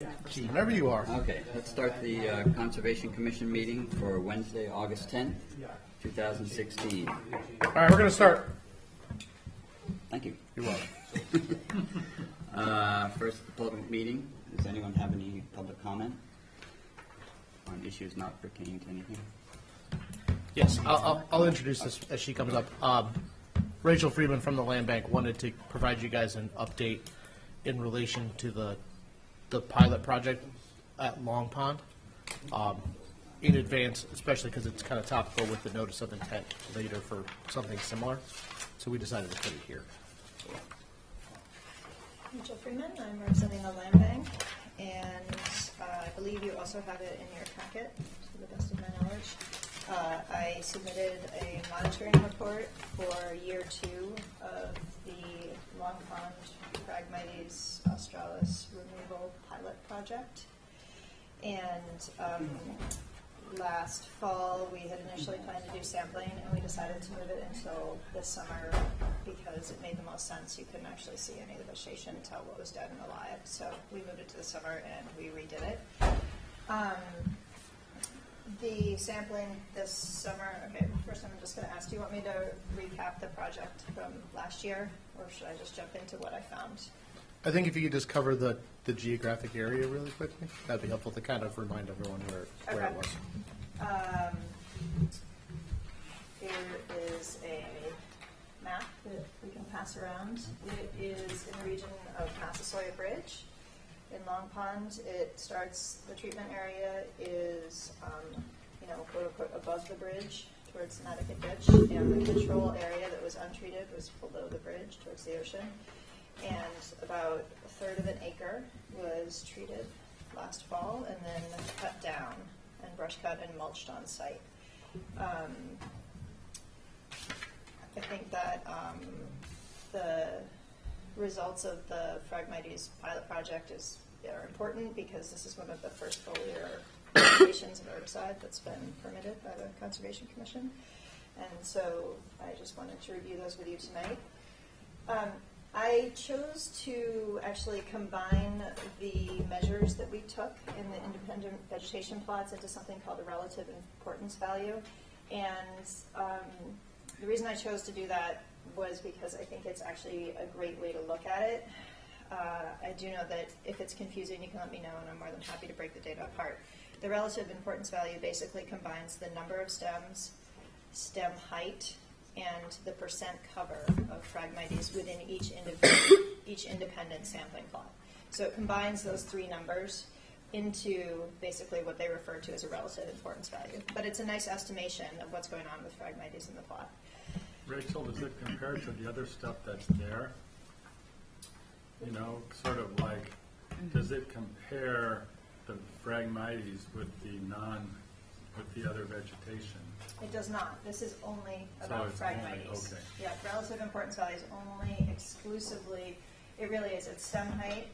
Whenever you are. Okay, let's start the Conservation Commission meeting for Wednesday, August 10th, 2016. All right, we're going to start. Thank you. You're welcome. First, the public meeting. Does anyone have any public comment on issues not pertaining to anything? Yes, I'll introduce this as she comes up. Rachel Freeman from the Land Bank wanted to provide you guys an update in relation to the pilot project at Long Pond in advance, especially because it's kind of topical with the notice of intent later for something similar. So we decided to put it here. Rachel Freeman, I'm representing the Land Bank, and I believe you also have it in your packet, to the best of my knowledge. I submitted a monitoring report for year 2 of the Long Pond Phragmites australis removal pilot project. And last fall we had initially planned to do sampling, and we decided to move it until this summer because it made the most sense. You couldn't actually see any of the vegetation, tell what was dead and alive. So we moved it to the summer and we redid it. The sampling this summer, okay, first I'm just going to ask, do you want me to recap the project from last year, or should I just jump into what I found? I think if you could just cover the geographic area really quickly, that'd be helpful to kind of remind everyone where it was. Here is a map that we can pass around. It is in the region of Massasoit Bridge. In Long Pond, it starts, the treatment area is, quote unquote, above the bridge towards Nantucket Ditch, and the control area that was untreated was below the bridge towards the ocean. And about a third of an acre was treated last fall and then cut down and brush cut and mulched on site. I think that the results of the Phragmites pilot project are important because this is one of the first foliar applications of herbicide that's been permitted by the Conservation Commission. And so I just wanted to review those with you tonight. I chose to actually combine the measures that we took in the independent vegetation plots into something called a relative importance value. And the reason I chose to do that was because I think it's actually a great way to look at it. I do know that if it's confusing, you can let me know, and I'm more than happy to break the data apart. The relative importance value basically combines the number of stems, stem height, and the percent cover of Phragmites within each independent sampling plot. So it combines those three numbers into basically what they refer to as a relative importance value. But it's a nice estimation of what's going on with Phragmites in the plot. Rachel, does it compare to the other stuff that's there? You know, sort of like, does it compare the Phragmites with the other vegetation? It does not. This is only about So Phragmites. okay. Yeah, relative importance value is only exclusively, it really is, it's stem height,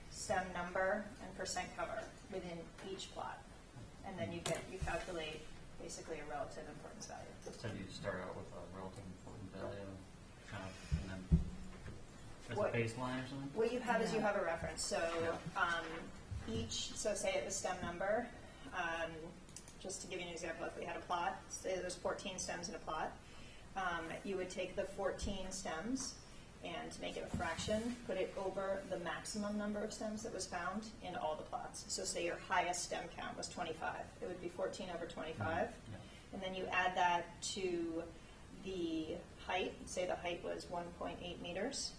stem number, and percent cover within each plot. And then you calculate basically a relative importance value. So you start out with a relative importance value, kind of, and then as a baseline or something? What you have is you have a reference. So so say it was stem number. Just to give you an example, if we had a plot, say there's 14 stems in a plot, you would take the 14 stems and make it a fraction, put it over the maximum number of stems that was found in all the plots. So say your highest stem count was 25. It would be 14 over 25. And then you add that to the height. Say the height was 1.8 meters,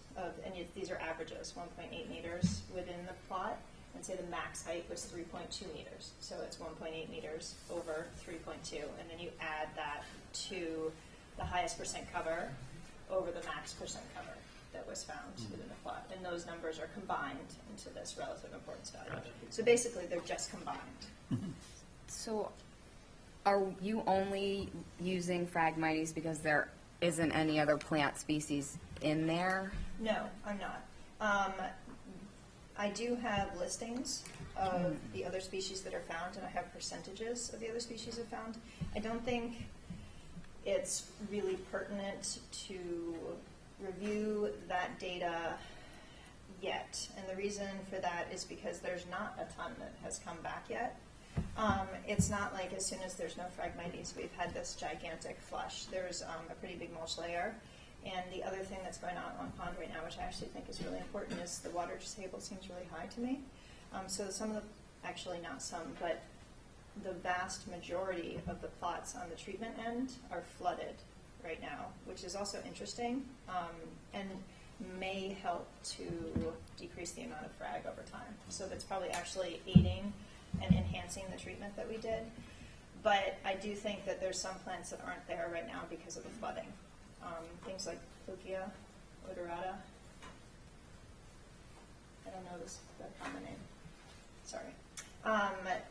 these are averages, 1.8 meters within the plot. And say the max height was 3.2 meters. So it's 1.8 meters over 3.2. And then you add that to the highest percent cover over the max percent cover that was found within the plot. And those numbers are combined into this relative importance value. Gotcha. So basically they're just combined. So are you only using Phragmites because there isn't any other plant species in there? No, I'm not. I do have listings of the other species that are found, and I have percentages of the other species that are found. I don't think it's really pertinent to review that data yet. And the reason for that is because there's not a ton that has come back yet. It's not like as soon as there's no Phragmites, we've had this gigantic flush. There's a pretty big mulch layer. And the other thing that's going on pond right now, which I actually think is really important, is the water table seems really high to me. So some of the, actually not some, but the vast majority of the plots on the treatment end are flooded right now, which is also interesting and may help to decrease the amount of frag over time. So that's probably actually aiding and enhancing the treatment that we did. But I do think that there's some plants that aren't there right now because of the flooding. Things like Lucia odorata. I don't know the common name. Sorry.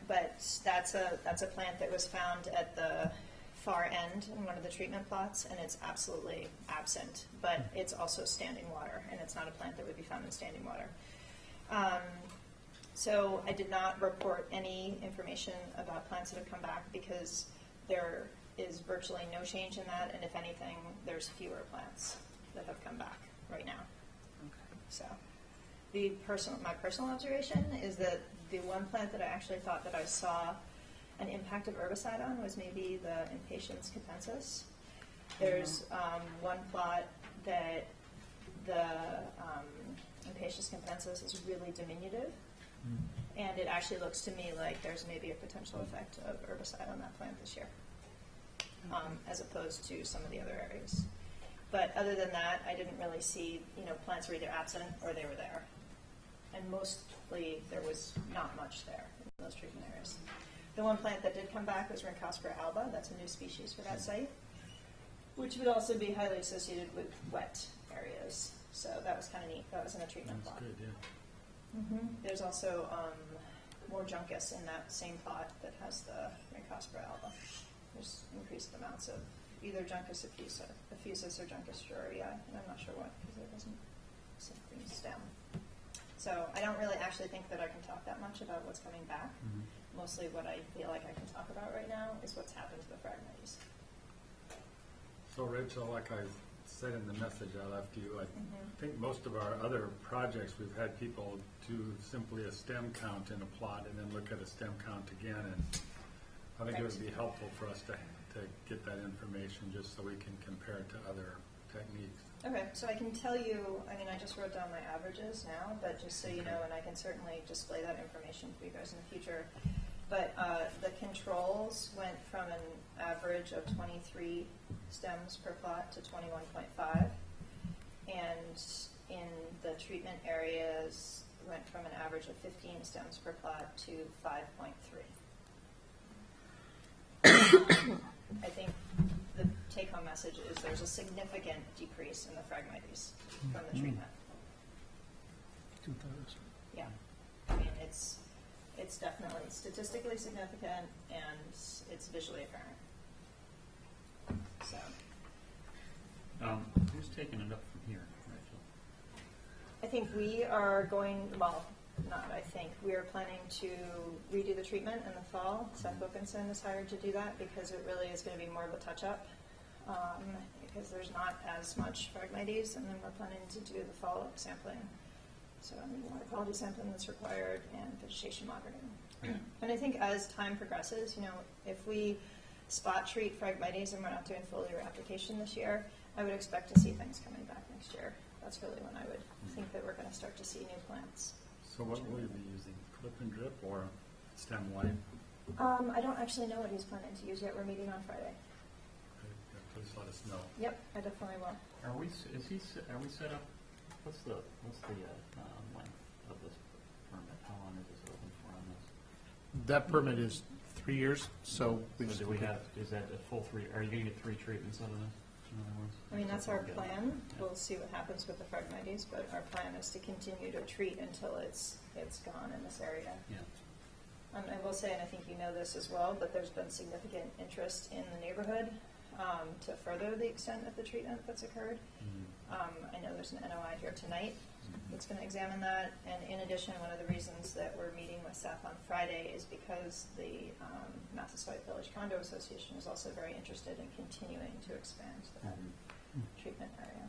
But that's a plant that was found at the far end in one of the treatment plots, and it's absolutely absent. But it's also standing water, and it's not a plant that would be found in standing water. So I did not report any information about plants that have come back because there is virtually no change in that, and if anything, there's fewer plants that have come back right now. So my personal observation is that the one plant that I actually thought that I saw an impact of herbicide on was maybe the Impatiens capensis. There's one plot that the Impatiens capensis is really diminutive, and it actually looks to me like there's maybe a potential effect of herbicide on that plant this year, as opposed to some of the other areas. But other than that, I didn't really see, plants were either absent or they were there. And mostly there was not much there in those treatment areas. The one plant that did come back was Rhynchospora alba. That's a new species for that site, which would also be highly associated with wet areas. So that was kind of neat. That was in a treatment plot. Good, yeah. There's also more juncus in that same plot that has the Rhynchospora alba. There's increased amounts of either juncus effusus or juncus striarii, and I'm not sure what, because it doesn't simply stem. So I don't really actually think that I can talk that much about what's coming back. Mostly what I feel like I can talk about right now is what's happened to the Phragmites. So Rachel, like I said in the message I left you, I think most of our other projects, we've had people do simply a stem count in a plot and then look at a stem count again, and I think it would be helpful for us to get that information just so we can compare it to other techniques. Okay, so I can tell you, I just wrote down my averages now, but just so you know, and I can certainly display that information for you guys in the future. But the controls went from an average of 23 stems per plot to 21.5, and in the treatment areas went from an average of 15 stems per plot to 5.3. I think the take-home message is there's a significant decrease in the Phragmites from the treatment. 2/3. Yeah, it's definitely statistically significant, and it's visually apparent. So, Who's taking it up from here, Rachel? I think we are going. Well, not I think we are planning to redo the treatment in the fall. Seth Wilkinson is hired to do that because it really is going to be more of a touch-up. Because there's not as much Phragmites, and then we're planning to do the follow-up sampling. So water quality sampling that's required and vegetation monitoring. And I think as time progresses, if we spot treat Phragmites and we're not doing foliar application this year, I would expect to see things coming back next year. That's really when I would think that we're going to start to see new plants. So what will you be using, clip and drip or stem wipe? I don't actually know what he's planning to use yet. We're meeting on Friday. Okay, yeah, please let us know. Yep, I definitely will. Are we set up? What's the length of this permit? How long is this open for on this? That permit is 3 years, so So do we have? Is that a full 3? Are you going to get 3 treatments out of this? In other words, That's our good? plan. Yeah. We'll see what happens with the Phragmites, but our plan is to continue to treat until it's gone in this area. Yeah. I will say, and I think you know this as well, but there's been significant interest in the neighborhood to further the extent of the treatment that's occurred. I know there's an NOI here tonight that's going to examine that, and in addition, one of the reasons that we're meeting with Seth on Friday is because the Massasoit Village Condo Association is also very interested in continuing to expand the treatment area.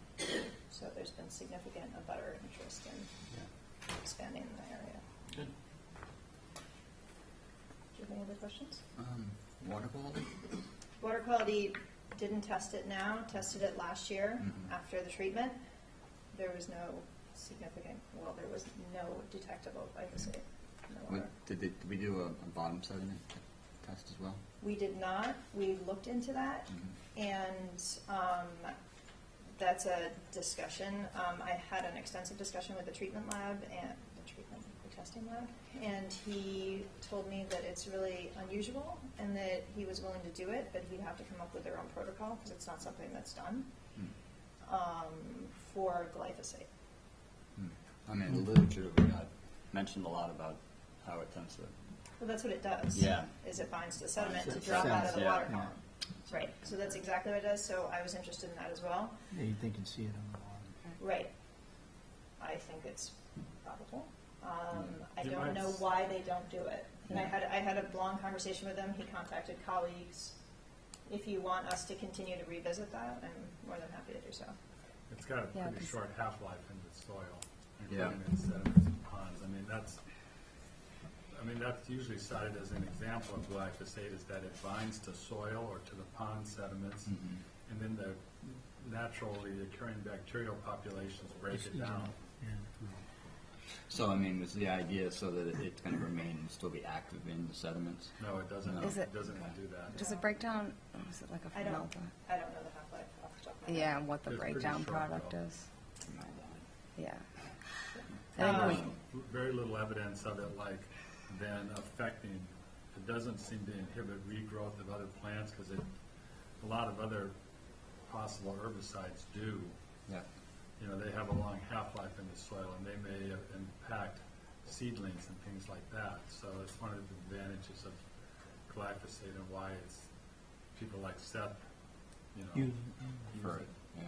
So there's been significant abutter interest in expanding in the area. Good. Do you have any other questions? Water quality? Water quality, didn't test it now, tested it last year Mhm. after the treatment. There was no there was no detectable glyphosate in the water. Did we do a bottom sediment test as well? We did not. We looked into that, Mhm. and that's a discussion. I had an extensive discussion with the treatment lab and the testing lab, and he told me that it's really unusual and that he was willing to do it, but he'd have to come up with their own protocol because it's not something that's done for glyphosate. I mean, the literature we got mentioned a lot about how it tends to. Well, that's what it does. Yeah. Is it binds to sediment to Makes drop out of sense, the yeah. water column. Right. So that's exactly what it does. So I was interested in that as well. Yeah, they can see it on the bottom. Right. I think it's probable. I You don't might know s- why they don't do it. And Yeah. I had a long conversation with him. He contacted colleagues. If you want us to continue to revisit that, I'm more than happy to do so. It's got a Yeah, pretty 'cause- short half-life in the soil, Yeah. including in sediments and ponds. I mean, that's usually cited as an example of glyphosate, is that it binds to soil or to the pond sediments, and then the naturally occurring bacterial populations break it down. Yeah. So, I mean, was the idea so that it's going to remain and still be active in the sediments? No, it doesn't. No. Is it- It doesn't do that. Does it break down, or is it like a I don't formaldehyde? know the half-life off the top of my head. Yeah, and what the It's pretty breakdown short, product though. is. Yeah. Very little evidence of it, like, then affecting, it doesn't seem to inhibit regrowth of other plants, because a lot of other possible herbicides do. Yeah. You know, they have a long half-life in the soil, and they may impact seedlings and things like that. So it's one of the advantages of glyphosate and why it's, people like Seth, you know, Use use For it. it, yeah.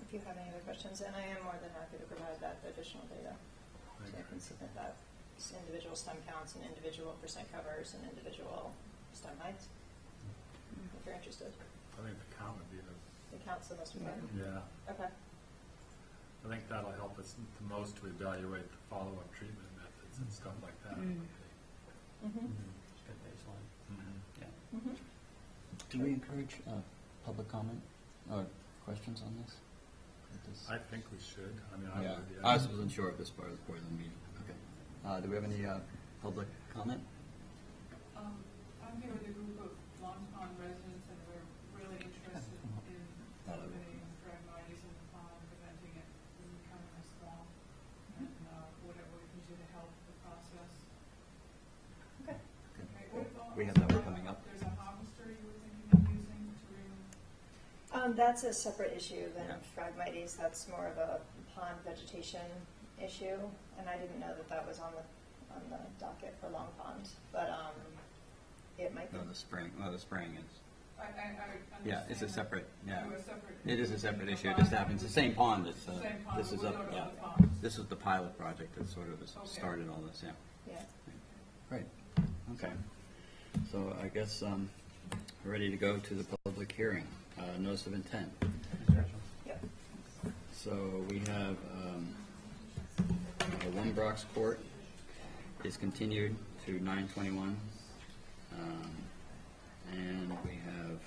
If you have any other questions, and I am more than happy to provide that additional data. So I can submit that, individual stem counts and individual percent covers and individual stem heights, if you're interested. I think the count would be The count's the most important. Okay. I think that'll help us the most to evaluate the follow-up treatment methods and stuff like that. Mm-hmm. Good baseline. Yeah. Mm-hmm. Do we encourage public comment or questions on this? I think we should. I mean, I Yeah, would, I wasn't sure if this part of the meeting. Okay. Do we have any public comment? I'm here with a group of Long Pond residents, and we're really interested in eliminating Phragmites in the pond, preventing it from becoming a swamp, and whatever we can do to help the process. Okay. Okay, what about- We have that one coming up. There's a harvester you were thinking of using to remove. That's a separate issue than Yeah. Phragmites. That's more of a pond vegetation issue, and I didn't know that that was on the docket for Long Pond, but it might be. No, the spraying. Well, the spraying is. I Yeah, it's a understand separate. that Yeah, you were separate- it is a separate issue. It just happens. The same pond. It's Same pond, this is but up. we're talking Yeah, about the ponds. this is the pilot project that sort of has Okay. started all this. Yeah. Yeah. Great. Okay. So I guess we're ready to go to the public hearing. Notice of intent. Yep. So we have the One Brox Court is continued to 9/21, and we have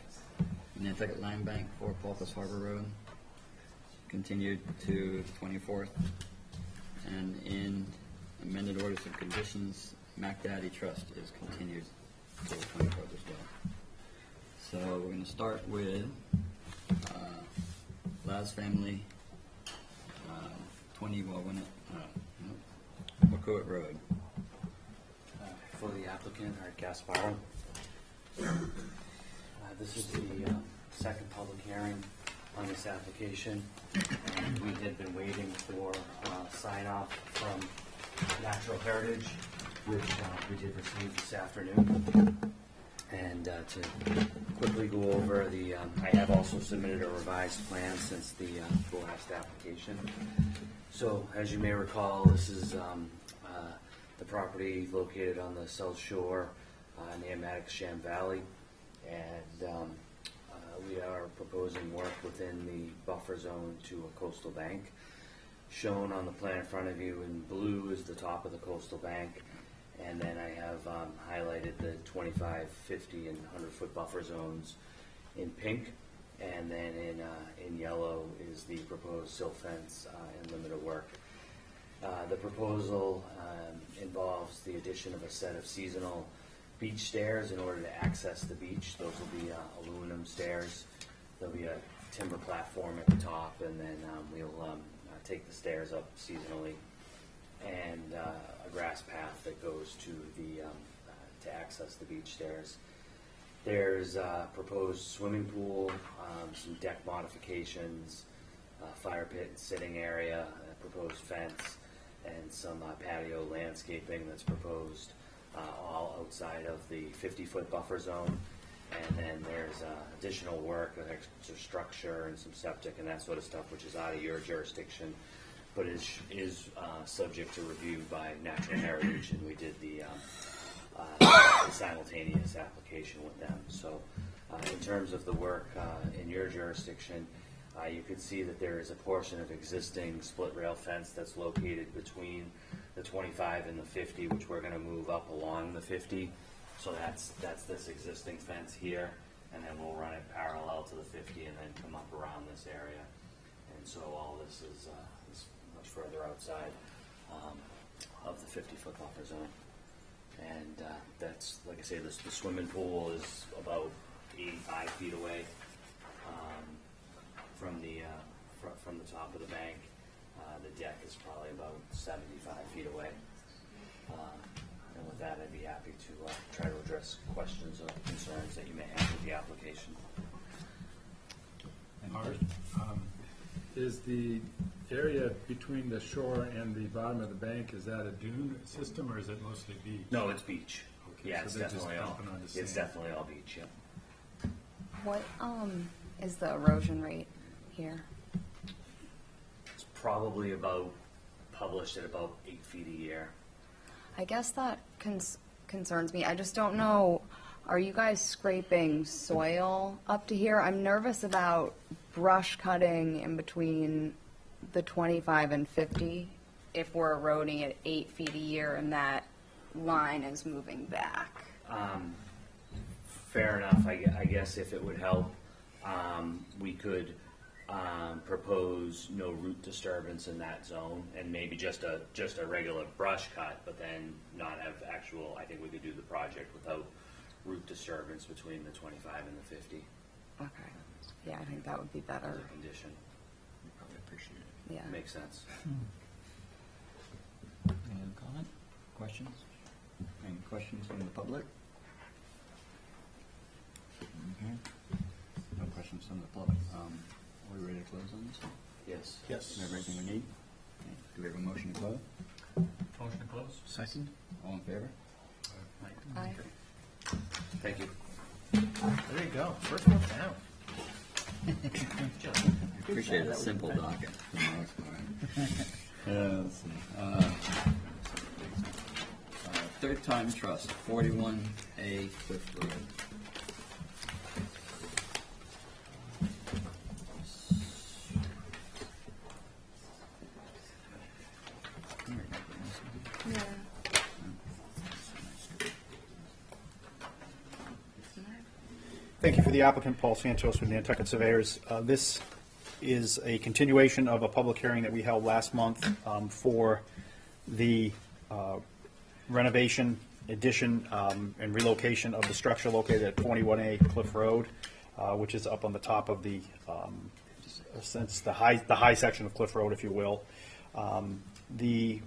Nantucket Land Bank, 4 Pulpus Harbor Road, continued to the 24th, and in amended orders of conditions, Mac Daddy Trust is continued to the 24th as well. So we're going to start with Laz Family, 20 McCourt Road. For the applicant, Art Gasparo. This is the second public hearing on this application. And we had been waiting for sign-off from Natural Heritage, which we did receive this afternoon. And to quickly go over I have also submitted a revised plan since the last application. So, as you may recall, this is the property located on the south shore in the Amatics Sham Valley. And we are proposing work within the buffer zone to a coastal bank. Shown on the plan in front of you in blue is the top of the coastal bank, and then I have highlighted the 25, 50, and 100-foot buffer zones in pink, and then in yellow is the proposed silt fence and limit of work. The proposal involves the addition of a set of seasonal beach stairs in order to access the beach. Those will be aluminum stairs. There'll be a timber platform at the top, and then we'll take the stairs up seasonally, and a grass path that goes to the to access the beach stairs. There's a proposed swimming pool, some deck modifications, fire pit and sitting area, a proposed fence, and some patio landscaping that's proposed, all outside of the 50-foot buffer zone. And then there's additional work, extra structure and some septic and that sort of stuff, which is out of your jurisdiction, but is subject to review by Natural Heritage, and we did the simultaneous application with them. So in terms of the work in your jurisdiction, you can see that there is a portion of existing split rail fence that's located between the 25 and the 50, which we're going to move up along the 50. So that's this existing fence here, and then we'll run it parallel to the 50 and then come up around this area. And so all this is much further outside of the 50-foot buffer zone. And that's, like I say, the swimming pool is about 85 feet away from the top of the bank. The deck is probably about 75 feet away. And with that, I'd be happy to try to address questions or concerns that you may have with the application. Art, is the area between the shore and the bottom of the bank, is that a dune system or is it mostly beach? No, it's beach. Okay, Yeah, so it's they're just definitely all. dumping onto It's sand. definitely all beach. Yeah. What is the erosion rate here? It's probably about published at about 8 feet a year. I guess that concerns me. I just don't know, are you guys scraping soil up to here? I'm nervous about brush cutting in between the 25 and 50 if we're eroding at 8 feet a year and that line is moving back. Fair enough. I guess if it would help, we could propose no root disturbance in that zone, and maybe just a regular brush cut, but then not have actual. I think we could do the project without root disturbance between the 25 and the 50 Okay. Yeah, I think that would be as better. a condition. We probably appreciate it. Yeah. Makes sense. Any other comment? Questions? Any questions from the public? Okay. No questions from the public. Are we ready to close on this one? Yes. Yes. Do we have everything we need? Okay. Do we have a motion to close? Motion to close? Second. All in favor? Aye. Thank you. There you go. First one down. Appreciate a simple docket. Let's see. Third Time Trust, 41A Cliff Road. Yeah. Thank you for the applicant, Paul Santos with Nantucket Surveyors. This is a continuation of a public hearing that we held last month for the renovation, addition, and relocation of the structure located at 21A Cliff Road, which is up on the top of the, since the high section of Cliff Road, if you will. The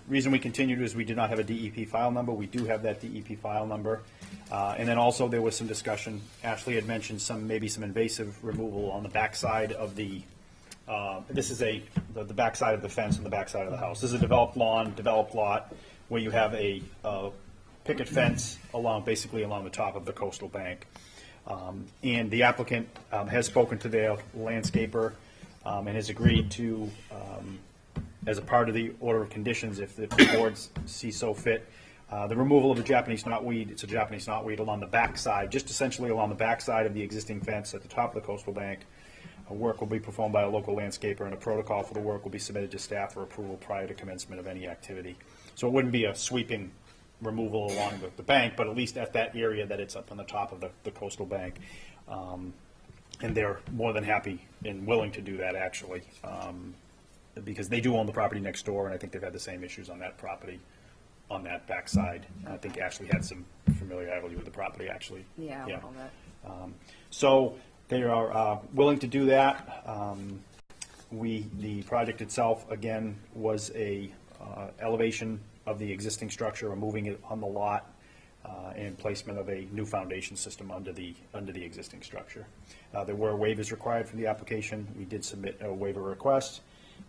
reason we continued is we did not have a DEP file number. We do have that DEP file number. And then also there was some discussion, Ashley had mentioned maybe some invasive removal on the backside of the, this is the backside of the fence and the backside of the house. This is a developed lawn, developed lot, where you have a picket fence basically along the top of the coastal bank. And the applicant has spoken to their landscaper and has agreed to, as a part of the order of conditions, if the boards see so fit, The removal of the Japanese knotweed, it's a Japanese knotweed along the backside, just essentially along the backside of the existing fence at the top of the coastal bank. Work will be performed by a local landscaper, and a protocol for the work will be submitted to staff for approval prior to commencement of any activity. So it wouldn't be a sweeping removal along the bank, but at least at that area that it's up on the top of the coastal bank. And they're more than happy and willing to do that, actually, because they do own the property next door, and I think they've had the same issues on that property, on that backside. I think Ashley had some familiarity with the property, actually. Yeah, a little bit. So they are willing to do that. The project itself, again, was a elevation of the existing structure, removing it on the lot, and placement of a new foundation system under the existing structure. There were waivers required for the application. We did submit a waiver request,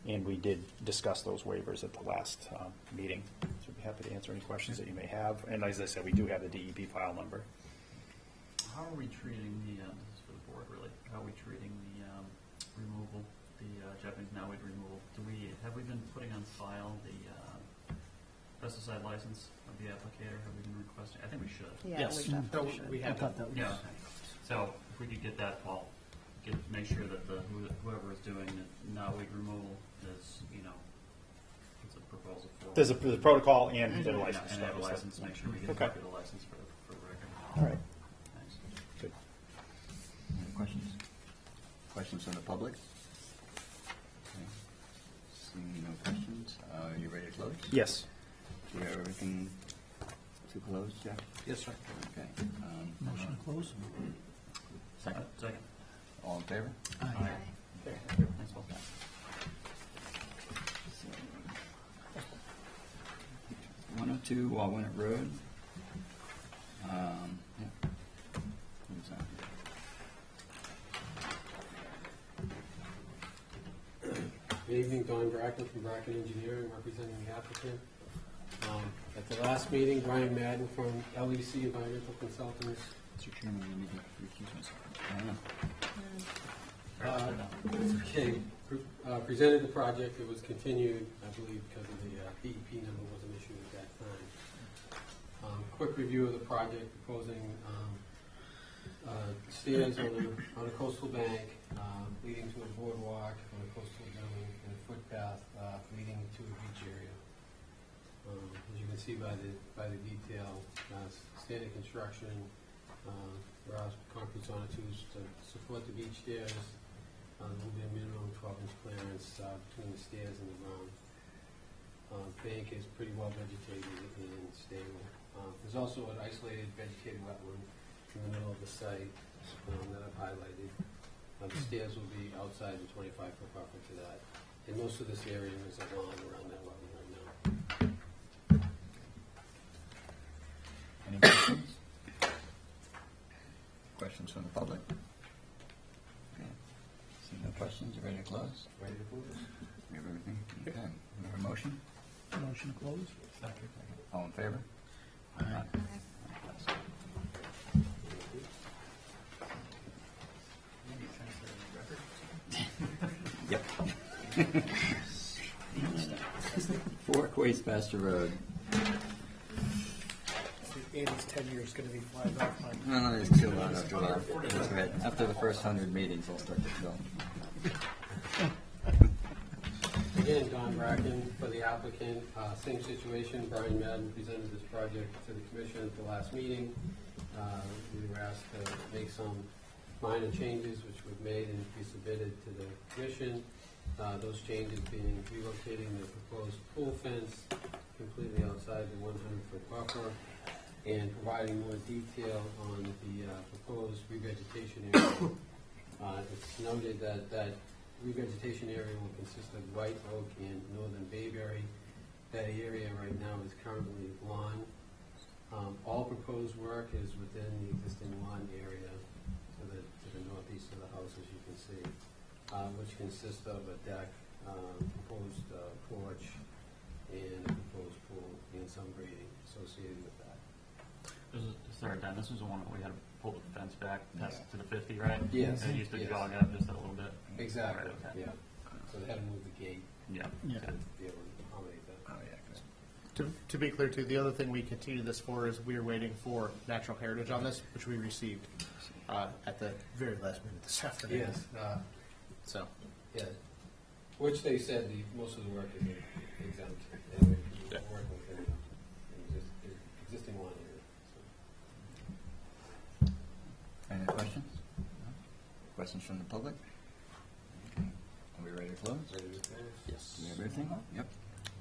and we did discuss those waivers at the last meeting. So I'd be happy to answer any questions that you may have. And as I said, we do have the DEP file number. How are we treating the, this is for the board really, how are we treating the removal, the Japanese knotweed removal? Have we been putting on file the pesticide license of the applicator? Have we been requesting? I think we should. Yeah, Yes. we definitely should. We have that. Yeah, okay. So if we could get that, Paul, make sure that whoever is doing the knotweed removal is, it's a proposal for. There's a protocol and their Yeah, license. and have a license, make sure we get a Okay. copy of the license for the record. All right. Thanks. Good. Any questions? Questions from the public? Okay. Seeing no questions, are you ready to close? Yes. Do you have everything to close, Jeff? Yes, sir. Okay. Motion to close? Second? Second. All in favor? Aye. Thanks, Paul. 102 Walnut Road. Yeah. Who's that? Good evening, Don Bracken from Bracken Engineering, representing the applicant. At the last meeting, Brian Madden from LEC Environmental Consultants Mr. Chairman, let me recuse myself. presented the project. It was continued, I believe, because of the DEP number wasn't issued at that time. Quick review of the project, proposing stairs on a coastal bank, leading to a boardwalk on a coastal zone, and a footpath leading to a beach area. As you can see by the detail, standard construction, there are concrete sonotubes to support the beach stairs. There will be a minimum 12-inch clearance between the stairs and the ground. Bank is pretty well vegetated and stable. There's also an isolated vegetated wetland in the middle of the site that I've highlighted. The stairs will be outside the 25-foot buffer to that. And most of this area is a lawn around that wetland right now. Any questions? Questions from the public? Okay. Seeing no questions, you ready to close? Ready to close? We have everything? Okay. We have a motion? Motion to close? Second. All in favor? Aye. Yep. Fork Waste Master Road. Andy's tenure is going to be flying off my. No, it's too long after that. That's right. After the first 100 meetings, I'll start to go. Again, Don Bracken for the applicant, same situation. Brian Madden presented this project to the commission at the last meeting. We were asked to make some minor changes, which we've made and be submitted to the commission. Those changes being relocating the proposed pool fence completely outside the 100-foot buffer and providing more detail on the proposed revegetation area. It's noted that revegetation area will consist of white oak and northern bayberry. That area right now is currently lawn. All proposed work is within the existing lawn area to the northeast of the house, as you can see, which consists of a deck, proposed porch, and a proposed pool, and some grading associated with that. Sorry, Dan, this was the one that we had to pull the fence back past to the 50, right? Yes. And it used to Yes. jog up just a little bit. Exactly, Right, okay. yeah. So they had to move the gate Yeah. to be able to accommodate that. Oh, yeah, good. To be clear too, the other thing we continue this for is we are waiting for natural heritage on this, which we received at the very last minute this afternoon. Yes, So, yeah, which they said most of the work is exempt, and we're Yeah. working within the existing line area. Any questions? No? Questions from the public? Okay. Are we ready to close? yes. Do we have everything? Yep.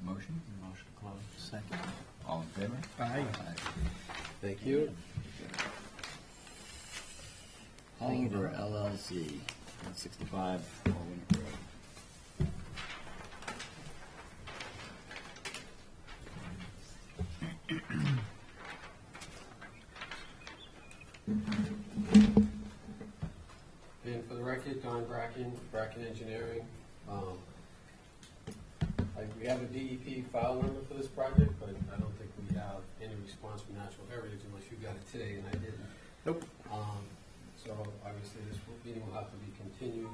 Motion? Motion to close. Second. All in favor? Aye. Thank you. Oliver LLC, 165 Baldwin Road. And for the record, Don Bracken, Bracken Engineering. We have a DEP file number for this project, but I don't think we have any response from Natural Heritage unless you got it today, and I didn't. Nope. So obviously, this meeting will have to be continued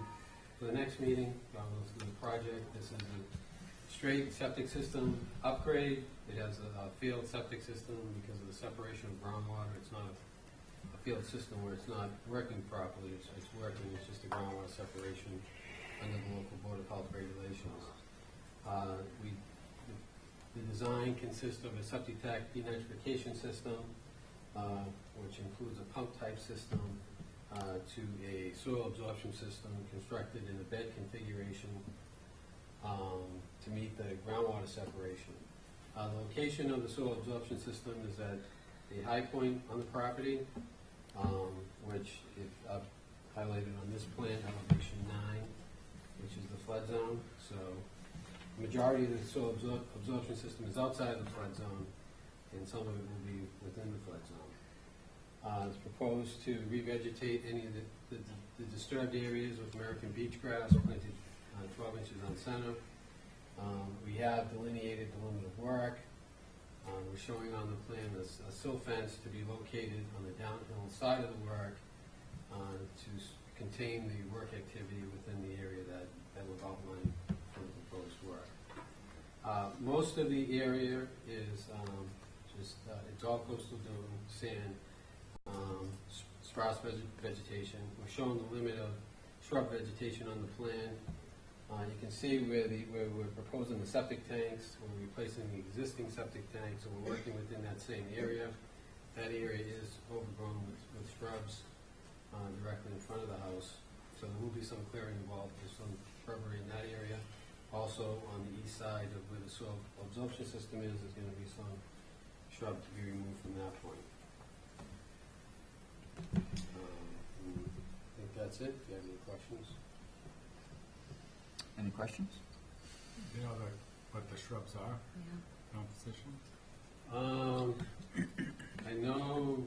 for the next meeting. Let's do the project. This is a straight septic system upgrade. It has a field septic system because of the separation of groundwater. It's not a field system where it's not working properly. It's working. It's just a groundwater separation under the local Board of Health regulations. The design consists of a septic tank denitrification system, which includes a pump type system to a soil absorption system constructed in a bed configuration to meet the groundwater separation. The location of the soil absorption system is at a high point on the property, which if highlighted on this plan, elevation 9, which is the flood zone. So the majority of the soil absorption system is outside of the flood zone, and some of it will be within the flood zone. It's proposed to revegetate any of the disturbed areas with American beach grass planted 12 inches on center. We have delineated the limit of work. We're showing on the plan a sill fence to be located on the downhill side of the work to contain the work activity within the area that we've outlined for the proposed work. Most of the area is it's all coastal dune, sand, sparse vegetation. We're showing the limit of shrub vegetation on the plan. You can see where we're proposing the septic tanks, we're replacing the existing septic tanks, so we're working within that same area. That area is overgrown with shrubs directly in front of the house, so there will be some clearing involved. There's some shrubbery in that area. Also, on the east side of where the soil absorption system is, there's going to be some shrub to be removed from that point. I think that's it. If you have any questions. Any questions? Do you know what the shrubs are? Composition? I know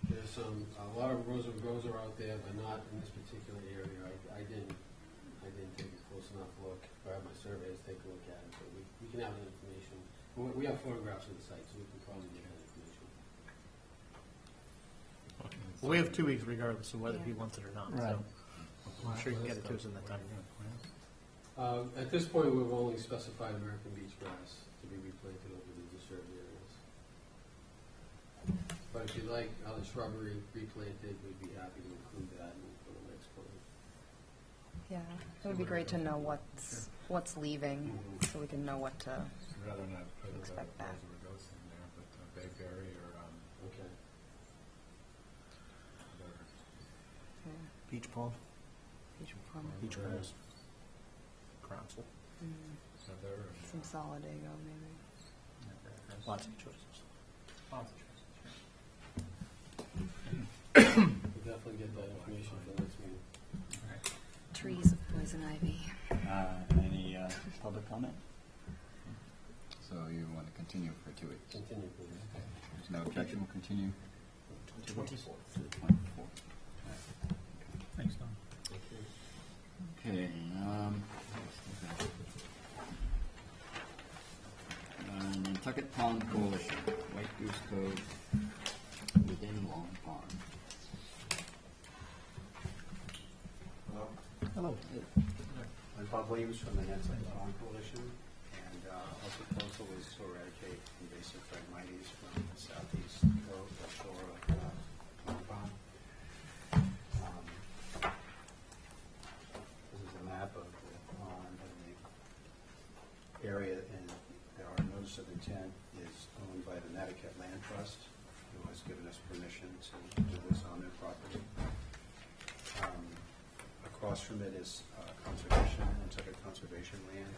there's a lot of rosa out there, but not in this particular area. I didn't take a close enough look. I have my surveyors take a look at it, but we can have the information. We have photographs of the site, so we can probably get that information. Well, we have 2 weeks regardless of whether he wants it or not. Right. So I'm sure you can get it to us in that time. At this point, we've only specified American beach grass to be replanted over the disturbed areas. But if you'd like other shrubbery replanted, we'd be happy to include that for the next plan. Yeah, it would be great to know what's leaving, so we can know what to. Rather not put Expect that. Rosa in there, but bayberry or Okay. whatever. Beach palm, Beach plum, beach grass, groundsel, Heather and, some solidago maybe. lots of choices. We'll definitely get that information for the next meeting. Trees of poison ivy. Any public comment? So you want to continue for 2 weeks? Continue, please. Okay. There's no objection, we'll continue 24th. to the 24th. Thanks, Don. Okay, Nantucket Pond Coalition, White Goose Cove within Long Pond. Hello. I'm Bob Williams from the Nantucket Pond Coalition, and our proposal is to eradicate and our notice of intent is owned by the Nantucket Land Trust, who has given us permission to do this on their property. Across from it is conservation, Nantucket conservation land.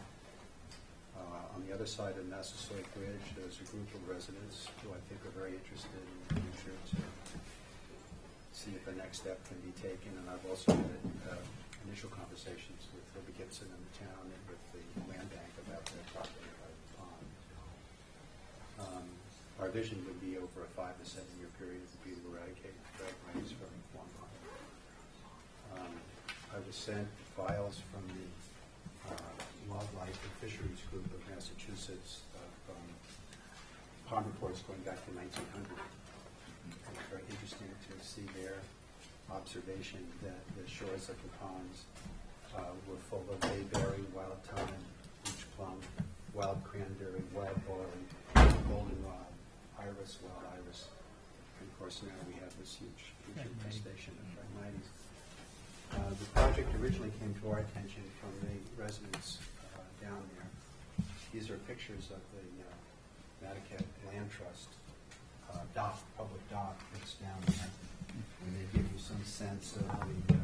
On the other side of Massasoit Bridge, there's a group of residents who I think are very interested in the future to see if the next step can be taken. And I've also had initial conversations with Libby Gibson in the town and with the land bank about their property by the pond. Our vision would be over a 5 to 7 year period to be to eradicate Phragmites from Long Pond. I was sent files from the Wildlife and Fisheries Group of Massachusetts from pond reports going back to 1900. It's very interesting to see their observation that the shores of the ponds were full of bayberry, wild thyme, beach plum, wild cranberry, wild barley, goldenrod, iris, wild iris. And of course now we have this huge infestation of Phragmites. The project originally came to our attention from the residents down there. These are pictures of the Nantucket Land Trust dock, public dock that's down there. And they give you some sense of the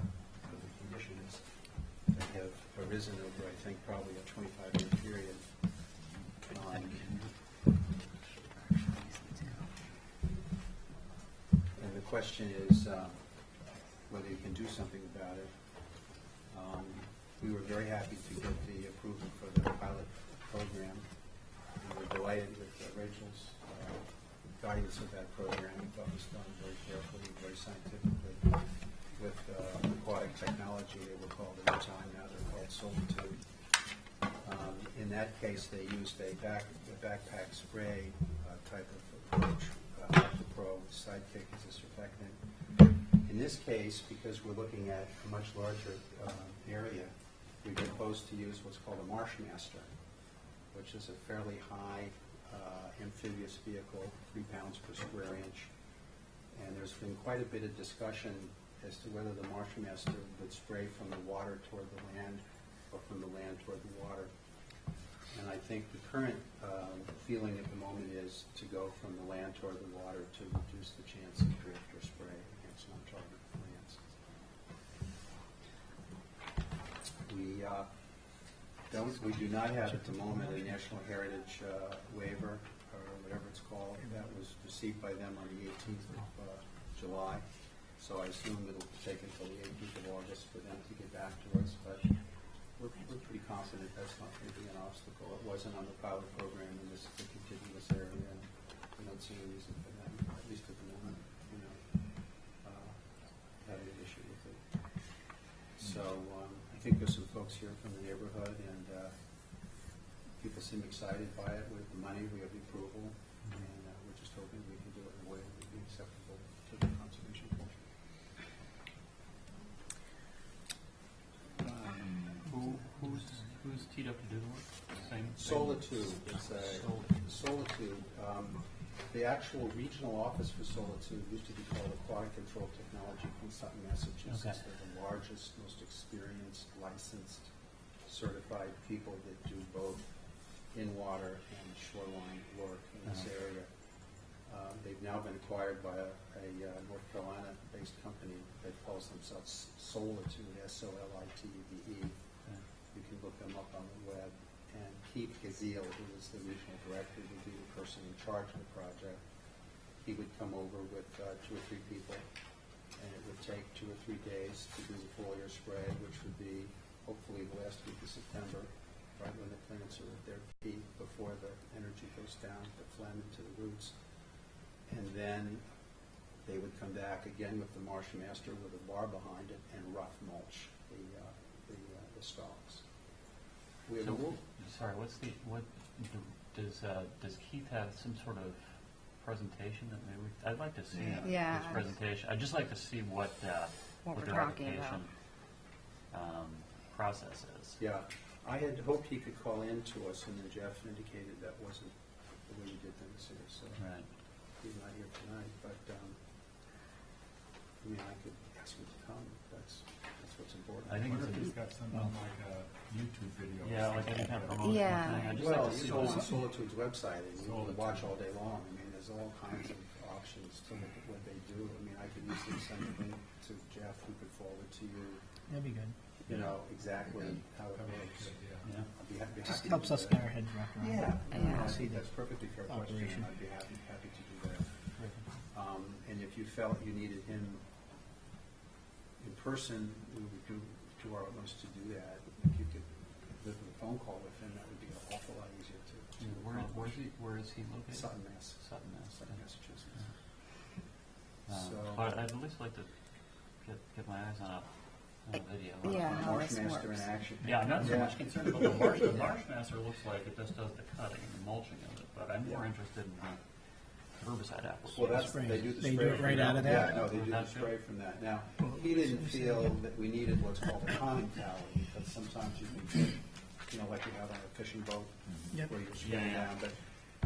conditions that have arisen over, I think, probably a 25-year period. And the question is whether you can do something about it. We were very happy to get the approval for the pilot program. We were delighted with Rachel's guidance of that program. We thought it was done very carefully, very scientifically, with aquatic technology. They were called at the time, now they're called Solitude. In that case, they used a backpack spray type of approach, Pro. The sidekick is a surfactant. In this case, because we're looking at a much larger area, we proposed to use what's called a Marsh Master, which is a fairly high amphibious vehicle, 3 pounds per square inch. And there's been quite a bit of discussion as to whether the Marsh Master would spray from the water toward the land or from the land toward the water. And I think the current feeling at the moment is to go from the land toward the water to reduce the chance of drift or spray against non-target plants. We do not have at the moment a National Heritage waiver, or whatever it's called. That was received by them on the 18th of July. So I assume it'll take until the 18th of August for them to get back to us. But we're pretty confident that's not going to be an obstacle. It wasn't on the pilot program in this contiguous area, and we don't see any reason for them, at least at the moment, having an issue with it. So I think there's some folks here from the neighborhood, and people seem excited by it. We have the money, we have the approval, and we're just hoping we can do it in a way that would be acceptable to the conservation culture. Who's teed up to do the work? Same. Solitude. It's Solitude. The actual regional office for Solitude used to be called Aquatic Control Technology from Sutton, Massachusetts. Okay. They're the largest, most experienced, licensed, certified people that do both in-water and shoreline work in this area. They've now been acquired by a North Carolina-based company that calls themselves Solitude, S-O-L-I-T-U-D-E. You can look them up on the web. And Keith Gazile, who is the regional director, would be the person in charge of the project. He would come over with 2 or 3 people, and it would take 2 or 3 days to do the foliar spray, which would be hopefully the last week of September, right when the plants are at their peak, before the energy goes down, the phlegm into the roots. And then they would come back again with the Marsh Master with a bar behind it and rough mulch the stalks. We have Sorry, does Keith have some sort of presentation that maybe I'd like to see Yeah. his presentation. I'd just like to see what What we're the talking application process is. Yeah, I had hoped he could call in to us, and then Jeff indicated that wasn't the way he did things here, so Right. he's not here tonight, but, I mean, I could ask him to come. That's what's important. I think Wonder it's if he's got something like a YouTube video. or yeah, like any something kind of that- promotional Yeah. thing. I'd just Well, like to you see go on what- Solitude's website and you can Solitude. watch all day long. I mean, there's all kinds of options to look at what they do. I mean, I could easily send a link to Jeff who could forward to you, That'd be good. you know, exactly how it That would be works. good, yeah. Yeah. I'd be happy Just to helps do us that. get our heads wrapped around it. Yeah, Yeah. I See think the that's perfectly fair question, operation. and I'd be happy to do that. And if you felt you needed him in person, we would do our utmost to do that. If you could live with a phone call with him, that would be an awful lot easier to accomplish. Where is he located? Sutton, Mass. Sutton, Mass. Sutton, Massachusetts. So, So- but I'd at least like to get my eyes on a video. Yeah, how Marsh this Master in works. action. Yeah, I'm not so Yeah. much concerned about the marsh. The Marsh Master looks like it just does the cutting and the mulching of it, but I'm more interested in the herbicide application. Well, that's, they do the They spray. do it from right out of Yeah, that? no, they do the That's spray from that. Now, he didn't feel that we needed what's called a conning tower, because sometimes you can get, you know, like you have on a fishing boat, Yep. where you're spraying Yeah, yeah. down, but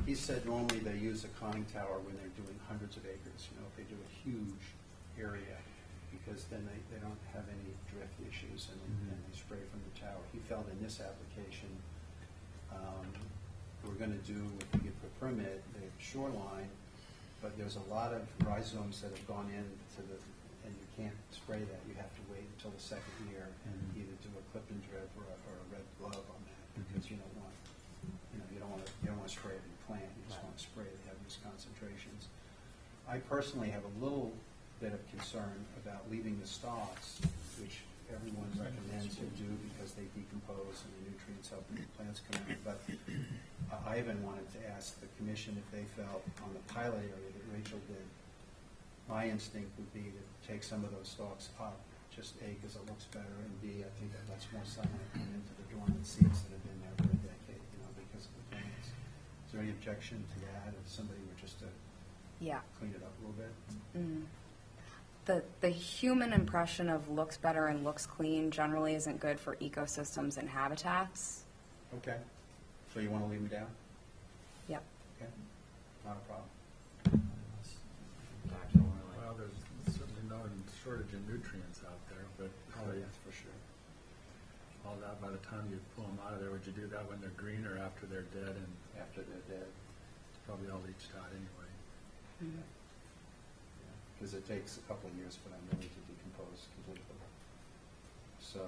he said normally they use a conning tower when they're doing hundreds of acres, you know, if they do a huge area, because then they don't have any drift issues and they spray from the tower. He felt in this application, we're gonna do, if we get the permit, the shoreline, but there's a lot of rhizomes that have gone into the, and you can't spray that, you have to wait until the second year and either do a clip and drip or a red glove on that, because you don't want, you don't want to spray every plant, you just want to spray to have these concentrations. I personally have a little bit of concern about leaving the stalks, which everyone recommends you do because they decompose and the nutrients help the plants come out. But I even wanted to ask the commission if they felt on the pilot area that Rachel did, my instinct would be to take some of those stalks up, just A, because it looks better, and B, I think that lets more sunlight come into the dormant seeds that have been there for a decade, because of the plants. Is there any objection to that, if somebody were just to Yeah. clean it up a little bit? The human impression of looks better and looks clean generally isn't good for ecosystems and habitats. Okay. So you want to leave them down? Yep. Okay. Not a problem. Well, there's certainly no shortage of nutrients out there, but probably That's for sure. all that by the time you pull them out of there, would you do that when they're green or after they're dead? And After they're dead. it's probably all leached out anyway. Because it takes a couple of years for them really to decompose completely. So,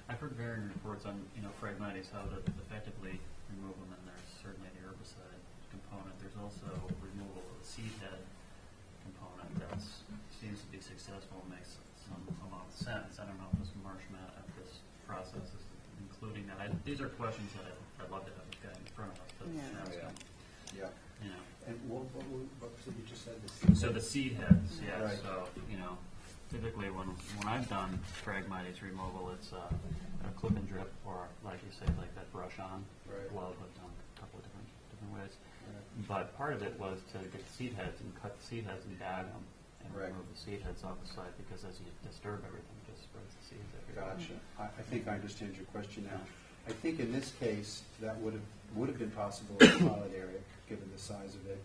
I've heard varying reports on, Phragmites, how to effectively remove them, and there's certainly the herbicide component. There's also removal of the seed head component that seems to be successful and makes some amount of sense. I don't know if this this process is including that. These are questions that I'd love to have this guy in front of us to Yeah. ask him. And what was it you just said? The So the seed heads, yeah, Right. so, typically when I've done Phragmites removal, it's a clip and drip, or like you say, like that brush on Right. glove. I've done a couple of different ways. Right. But part of it was to get the seed heads and cut the seed heads and bag them and Right. remove the seed heads off the side, because as you disturb everything, it just spreads the seeds everywhere. Gotcha. I think I understand your question now. I think in this case, that would have been possible in the pilot area, given the size of it.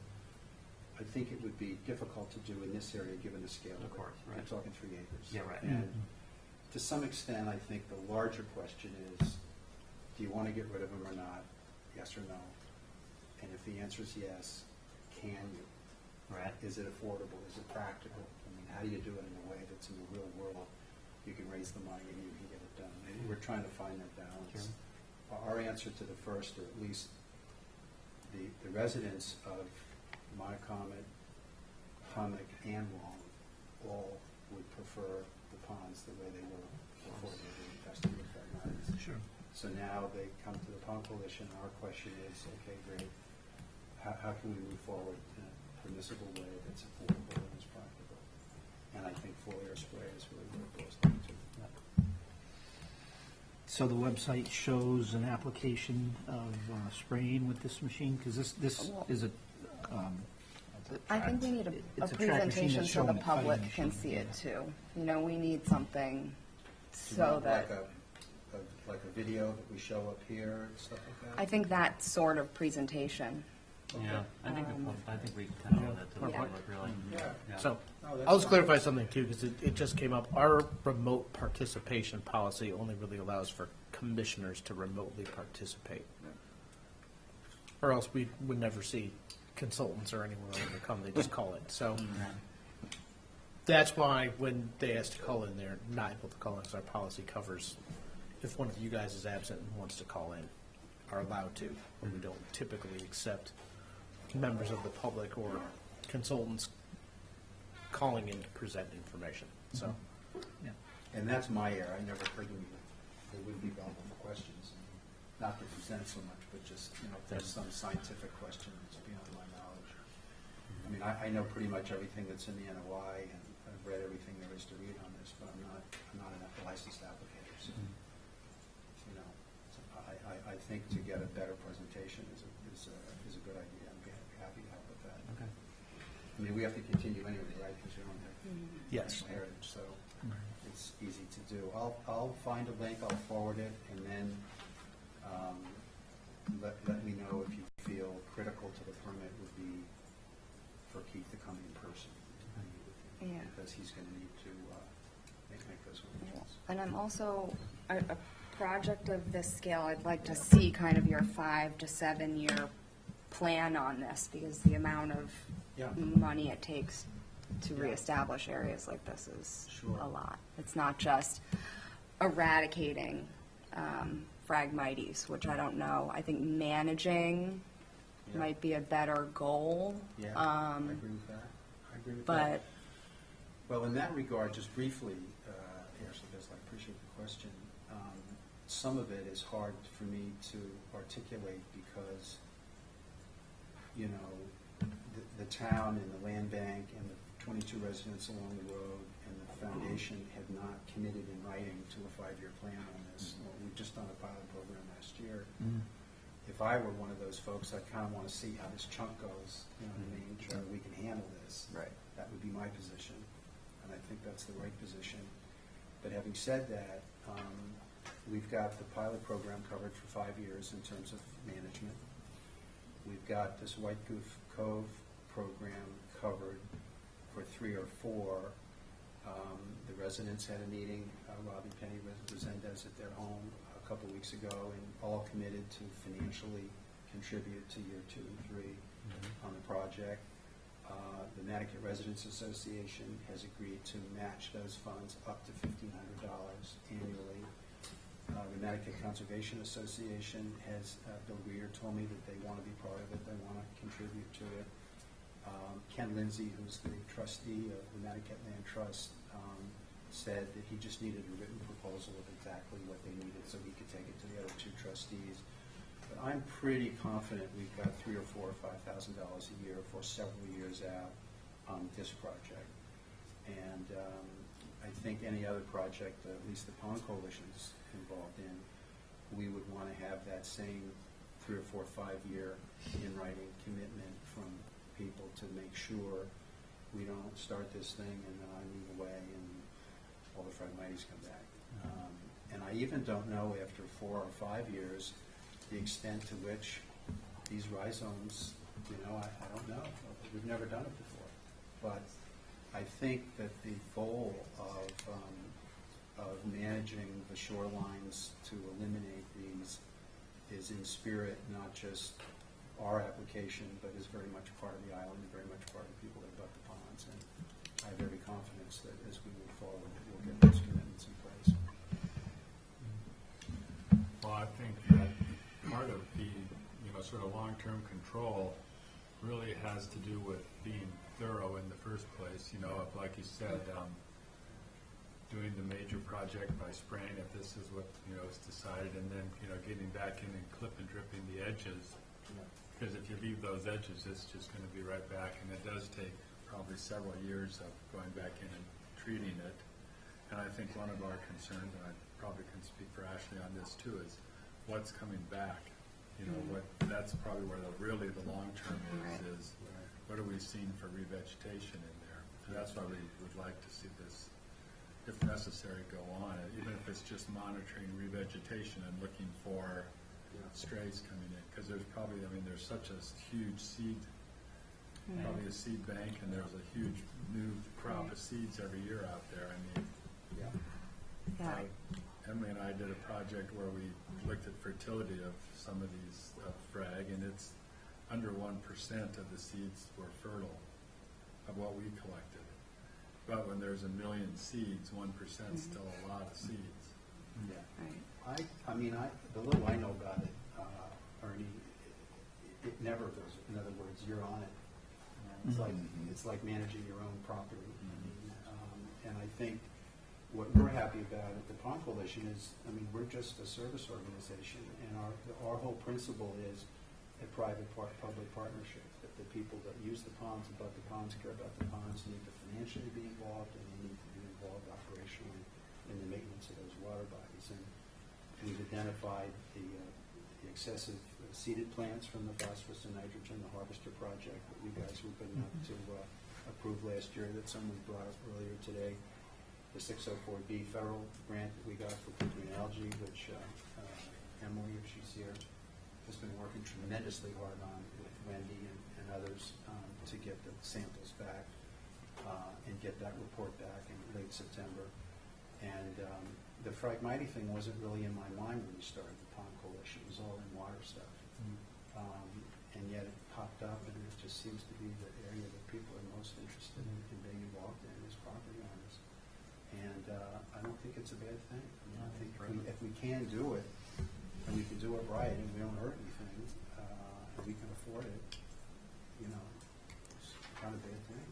I think it would be difficult to do in this area, given the scale of it. Of course, right. You're talking 3 acres. Yeah, right. And to some extent, I think the larger question is, do you want to get rid of them or not? Yes or no? And if the answer is yes, can you? Right. Is it affordable? Is it practical? I mean, how do you do it in a way that's in the real world? You can raise the money and you can get it done. And we're trying to find that balance. Our answer to the first, or at least the residents of Mycomet, Hummock, and Long all would prefer the ponds the way they were before they were infested with Phragmites. Sure. So now they come to the Pond Coalition. Our question is, okay, great, how can we move forward in a permissible way that's affordable and is practical? And I think foliar spray is really what it boils down to. So the website shows an application of spraying with this machine, because this is a. I think we need a It's a track machine presentation that's so the showing a cutting public can machine, see it yeah. too. We need something You so want that, like a video that we show up here and stuff like that? I think that sort of presentation Yeah, I think we kind of owe that to the Yeah. public, really. Yeah. So, No, that's I'll just fine. clarify something too, because it just came up. Our remote participation policy only really allows for commissioners to remotely participate. Or else we would never see consultants or anyone to come, they just call it. So, that's why when they ask to call in, they're not able to call in, because our policy covers if one of you guys is absent and wants to call in, are allowed to, but we don't typically accept members of the public or consultants calling in to present information, so. And that's my error, I never heard they would be available for questions, not to present so much, but just, if there's some scientific question that's beyond my knowledge. I mean, I know pretty much everything that's in the NOI, and I've read everything there is to read on this, but I'm not a licensed applicator, so, I think to get a better presentation is a good idea, I'd be happy to help with that. Okay. I mean, we have to continue anyway, right, because we don't have Yes. heritage, so it's easy to do. I'll find a link, I'll forward it, and then let me know if you feel critical to the permit would be for Keith to come in person. Yeah. Because he's going to need to make those arrangements. And I'm also, a project of this scale, I'd like to see kind of your 5 to 7 year plan on this, because the amount of Yeah. money it takes to Yeah. reestablish areas like this is Sure. a lot. It's not just eradicating Phragmites, which I don't know. I think managing Yeah. might be a better goal. Yeah, I agree with that. I agree with that. But Well, in that regard, just briefly, Ashley, because I appreciate the question, some of it is hard for me to articulate because, the town and the land bank and the 22 residents along the road and the foundation have not committed in writing to a 5-year plan on this. Well, we've just done a pilot program last year. If I were one of those folks, I kind of want to see how this chunk goes, you know what I mean, whether we can handle this. Right. That would be my position, and I think that's the right position. But having said that, we've got the pilot program covered for 5 years in terms of management. We've got this White Goof Cove program covered for 3 or 4. The residents had a meeting, Rob and Penny Resendez at their home a couple weeks ago, and all committed to financially contribute to year 2 and 3 on the project. The Nantucket Residents Association has agreed to match those funds up to $1,500 annually. The Nantucket Conservation Association has, Bill Greer told me that they want to be part of it, they want to contribute to it. Ken Lindsay, who's the trustee of the Nantucket Land Trust, said that he just needed a written proposal of exactly what they needed so he could take it to the other 2 trustees. But I'm pretty confident we've got $3,000 or $4,000 or $5,000 a year for several years out on this project. And I think any other project, at least the Pond Coalition's involved in, we would want to have that same 3 or 4 or 5 year in writing commitment from people to make sure we don't start this thing and then I move away and all the Phragmites come back. And I even don't know after 4 or 5 years the extent to which these rhizomes, I don't know. We've never done it before. But I think that the goal of managing the shorelines to eliminate these is in spirit, not just our application, but is very much part of the island, very much part of the people that abut the ponds. And I have every confidence that as we move forward, that we'll get those commitments in place. Well, I think that part of the, sort of long-term control really has to do with being thorough in the first place, like you said, doing the major project by spraying if this is what, is decided, and then, getting back in and clip and dripping the edges. Because if you leave those edges, it's just going to be right back, and it does take probably several years of going back in and treating it. And I think one of our concerns, and I probably can speak for Ashley on this too, is what's coming back. That's probably where the long term is what are we seeing for revegetation in there? And that's why we would like to see this, if necessary, go on, even if it's just monitoring revegetation and looking for strays coming in, because there's probably, I mean, there's such a huge seed, probably a seed bank, and there's a huge new crop of seeds every year out there. I mean, Yeah. Emily and I did a project where we looked at fertility of some of these frag, and it's under 1% of the seeds were fertile of what we collected. But when there's 1 million seeds, 1% is still a lot of seeds. Yeah. Right. I mean, the little I know about it, Ernie, it never goes, in other words, you're on it. It's like managing your own property. And I think what we're happy about at the Pond Coalition is, I mean, we're just a service organization, and our whole principle is a private-public partnership, that the people that use the ponds, above the ponds, care about the ponds, need to financially be involved, and they need to be involved operationally in the maintenance of those water bodies. And we've identified the excessive seeded plants from the phosphorus and nitrogen, the harvester project that you guys were good enough to approve last year, that someone brought up earlier today, the 604B federal grant that we got for green algae, which Emily, if she's here, has been working tremendously hard on with Wendy and others to get the samples back and get that report back in late September. And the Phragmites thing wasn't really in my mind when we started the Pond Coalition. It was all in water stuff. And yet it popped up, and it just seems to be the area that people are most interested in being involved in, is property owners. And I don't think it's a bad thing. I mean, I think if we can do it, and we can do it right, and we don't hurt anything, and we can afford it, you know, it's not a bad thing.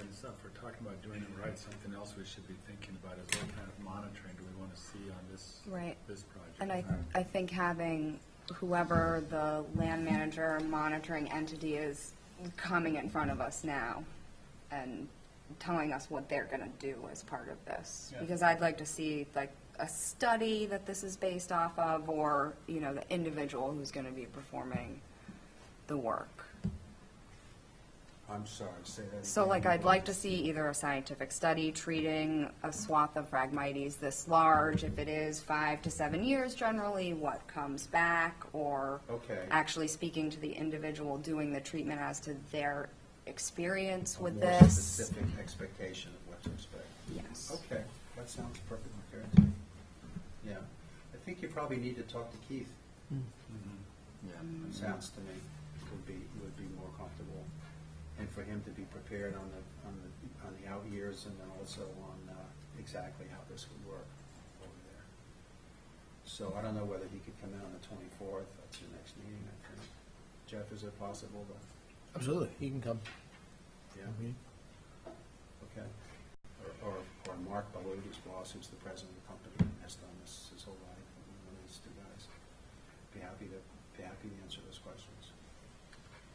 And so if we're talking about doing it right, something else we should be thinking about is what kind of monitoring do we want to see on this Right. this project? And I think having whoever the land manager monitoring entity is coming in front of us now and telling us what they're going to do as part of this. Yeah. Because I'd like to see like a study that this is based off of, or, you know, the individual who's going to be performing the work. I'm sorry, say that So again. like I'd like to see either a scientific study treating a swath of Phragmites this large, if it is 5 to 7 years generally, what comes back, or Okay. actually speaking to the individual doing the treatment as to their experience with More this. specific expectation of what to expect. Yes. Okay, that sounds perfectly fair to me. Yeah, I think you probably need to talk to Keith. Yeah. It sounds to me would be more comfortable, and for him to be prepared on the out years, and then also on exactly how this would work over there. So I don't know whether he could come in on the 24th. That's your next meeting, I think. Jeff, is it possible to? Absolutely, he can come. Yeah. Okay. Or Mark Balodi's boss, who's the president of the company and has done this his whole life. One of these two guys. Be happy to answer those questions.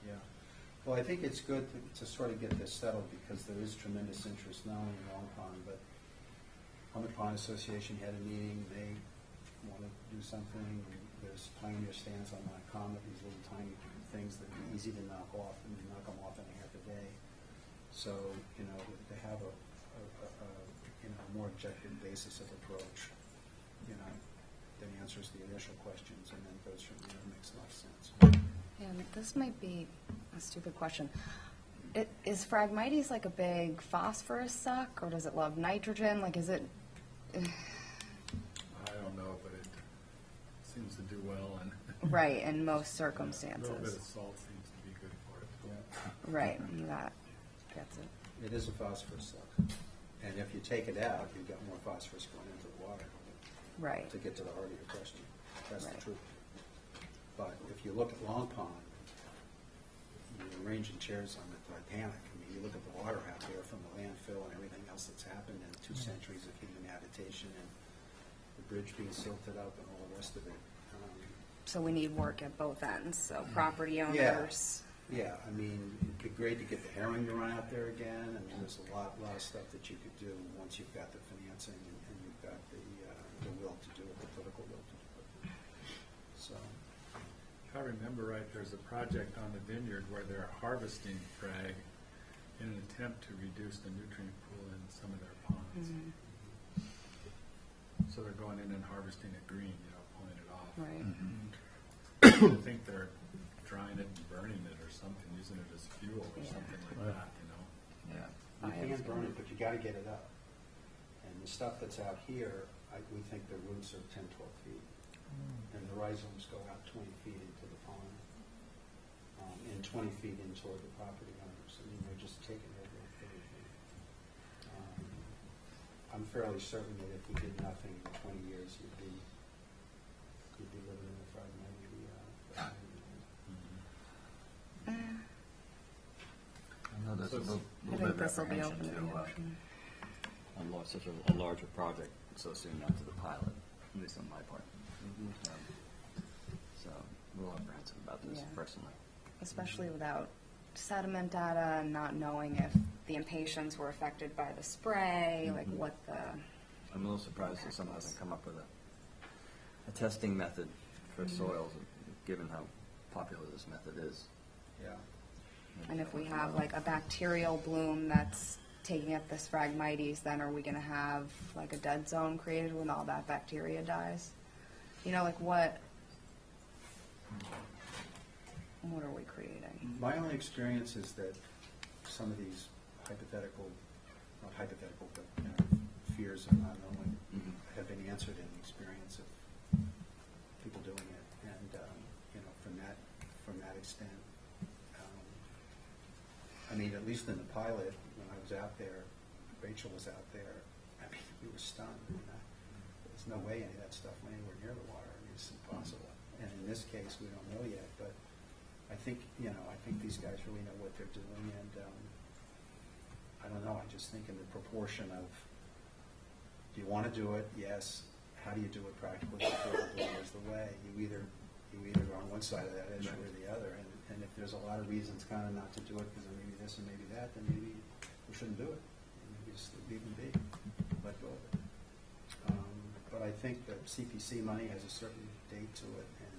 Yeah. Well, I think it's good to sort of get this settled, because there is tremendous interest not only in Long Pond, but Plymouth Pond Association had a meeting. They want to do something. There's Pioneer stands on Mount Comet, these little tiny things that are easy to knock off, and you knock them off in a half a day. So, you know, to have a more objective basis of approach, you know, that answers the initial questions and then goes from there, makes a lot of sense. And this might be a stupid question. Is Phragmites like a big phosphorus suck, or does it love nitrogen? Like, is it? I don't know, but it seems to do well, and Right, in most a little bit circumstances. of salt seems to be good for it. Yeah. Right, that gets it. It is a phosphorus suck. And if you take it out, you've got more phosphorus going into the water. Right. To get to the heart of your question. That's Right. the truth. But if you look at Long Pond, you're arranging chairs on the Titanic. I mean, you look at the water out there from the landfill and everything else that's happened in 2 centuries of human habitation, and the bridge being silted up and all the rest of it. So we need work at both ends, so property owners. Yeah, I mean, it'd be great to get the herring to run out there again. I mean, there's a lot of stuff that you could do once you've got the financing and you've got the will to do it, the political will to do it. So, If I remember right, there's a project on the vineyard where they're harvesting frag in an attempt to reduce the nutrient pool in some of their ponds. So they're going in and harvesting it green, pulling it off. Right. I think they're drying it and burning it or something, using it as fuel or Yeah. something like Right. that, Yeah. You can burn it, but you gotta get it up. And the stuff that's out here, we think the roots are 10, 12 feet. And the rhizomes go out 20 feet into the pond, and 20 feet in toward the property owners. I mean, they're just taking over everything. I'm fairly certain that if we did nothing in 20 years, you'd be living in a fragmented I know there's a little I bit think of this will be apprehension open to the to ocean. such a larger project so soon after the pilot, at least on my part. So I'm a little apprehensive about this Yeah. personally. Especially without sediment data and not knowing if the impatiens were affected by the spray, like what the, I'm a little surprised that someone hasn't come up with a testing method for soils, given how popular this method is. Yeah. and if we have like a bacterial bloom that's taking up this Phragmites, then are we gonna have like a dead zone created when all that bacteria dies? You know, like what are we creating? My only experience is that some of these not hypothetical, but fears of not knowing have been answered in the experience of people doing it. And, from that extent, I mean, at least in the pilot, when I was out there, Rachel was out there, I mean, we were stunned. There's no way any of that stuff went anywhere near the water. I mean, it's impossible. And in this case, we don't know yet, but I think these guys really know what they're doing, and I don't know, I just think in the proportion of, do you want to do it? Yes. How do you do it practically? Affordably is the way. You either are on one side of that issue or the other, and if there's a lot of reasons kind of not to do it because of maybe this and maybe that, then maybe we shouldn't do it. Maybe just leave them be, let go of it. But I think that CPC money has a certain date to it, and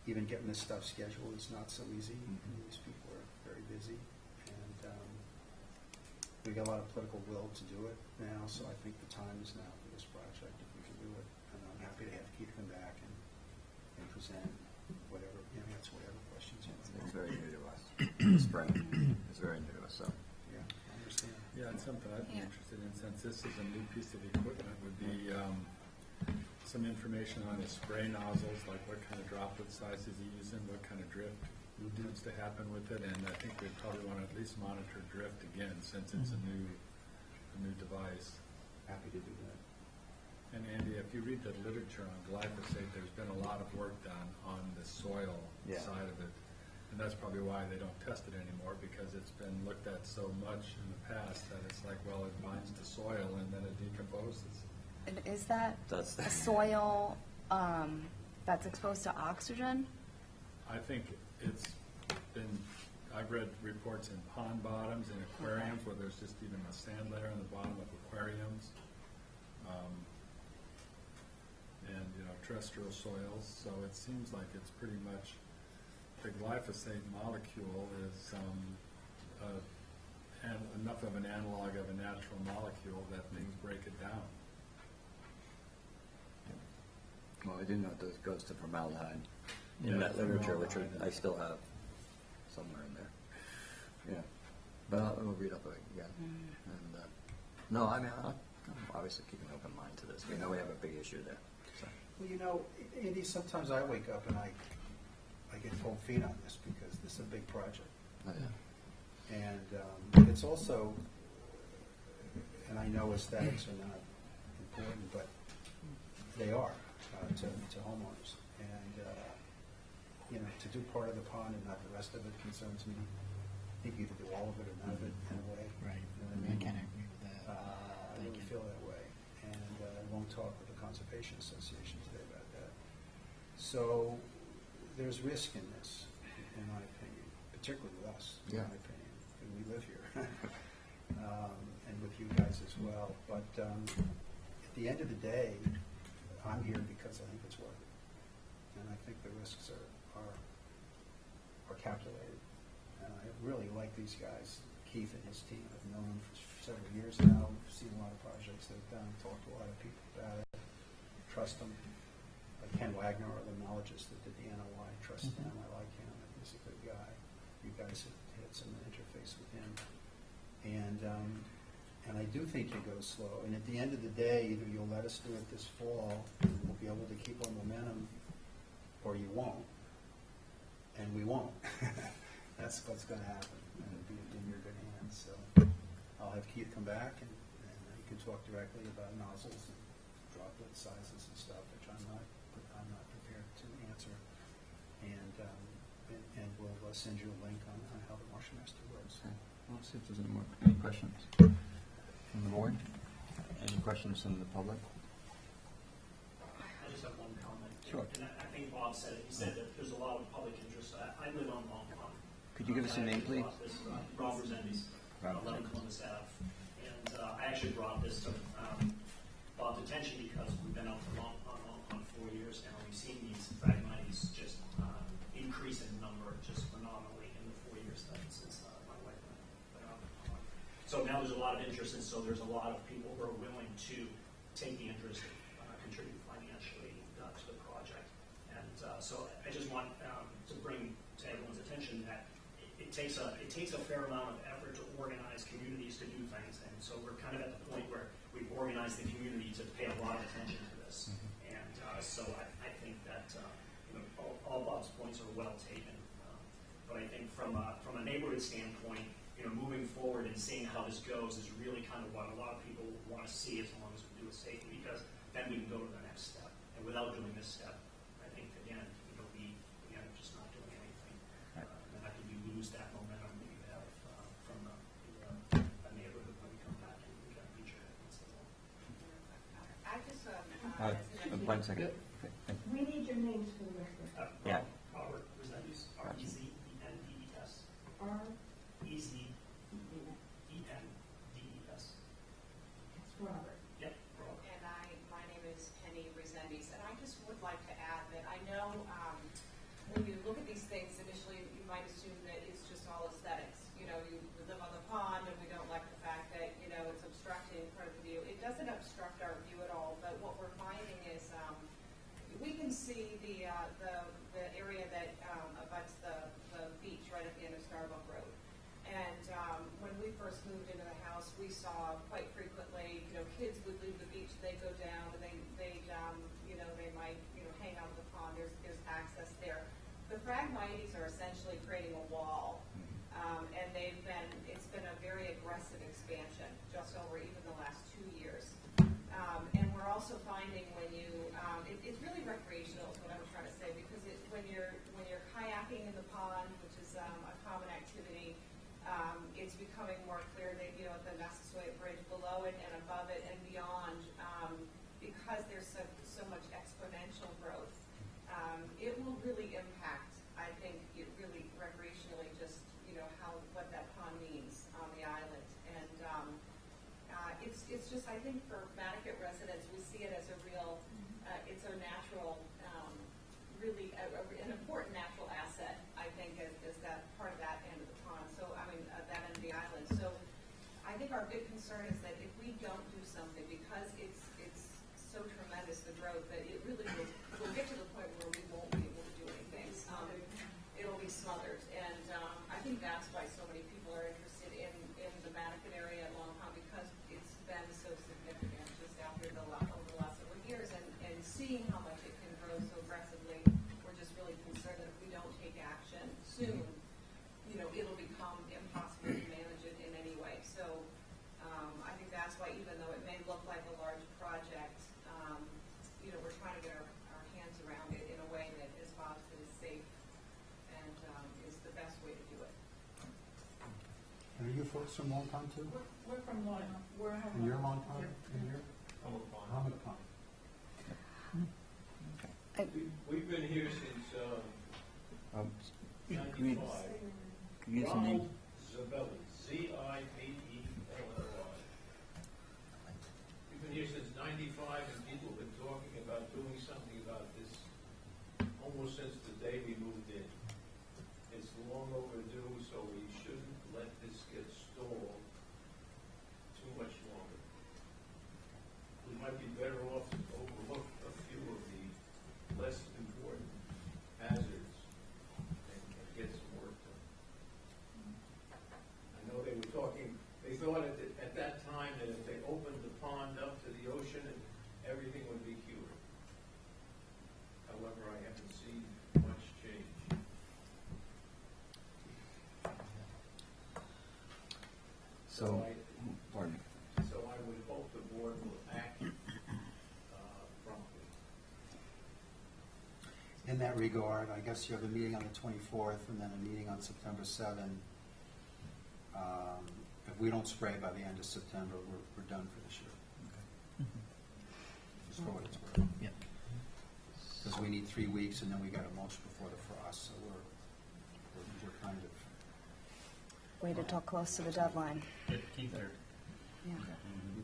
even getting this stuff scheduled is not so easy. These people are very busy, and we got a lot of political will to do it now, so I think the time is now for this project if we can do it. And I'm happy to have Keith come back and present whatever, answer whatever questions you It's want. very new to us. The spring is very new to us, so. Yeah, I understand. Yeah, it's something I'd be Yeah. interested in, since this is a new piece of equipment, would be some information on his spray nozzles, like what kind of droplet size is he using, what kind of drift tends to happen with it, and I think we'd probably want to at least monitor drift again, since it's a new device. Happy to do that. And Andy, if you read the literature on glyphosate, there's been a lot of work done on the soil Yeah. side of it. And that's probably why they don't test it anymore, because it's been looked at so much in the past that it's like, well, it binds to soil and then it decomposes. And is that That's a soil that's exposed to oxygen? I think it's been, I've read reports in pond bottoms and aquariums where there's just even a sand layer on the bottom of aquariums. And, terrestrial soils, so it seems like it's pretty much, the glyphosate molecule is enough of an analog of a natural molecule that things break it down. Well, I do know it goes to formaldehyde in Yeah, that literature, which formaldehyde. I still have somewhere in there. Yeah, but I'll read up again. And no, I mean, I'm obviously keeping an open mind to this. We know we have a big issue there. So. Well, Andy, sometimes I wake up and I get cold feet on this because this is a big project. Oh, yeah. And it's also, and I know aesthetics are not important, but they are to homeowners. And, to do part of the pond and not the rest of it concerns me. I think you either do all of it or none of it in a way. Right. You know what I mean? I can agree with that. I really feel that way. And I won't talk with the Conservation Association today about that. So there's risk in this, in my opinion, particularly with us, in Yeah. my opinion, and we live here, and with you guys as well. But at the end of the day, I'm here because I think it's worth it, and I think the risks are calculated. And I really like these guys, Keith and his team. I've known them for several years now. We've seen a lot of projects they've done, talked to a lot of people about it. trust them. Ken Wagner, our limnologist that did the NOI, trust him. I like him. I think he's a good guy. You guys have had some interface with him. And I do think it goes slow. And at the end of the day, either you'll let us do it this fall, and we'll be able to keep our momentum, or you won't. And we won't. That's what's going to happen. And it'll be in your good hands. So I'll have Keith come back, and you can talk directly about nozzles and droplet sizes and stuff, which I'm not prepared to answer. And we'll send you a link on how the Marsh Master works. Okay. Well, let's see if there's any questions from the board. Any questions from the public? I just have one comment. Sure. And I think Bob said it. He said that there's a lot of public interest. I live on Long Pond. Could you give us your name, please? Rob Resendes, Rob 11 Columbus Ave. And I actually brought this to Bob's attention because we've been out on Long Pond 4 years now. We've seen these Phragmites just increase in number just phenomenally in the 4 years since my wife went out on the pond. So now there's a lot of interest, and so there's a lot of people who are willing to take the interest and contribute financially to the project. And so I just want to bring to everyone's attention that it takes a fair amount of effort to organize communities to do things. And so we're kind of at the point where we've organized the community to pay a lot of attention to this. And so I think that all Bob's points are well taken. But I think from a neighborhood standpoint, moving forward and seeing how this goes is really kind of what a lot of people want to see, as long as we do it safely, because then we can go to the next step. And without doing this step, I think, again, it'll be, just not doing anything. And I think you lose that momentum that you have from a neighborhood when we come back and we got to reach your head and say, well. I just, 1 second. Okay. Thank you. we need your names for the record. Yeah. Robert Resendes, R-E-Z-E-N-D-E-S. R-E-Z-E-N. E-N-D-E-S. It's Robert. Yep, Robert. And my name is Penny Resendes, and I just would like to add that I know when you look at these things, initially you might assume that it's just all aesthetics. You live on the pond, and we don't like the fact that, it's obstructing part of the view. It doesn't obstruct our view at all, but what we're finding is we can see the area that abuts the beach right at the end of Starbuck Road. And when we first moved into the house, we saw quite frequently, kids would leave the beach, they go down, and they might, hang out at the pond. There's access there. The Phragmites are essentially creating a wall, and it's been a very aggressive expansion just over even the last 2 years. And we're also finding when it's really recreational is what I'm trying to say, because when you're kayaking in the pond, which is a common activity, it's becoming more clear that the Massasoit Bridge below it and above it and beyond, because there's so much exponential growth, it will really impact, I think, it really recreationally just what that pond means on the island. And it's just, I think, for Nantucket residents, we see it as a real, it's a natural, really an important natural asset, I think, is that part of that end of the pond. So, that end of the island. So, I think our big concern is that if we don't do something, because it's so tremendous, the growth, that it really will get to the point where we won't be able to do anything. It'll be smothered. And I think that's why so many people are interested in the Nantucket area at Long Pond, because it's been so significant just over the last several years. And seeing how much it can grow so aggressively, we're just really concerned that if we don't take action soon, it'll become impossible to manage it in any way. So I think that's why, even though it may look like a large project, we're trying to get our hands around it in a way that, as Bob said, is safe and is the best way to do it. And are you folks from Long Pond too? We're from Long Pond. And you're Long Pond? And you're? Hammock Pond. We've been here since Can you 95. use the name? Ronald Zabelli, Z-I-B-E-L-L-I. We've been here since 95, and people have been talking about doing something about this almost since the day we moved in. It's long overdue, so we shouldn't let this get stalled too much longer. We might be better off to overlook a In that regard, I guess you have a meeting on the 24th and then a meeting on September 7th. If we don't spray by the end of September, we're done for this year. Just for what it's worth. Yeah. Because we need 3 weeks and then we got to mulch before the frost, so we're kind of. Waited till close to the deadline. Keith, or, Yeah.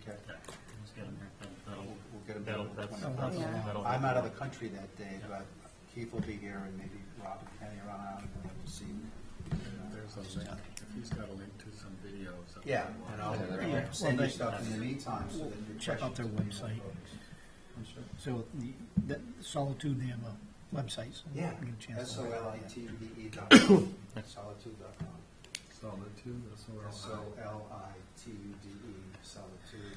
Okay. let's get him there. We'll get a That'll, better that's, plan. that's, Yeah. that'll. I'm out of the country that day, but Keith will be here and maybe Rob and Kenny are on, and we'll see. There's a link, if he's got a link to some videos. of Yeah, the and water. I'll send you stuff in the meantime, so that you Check out their website. I'm sure. So the Solitude, they have a website. So Yeah, you get a chance to- SOLITUDE.com. Solitude.com. Solitude, SOLITUDE, Solitude. Solitude,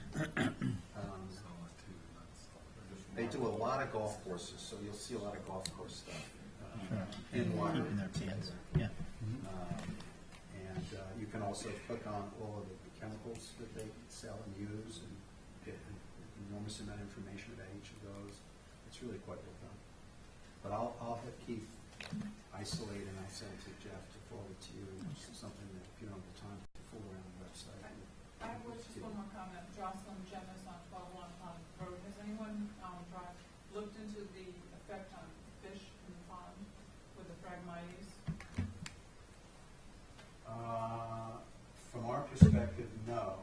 that's They do a lot of golf courses, so you'll see a lot of golf course stuff. Sure. In water. Keeping their kids. Yeah. And you can also click on all of the chemicals that they sell and use and get an enormous amount of information about each of those. It's really quite well done. But I'll have Keith isolate and I'll send it to Jeff to forward to you, something that if you don't have the time to fool around the website. I have just one more comment. Jocelyn Jemis on 12 Pond Road. Has anyone looked into the effect on fish in the pond with the Phragmites? From our perspective, no,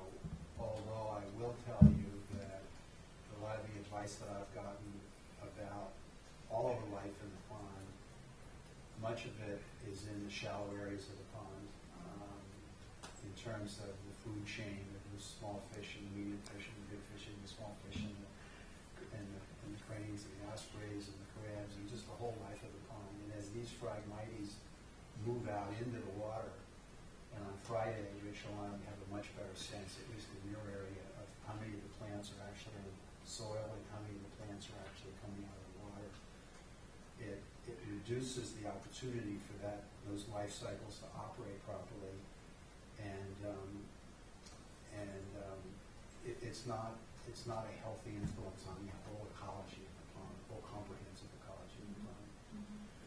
although I will tell you that a lot of the advice that I've gotten about all of the life in the pond, much of it is in the shallow areas of the pond, in terms of the food chain, the small fish and the medium fish and the big fish and the small fish and the cranes and the ospreys and the crabs and just the whole life of the pond. And as these Phragmites move out into the water, and on Friday, Rich will have a much better sense, at least in your area, of how many of the plants are actually in soil and how many of the plants are actually coming out of the water. It reduces the opportunity for those life cycles to operate properly, and it's not a healthy influence on the whole ecology of the pond, the whole comprehensive ecology of the pond.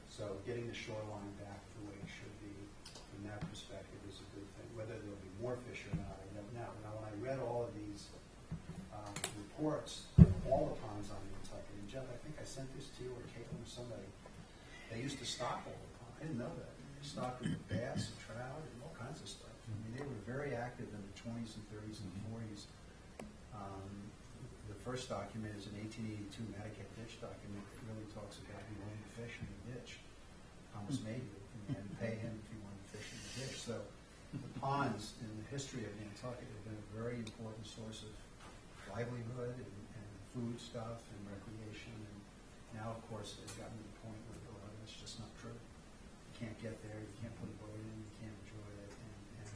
So getting the shoreline back the way it should be, from that perspective, is a good thing. Whether there'll be more fish or not, I don't know. Now, when I read all of these reports, all the ponds on Nantucket, and Jeff, I think I sent this to you or Caitlin or somebody, they used to stock all the ponds. I didn't know that. They stocked with bass and trout and all kinds of stuff. I mean, they were very active in the 20s and 30s and 40s. The first document is an 1882 Nantucket ditch document that really talks about you own the fish in the ditch. Thomas Mayhew, and pay him if you want to fish in the ditch. So the ponds in the history of Nantucket have been a very important source of livelihood and food stuff and recreation. And now, of course, they've gotten to the point where that's just not true. You can't get there, you can't put a boat in, you can't enjoy it, and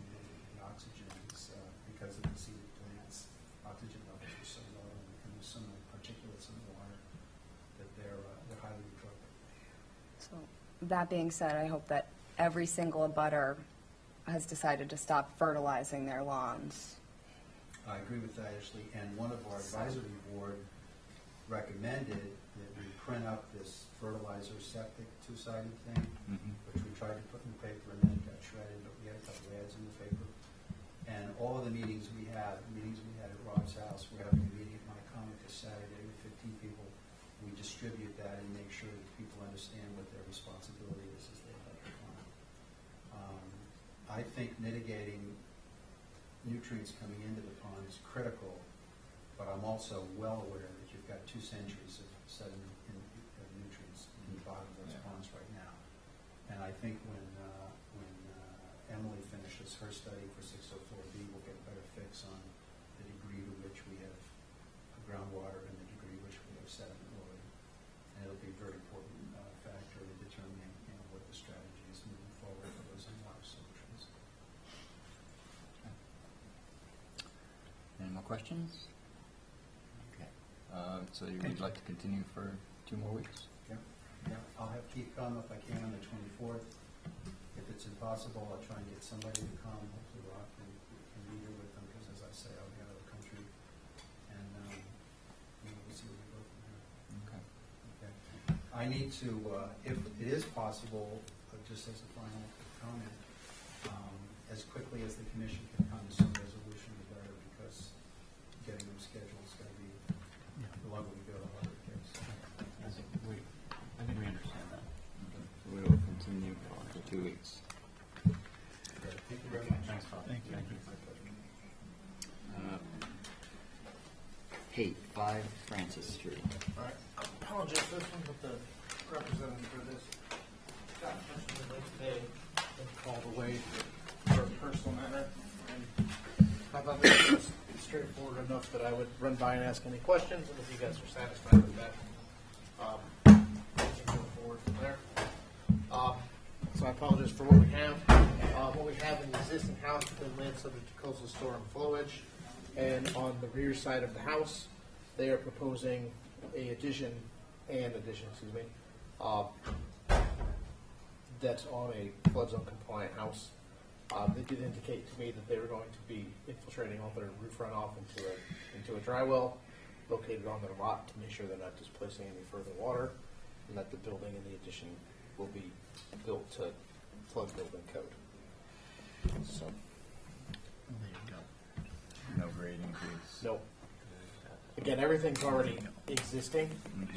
the oxygen is, because of the seeded plants, oxygen levels are so low, and there's so many particulates in the water that they're highly eutrophic. So that being said, I hope that every single abutter has decided to stop fertilizing their lawns. I agree with that, Ashley, and one of our advisory board recommended that we print up this fertilizer septic two-sided thing, which we tried to put in the paper and then it got shredded, but we had a couple of ads in the paper. And all of the meetings we had at Rob's house, we're having a meeting at my comic this Saturday with 15 people. We distribute that and make sure that people understand what their responsibility is as they help the pond. I think mitigating nutrients coming into the pond is critical, but I'm also well aware that you've got 2 centuries of sediment of nutrients in the bottom of those ponds right now. And I think when Emily finishes her study for 604B, we'll get a better fix on the degree to which we have groundwater and the degree to which we have sediment loading. And it'll be a very important factor in determining what the strategy is moving forward for those water solutions. Any more questions? Okay. So you would like to continue for 2 more weeks? Yeah. I'll have Keith come if I can on the 24th. If it's impossible, I'll try and get somebody to come. Hopefully Rock can be here with them because, as I say, I'll be out of the country. And we'll see where we go from here. Okay. I I need to, if it is possible, just as a final comment, as quickly as the commission can come to some resolution, the better, because getting them scheduled is going to be, the longer we go, the harder it gets. I think we understand that. We will continue for 2 weeks. Thank you very much. Thanks, Bob. Thank you. Kate, 5 Francis Street. All right, I apologize for this one, but the representative for this got in touch with me late today and called away for a personal matter. And I thought this was straightforward enough that I would run by and ask any questions, and if you guys are satisfied with that, we can go forward from there. So I apologize for what we have. What we have in the existing house has been land subject to coastal storm flowage. And on the rear side of the house, they are proposing a addition, that's on a flood zone compliant house. They did indicate to me that they were going to be infiltrating all their roof runoff into a dry well located on their lot to make sure they're not displacing any further water, and that the building and the addition will be built to flood building code. So, There you go. No grade increase. no. Again, everything's already existing,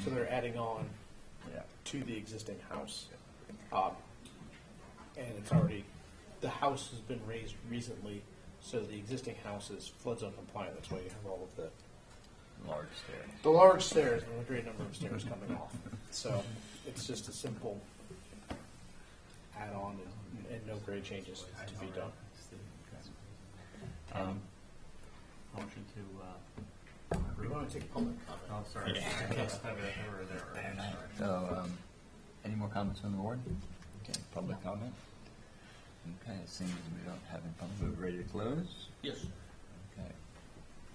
so they're adding on Yeah. to the existing house. And it's already, the house has been raised recently, so the existing house is flood zone compliant. That's why you have all of the Large stairs. large stairs and a great number of stairs coming off. So it's just a simple add-on and no grade changes to be done. Motion to, We want to take public comment. oh, sorry. So, any more comments from the board? Okay, public comment? Okay, it seems we don't have any public. We're ready to close? Yes. Okay.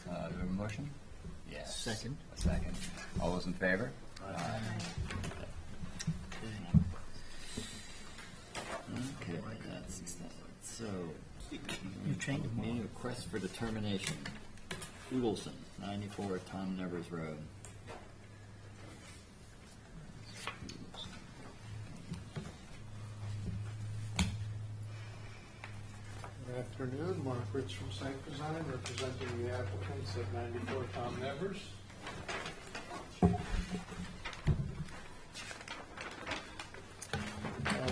Do we have a motion? Yes. Second. A second. All those in favor? Aye. Okay, that's that. So, You changed them all. need a request for determination. Oodleson, 94 Tom Nevers Road. Good afternoon, Mark Ritz from Site Design, representing the applicants at 94 Tom Nevers.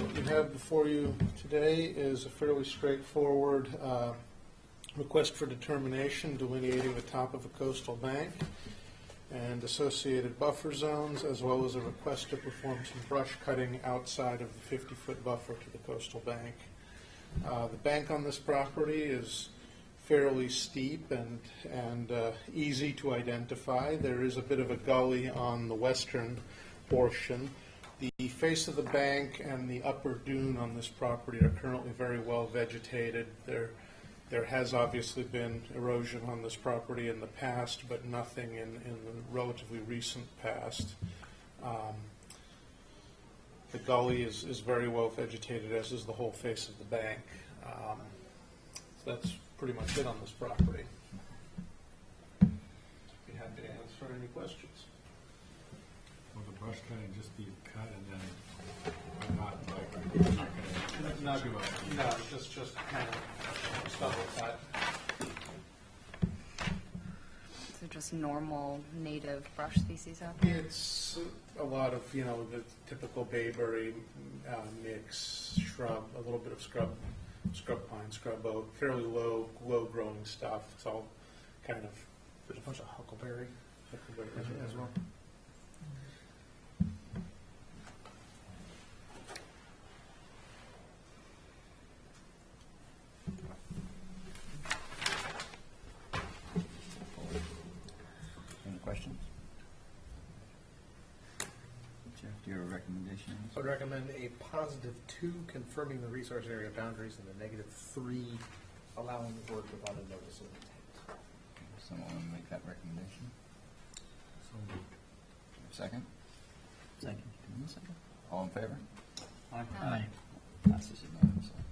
What you have before you today is a fairly straightforward request for determination delineating the top of a coastal bank and associated buffer zones, as well as a request to perform some brush cutting outside of the 50-foot buffer to the coastal bank. The bank on this property is fairly steep and easy to identify. There is a bit of a gully on the western portion. The face of the bank and the upper dune on this property are currently very well vegetated. There has obviously been erosion on this property in the past, but nothing in the relatively recent past. The gully is very well vegetated, as is the whole face of the bank. So that's pretty much it on this property. Be happy to answer any questions. Will the brush cutting just be cut and then not like Not, no, just kind of stubble cut. So just normal native brush species out there? It's a lot of, the typical bayberry mix, shrub, a little bit of scrub pine, scrub oak, fairly low growing stuff. It's all kind of, There's a bunch of huckleberry as well. Any questions? Jeff, do you have a recommendation? I would recommend a +2, confirming the resource area boundaries, and a -3, allowing the work without a notice of intent. Someone want to make that recommendation? so Second? Second. Second. All in favor? Aye. Passes unanimously.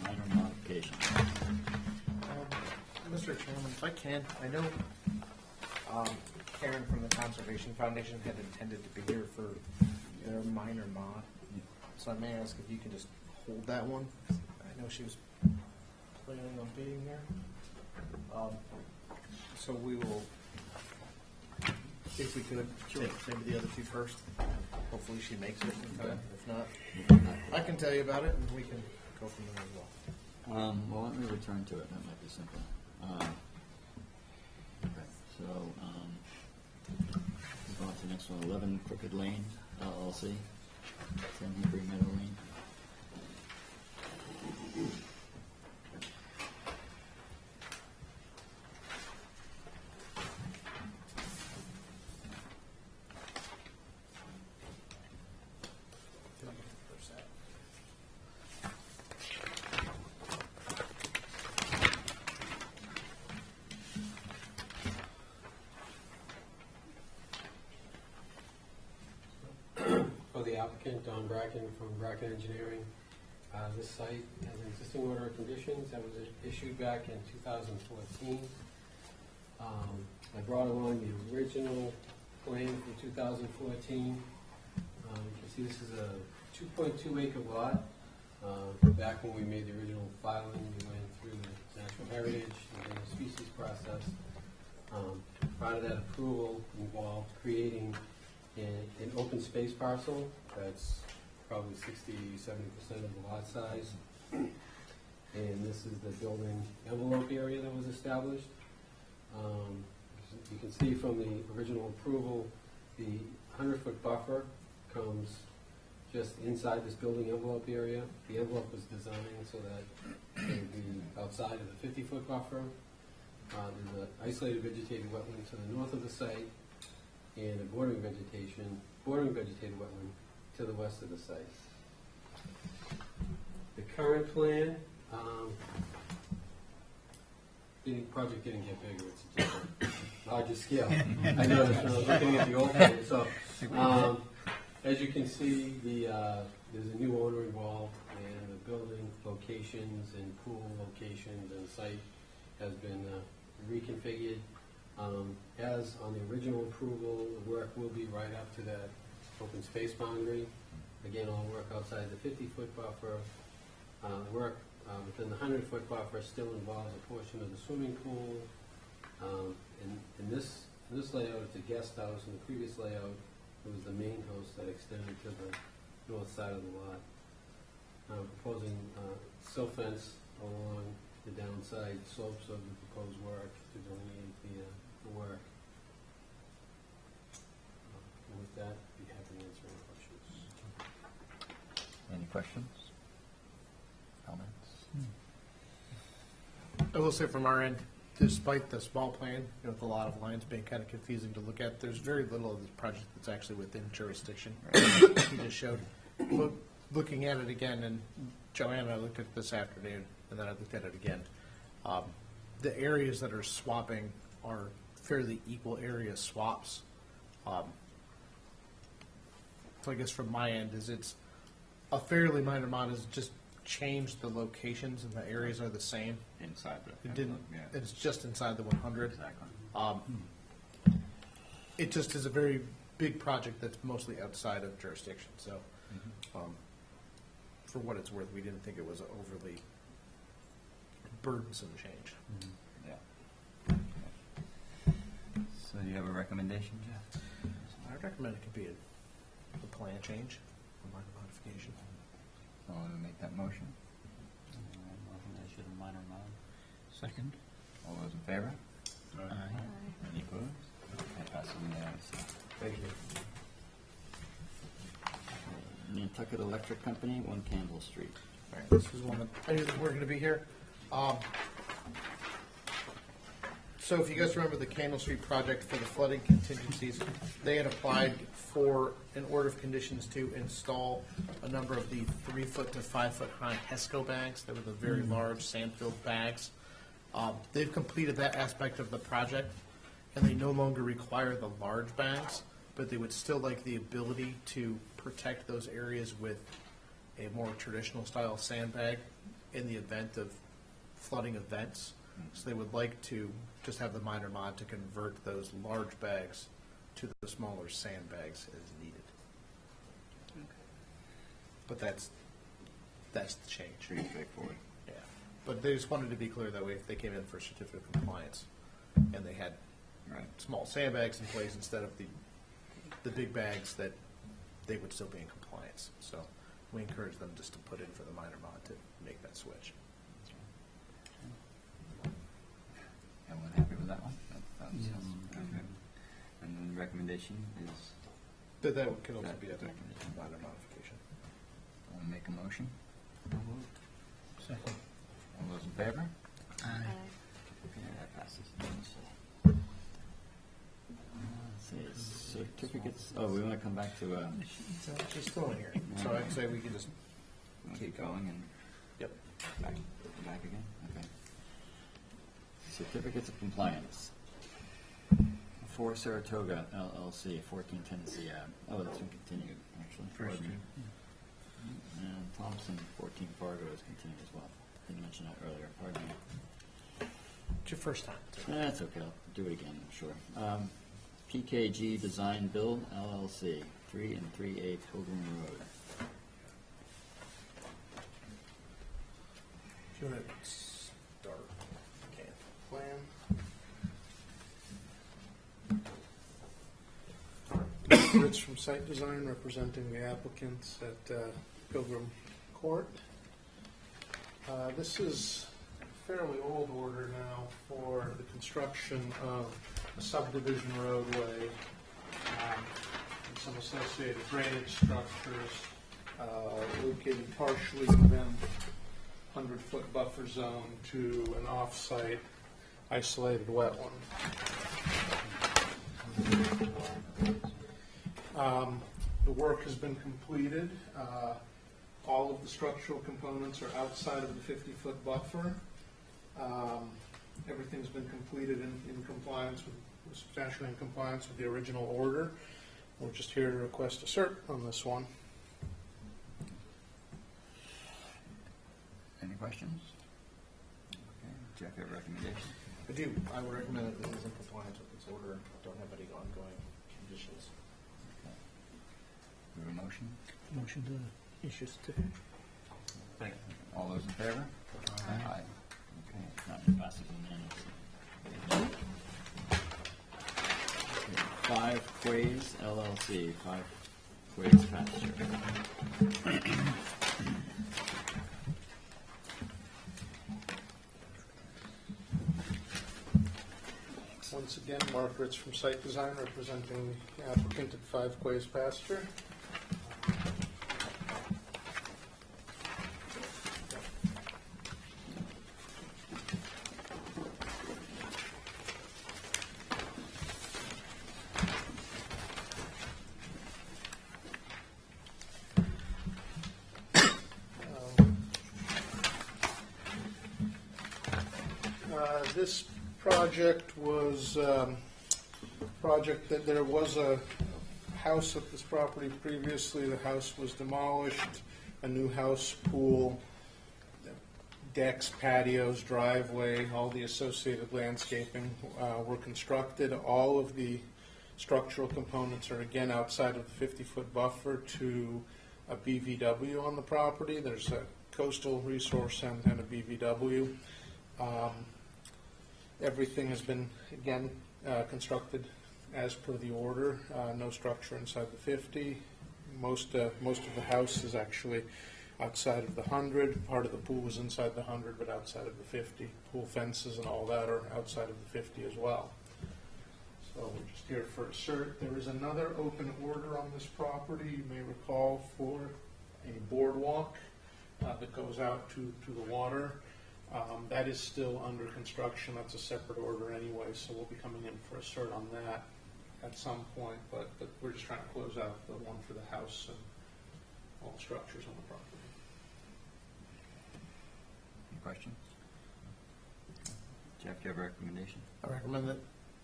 Minor modification. Mr. Mr. Chairman, if I can, I know Karen from the Conservation Foundation had intended to be here for their minor mod. So I may ask if you can just hold that one. I know she was planning on being here. So we will, if we could, take maybe the other two first. Hopefully she makes it in time. If not, I can tell you about it and we can go from there as well. Well, let me return to it. That might be simple. Okay, so we'll go on to the next one. 11 Crooked Lane, LLC, 10 Hickory Meadow Lane. For the applicant, Don Bracken from Bracken Engineering. This site has an existing order of conditions that was issued back in 2014. I brought along the original plan from 2014. You can see this is a 2.2 acre lot. Back when we made the original filing, we went through the natural heritage and the species process. Part of that approval involved creating an open space parcel that's probably 60-70% of the lot size. And this is the building envelope area that was established. You can see from the original approval, the 100-foot buffer comes just inside this building envelope area. The envelope was designed so that it would be outside of the 50-foot buffer. There's an isolated vegetated wetland to the north of the site, and a bordering vegetated wetland to the west of the site. The current plan, the project didn't get bigger, it's a different, larger scale. I noticed when I was looking at the old plan. So, as you can see, there's a new owner involved, and the building locations and pool locations and site has been reconfigured. As on the original approval, the work will be right up to that open space boundary. Again, all work outside the 50-foot buffer. Work within the 100-foot buffer still involves a portion of the swimming pool. In this layout, it's a guest house. In the previous layout, it was the main house that extended to the north side of the lot. Proposing silt fence along the downside slopes of the proposed work to delineate the work. And with that, I'd be happy to answer any questions. Any questions? Comments? I will say from our end, despite the small plan, with a lot of lines being kind of confusing to look at, there's very little of this project that's actually within jurisdiction. He just showed. Looking at it again, and Joanne and I looked at it this afternoon, and then I looked at it again. The areas that are swapping are fairly equal area swaps. So I guess from my end, it's a fairly minor mod is just change the locations and the areas are the same. Inside the. It didn't. Yeah. It's just inside the 100. Exactly. It just is a very big project that's mostly outside of jurisdiction. So, for what it's worth, we didn't think it was an overly burdensome change. Yeah. So you have a recommendation, Jeff? I recommend it could be a plan change, a minor modification. Someone to make that motion? Motion to issue the minor mod. Second. All those in favor? Aye. Any opposed? That passes unanimously. Thank you. Nantucket Electric Company, 1 Campbell Street. All right, this is one that I knew that we're going to be here. So if you guys remember the Candle Street project for the flooding contingencies, they had applied for an order of conditions to install a number of the 3-foot to 5-foot high HESCO bags. They were the very large sand-filled bags. They've completed that aspect of the project, and they no longer require the large bags, but they would still like the ability to protect those areas with a more traditional style sandbag in the event of flooding events. So they would like to just have the minor mod to convert those large bags to the smaller sandbags as needed. But that's the change. Pretty straightforward. Yeah, but they just wanted to be clear that way if they came in for certificate of compliance and they had small sandbags in place instead of the big bags, that they would still be in compliance. So we encourage them just to put in for the minor mod to make that switch. Everyone happy with that one? Okay. And then the recommendation is? That could also be a minor modification. Want to make a motion? Second. All those in favor? Aye. Okay, that passes. Let's see, certificates, we want to come back to, She's still in here, so I'd say we can just keep going and. Yep. Back again, okay. Certificates of compliance. For Saratoga LLC, 14 Tennessee Ave. That's been continued, actually. First Pardon me. And Thompson, 14 Fargo is continued as well. Didn't mention that earlier, pardon me. It's your first time. That's okay, I'll do it again, I'm sure. PKG Design Build LLC, 3 and 3A Pilgrim Road. Do you want to start? Okay. Plan. Rich from Site Design, representing the applicants at Pilgrim Court. This is a fairly old order now for the construction of a subdivision roadway and some associated drainage structures located partially within 100-foot buffer zone to an off-site isolated wetland. The work has been completed. All of the structural components are outside of the 50-foot buffer. Everything's been completed in compliance with, substantially in compliance with the original order. We're just here to request a cert on this one. Any questions? Okay, Jeff, you have a recommendation? I do. I would recommend that this is in compliance with this order. Don't have any ongoing conditions. Okay. We have a motion? Motion to issue certificate. Second. All those in favor? Aye. Okay, that passes unanimously. Okay, 5 Quays LLC, 5 Quays Pasture. Once again, Mark Ritz from Site Design, representing the applicant at 5 Quays Pasture. This project was project that there was a house at this property previously. The house was demolished. A new house, pool, decks, patios, driveway, all the associated landscaping were constructed. All of the structural components are again outside of the 50-foot buffer to a BVW on the property. There's a coastal resource and a BVW. Everything has been, again, constructed as per the order. No structure inside the 50. Most of the house is actually outside of the 100. Part of the pool is inside the 100, but outside of the 50. Pool fences and all that are outside of the 50 as well. So we're just here for a cert. There is another open order on this property, you may recall, for a boardwalk that goes out to the water. That is still under construction. That's a separate order anyway, so we'll be coming in for a cert on that at some point, but we're just trying to close out the one for the house and all the structures on the property. Any questions? Jeff, do you have a recommendation? I recommend that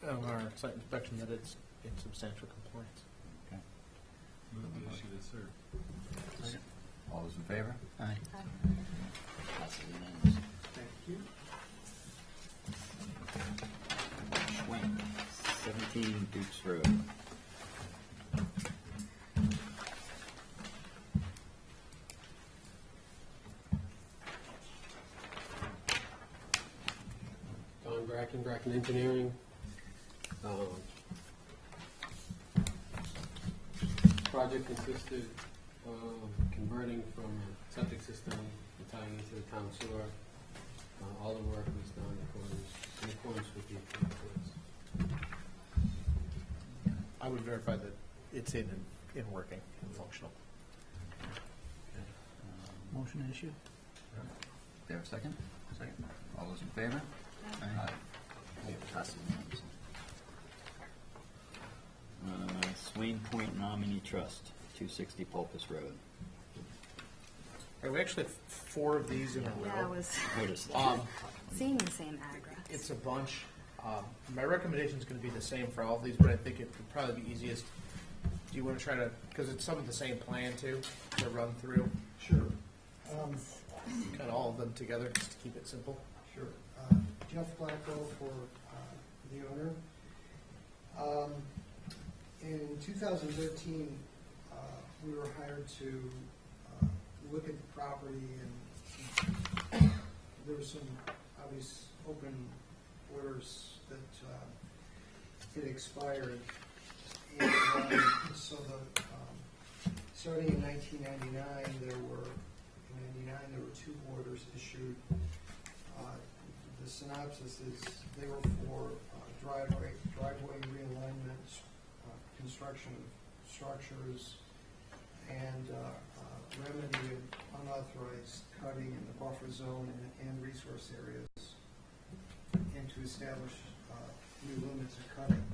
on our site inspection that it's in substantial compliance. Okay. Move to issue the cert. All those in favor? Aye. Passes unanimously. Thank you. 17 Dukes Road. Don Bracken, Bracken Engineering. Project consisted of converting from a septic system and tying into the town sewer. All the work was done in accordance with the approved plans. I would verify that it's in working and functional. Motion to issue? There, second? Second. All those in favor? Aye. Passes unanimously. Swain Point Nominee Trust, 260 Pulpus Road. We actually have 4 of these in a row. Yeah, I was Notice that. seeing the same address. It's a bunch. My recommendation is going to be the same for all of these, but I think it would probably be easiest. Do you want to try to, because it's some of the same plan too, to run through? Sure. Kind of all of them together, just to keep it simple. Sure. Jeff Blackwell for the owner. In 2013, we were hired to look at the property, and there were some obvious open orders that had expired. And so starting in 1999, there were 2 orders issued. The synopsis is they were for driveway realignment, construction of structures, and remedy of unauthorized cutting in the buffer zone and resource areas, and to establish new limits of cutting.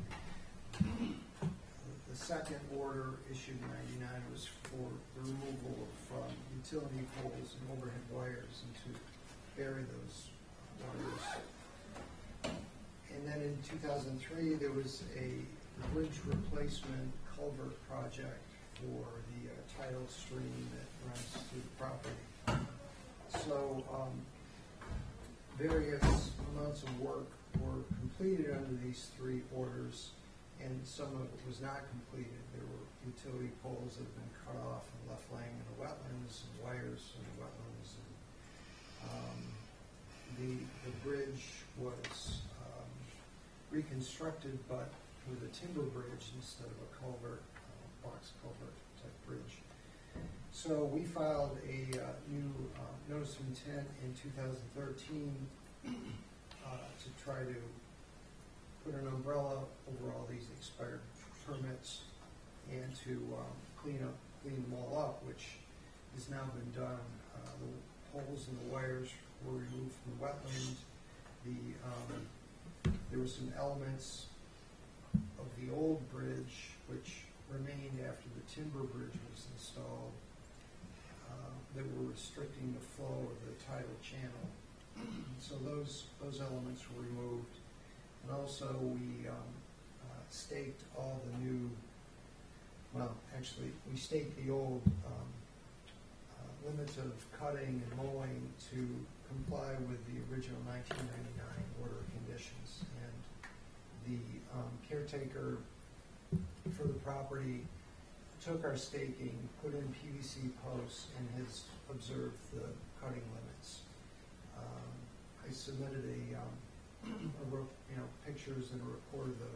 The second order issued in 99 was for the removal of utility poles and overhead wires, and to bury those wires. And then in 2003, there was a bridge replacement culvert project for the tidal stream that runs through the property. So various amounts of work were completed under these 3 orders, and some of it was not completed. There were utility poles that had been cut off and left laying in the wetlands, and wires in the wetlands. And the bridge was reconstructed, but with a timber bridge instead of a culvert, box culvert type bridge. So we filed a new notice of intent in 2013 to try to put an umbrella over all these expired permits and to clean them all up, which has now been done. The poles and the wires were removed from the wetland. There were some elements of the old bridge which remained after the timber bridge was installed that were restricting the flow of the tidal channel. So those elements were removed. And also we staked all the new, well, actually, we staked the old limits of cutting and mowing to comply with the original 1999 order of conditions. And the caretaker for the property took our staking, put in PVC posts, and has observed the cutting limits. I submitted pictures and a report of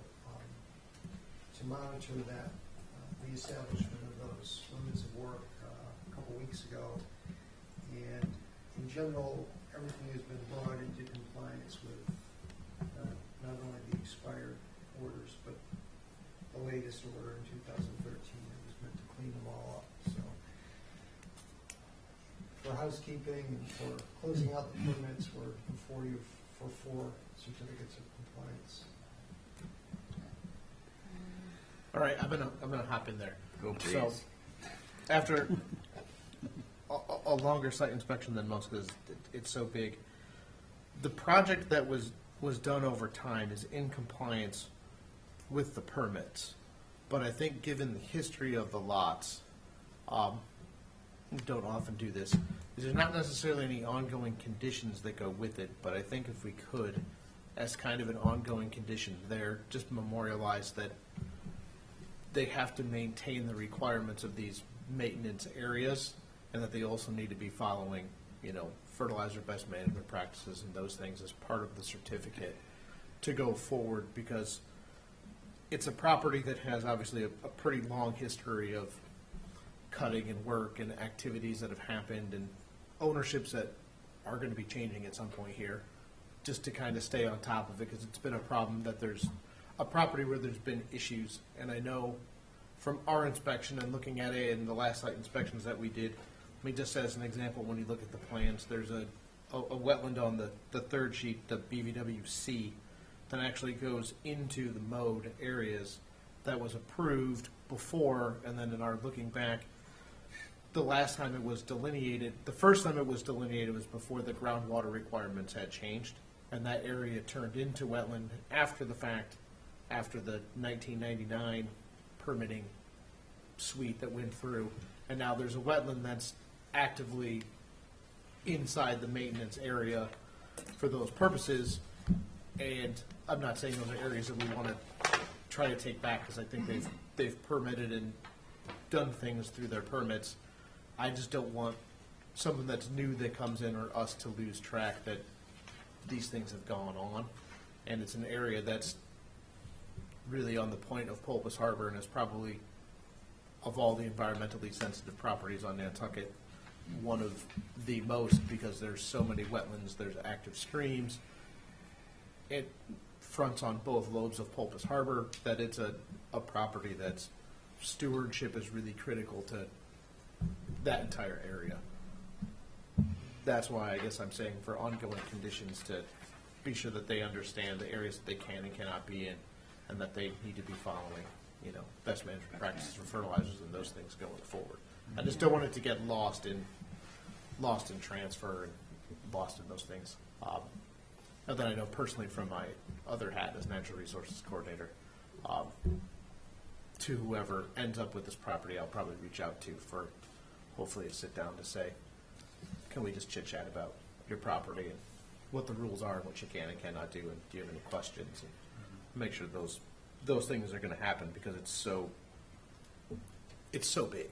to monitor that the establishment of those limits of work a couple weeks ago. And in general, everything has been brought into compliance with not only the expired orders, but the latest order in 2013 that was meant to clean them all up. So for housekeeping and for closing out the permits, we're before you for 4 certificates of compliance. All right, I'm gonna hop in there. Go, please. So after a longer site inspection than most, because it's so big, the project that was done over time is in compliance with the permits. But I think given the history of the lots, we don't often do this. There's not necessarily any ongoing conditions that go with it, but I think if we could, as kind of an ongoing condition there, just memorialize that they have to maintain the requirements of these maintenance areas, and that they also need to be following, fertilizer best management practices and those things as part of the certificate to go forward, because it's a property that has obviously a pretty long history of cutting and work and activities that have happened and ownerships that are going to be changing at some point here, just to kind of stay on top of it, because it's been a problem that there's a property where there's been issues. And I know from our inspection and looking at it and the last site inspections that we did, just as an example, when you look at the plans, there's a wetland on the third sheet, the BVWC, that actually goes into the mowed areas that was approved before, and then in our looking back, the last time it was delineated, the first time it was delineated was before the groundwater requirements had changed, and that area turned into wetland after the fact, after the 1999 permitting suite that went through, and now there's a wetland that's actively inside the maintenance area for those purposes. And I'm not saying those are areas that we want to try to take back, because I think they've permitted and done things through their permits. I just don't want something that's new that comes in or us to lose track that these things have gone on. And it's an area that's really on the point of Pulpus Harbor, and is probably, of all the environmentally sensitive properties on Nantucket, one of the most, because there's so many wetlands, there's active streams. It fronts on both lobes of Pulpus Harbor, that it's a property that's stewardship is really critical to that entire area. That's why I guess I'm saying for ongoing conditions to be sure that they understand the areas that they can and cannot be in, and that they need to be following, best management practices for fertilizers and those things going forward. I just don't want it to get lost in transfer and lost in those things. Now that I know personally from my other hat as natural resources coordinator, to whoever ends up with this property, I'll probably reach out to for hopefully a sit down to say, can we just chit chat about your property and what the rules are and what you can and cannot do, and do you have any questions, and make sure those things are going to happen, because it's so big,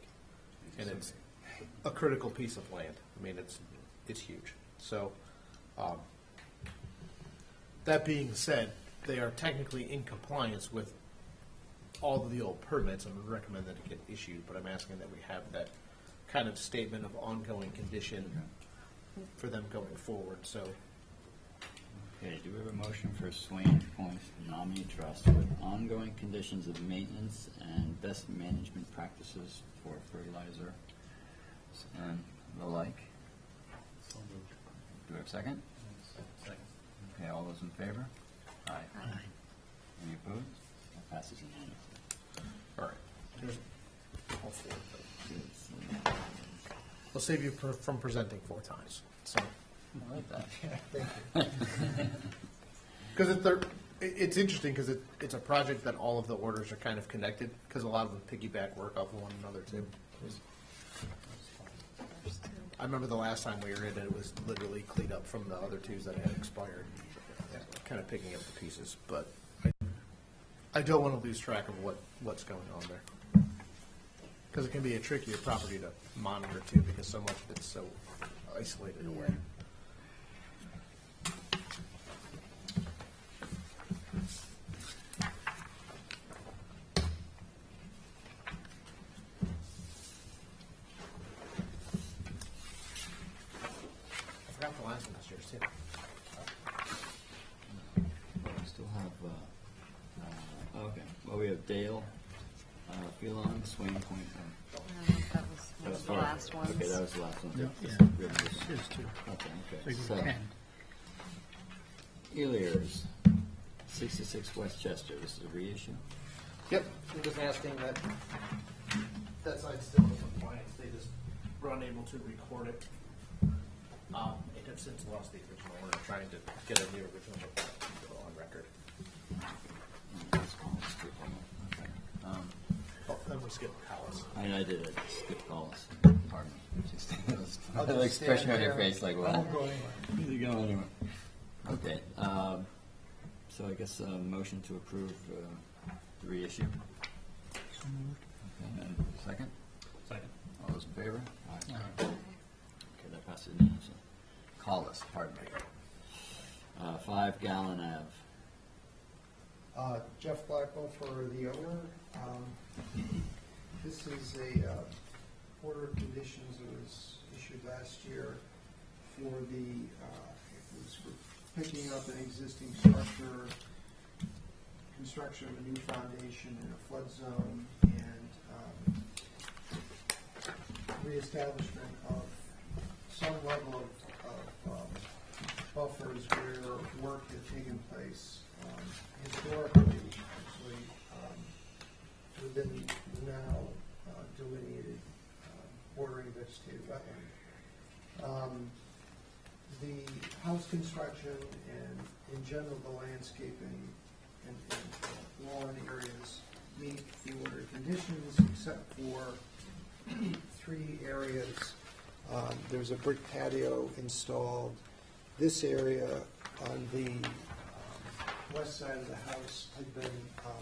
and it's a critical piece of land. I mean, it's huge. So, that being said, they are technically in compliance with all of the old permits, and would recommend that it get issued, but I'm asking that we have that kind of statement of ongoing condition for them going forward. So, okay, do we have a motion for Swain Point Nominee Trust with ongoing conditions of maintenance and best management practices for fertilizer and the like? So moved. Do we have a second? Second. Okay, all those in favor? Aye. Aye. Any opposed? That passes unanimously. all right. Here's all four of them. I'll save you from presenting 4 times. So, I like that. thank you. Because it's interesting, because it's a project that all of the orders are kind of connected, because a lot of them piggyback work off of one another too. I remember the last time we were in it was literally cleaned up from the other 2s that had expired, kind of picking up the pieces. But I don't want to lose track of what's going on there, because it can be a trickier property to monitor too, because so much of it's so isolated away. I forgot the last one this year too. We still have, okay, well, we have Dale, Phelan, Swain Point. That was the last one. Okay, that was the last one. Yeah. We have this one. Here's 2. Okay, So you so, can- Eliers, 66 West Chester, this is a reissue. Yep, I'm just asking that side's still in compliance, they just were unable to record it. It have since lost the original, we're trying to get a new original on record. Oh, then we skipped Hollis. I did it, skip calls, pardon me. I'll The just expression stand on your here. face like, I well, won't go anywhere. you go anywhere. Okay, So I guess a motion to approve the reissue. Okay, and second? Second. All those in favor? Aye. Okay, that passes unanimously. Collis, pardon me. 5 Gallon Ave. Jeff Blackwell for the owner. This is a order of conditions that was issued last year for it was for picking up an existing structure, construction of a new foundation in a flood zone, and reestablishment of some level of buffers where work had taken place historically, actually, within the now delineated bordering vegetated wetland. The house construction and, in general, the landscaping and lawn areas meet the order conditions, except for 3 areas. There's a brick patio installed. This area on the west side of the house had been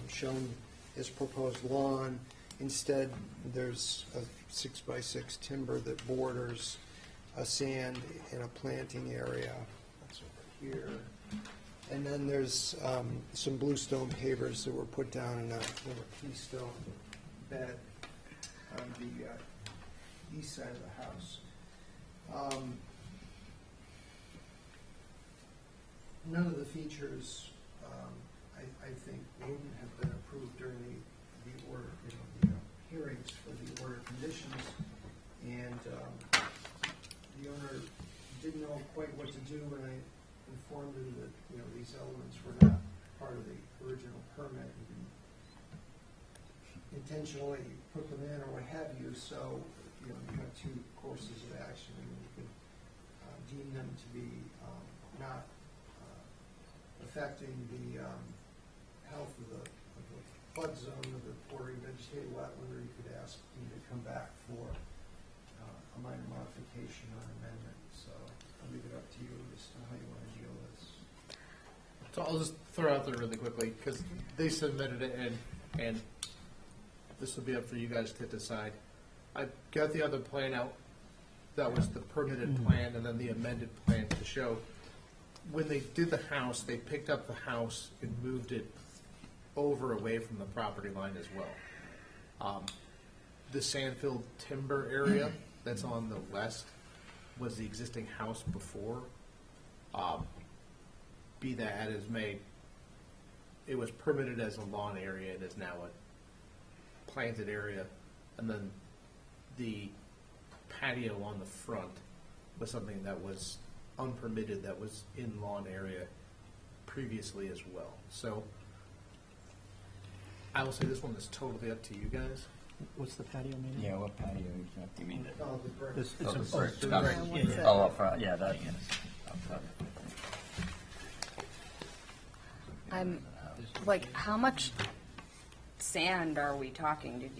shown as proposed lawn. Instead, there's a 6x6 timber that borders a sand and a planting area. That's over here. And then there's some bluestone pavers that were put down in a keystone bed on the east side of the house. None of the features, I think, wouldn't have been approved during the order, the hearings for the order conditions, and the owner didn't know quite what to do, and I informed him that these elements were not part of the original permit. He didn't intentionally put them in or what have you. So you have 2 courses of action, and you could deem them to be not affecting the health of the flood zone of the bordering vegetated wetland, or you could ask him to come back for a minor modification or amendment. So I'll leave it up to you as to how you want to deal with this. So I'll just throw out there really quickly, because they submitted it, and this will be up for you guys to decide. I got the other plan out. That was the permitted plan, and then the amended plan to show when they did the house, they picked up the house and moved it over away from the property line as well. The sand-filled timber area that's on the west was the existing house before. Be that as may, it was permitted as a lawn area. It is now a planted area. And then the patio on the front was something that was unpermitted, that was in lawn area previously as well. So I will say this one is totally up to you guys. What's the patio meaning? Yeah, what patio do you mean? Oh, the brick. It's Oh, a- the brick. oh, Got it. what's it? Oh, up front, yeah, that, yes. Up front. I'm, like, how much sand are we talking?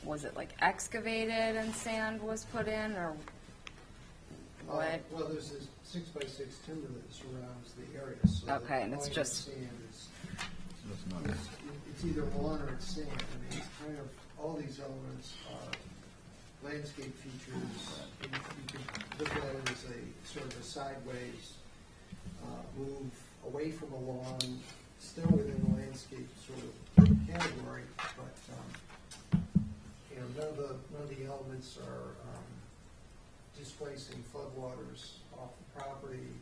Was it like excavated and sand was put in, or what? Well, there's this 6x6 timber that surrounds the area. So Okay, and it's the just- sand is, That's not it's either lawn or it's sand. I mean, it's kind of, all these elements are landscape features. You can look at it as a sort of a sideways move away from a lawn, still within the landscape sort of category, but none of the elements are displacing floodwaters off the property.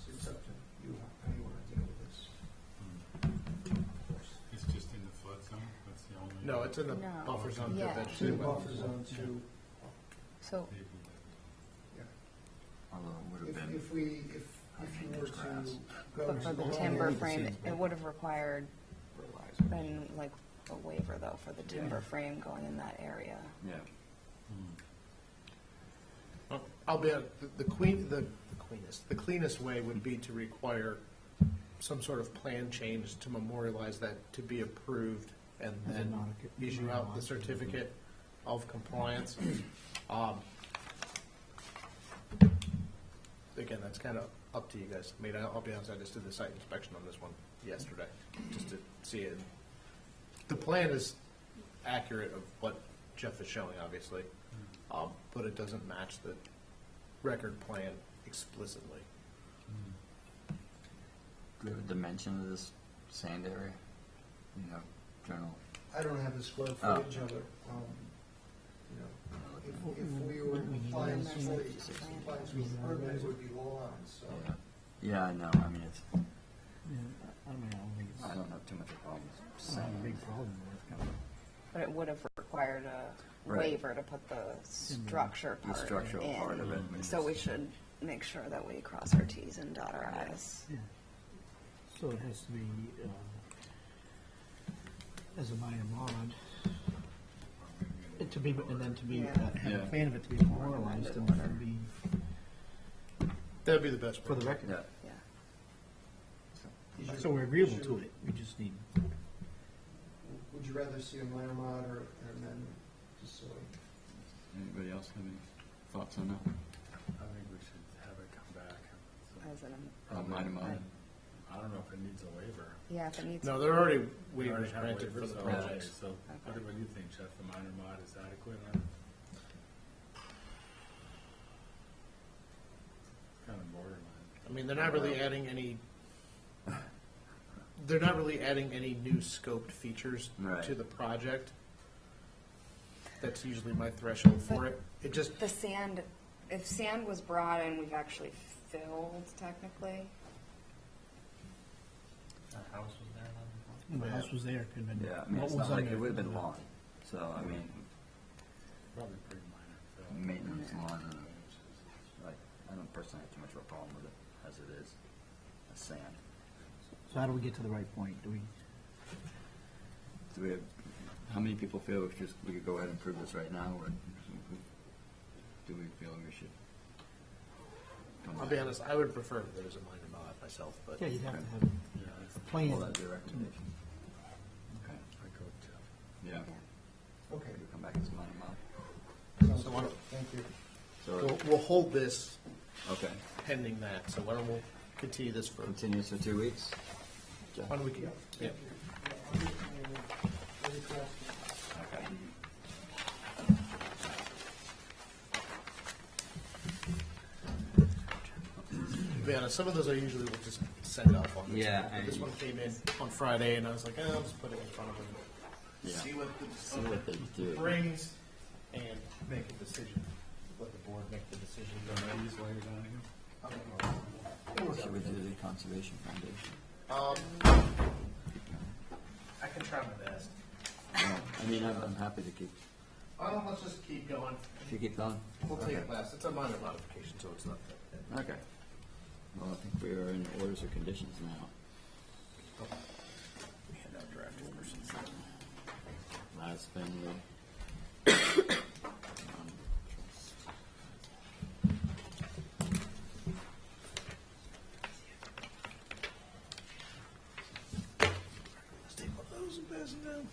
It's up to you how you want to deal with this. It's just in the flood zone, that's the only. No, it's in the No. buffer zone. Yeah. for It's in vegetated the buffer wetlands. zone too. So, Although it would have been. If you were to go but to for the lawn, timber frame, it would have required been like a waiver though for the timber frame going in that area. Yeah. I'll be the cleanest way would be to require some sort of plan change to memorialize that to be approved, and then issue out the certificate of compliance. that's kind of up to you guys. I mean, I'll be honest, I just did the site inspection on this one yesterday, just to see it. The plan is accurate of what Jeff is showing, obviously, but it doesn't match the record plan explicitly. Do you have a dimension of this sand area? You know, general. I don't have the square Oh. footage of it. You know, if we were in compliance with the permit, it would be long, so. Yeah, I know. I mean, it's. I I don't have too much of a problem with don't have a sand. big problem with it. But it would have required a Right. waiver to put the structure The part structural in. part of it. So we should make sure that we cross our Ts and dot our Is. Yeah. So it has to be, as a minor mod, to be, and then to be, Yeah. have Yeah. a plan of it to be memorialized and to be That'd be the best. for the record. Yeah. Yeah. So we're agreeable to it, we just need. Would you rather see a minor mod or an amendment, just so? Anybody else have any thoughts on that? I think we should have it come back. As an, Minor mod. I don't know if it needs a waiver. yeah, if it needs. No, there are already We already waivers have granted for waivers, the so- project. So, what do you think, Jeff? The minor mod is adequate? Or? Kind of borderline. I mean, they're not really adding any. They're not really adding any new scoped features Right. to the project. That's usually my threshold for it. It just The sand, if sand was brought in, we've actually filled technically. That house was there then? When the house was there, it could have been. Yeah, I mean, what it's was not like under it would have been the- lawn. So, I mean, Probably pretty minor. So. maintenance lawn, like, I don't personally have too much of a problem with it as it is, as sand. So how do we get to the right point? Do we, Do we have, how many people feel we could go ahead and prove this right now, or do we feel we should? come I'll back? be honest, I would prefer that there's a minor mod myself, but yeah, you'd have to have Yeah, a plan. Well, that'd be a recommendation. Okay. I go with Jeff. Yeah. Okay. We come back as a minor mod. Sounds So why good. don't- Thank you. So, we'll hold this okay, pending that. So why don't we continue this for continue this for 2 weeks? Jeff? 1 week? Yeah. Okay. To be honest, some of those I usually will just send off on. Yeah, But this one came in on Friday, and I was like, I'll just put it in front of them, Yeah. see what See what they do. brings, and make a decision. Let the board make the decision. These later down here? Should we do the Conservation Foundation? I can try my best. I mean, I'm happy to keep, Let's just keep going. if you keep going. We'll take Okay. it last. It's a minor modification, so it's not that bad. Okay. Well, I think we are in orders of conditions now. Hand out draft orders. Last family. Let's take one of those and pass it down.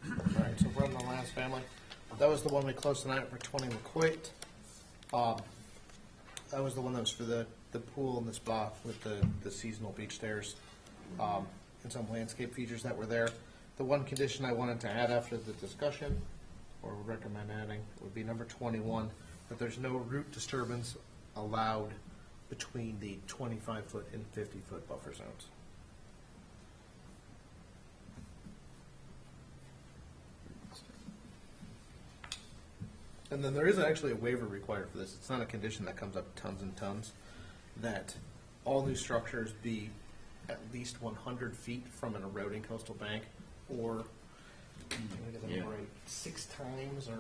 All right, so we're on the last family. That was the one we closed tonight for 20 McQuaid. That was the one that was for the pool and the spa with the seasonal beach stairs, and some landscape features that were there. The one condition I wanted to add after the discussion, or would recommend adding, would be number 21, that there's no root disturbance allowed between the 25-foot and 50-foot buffer zones. And then there is actually a waiver required for this. It's not a condition that comes up tons and tons, that all new structures be at least 100 feet from an eroding coastal bank, or, I think I got that Yeah. right, 6 times, or,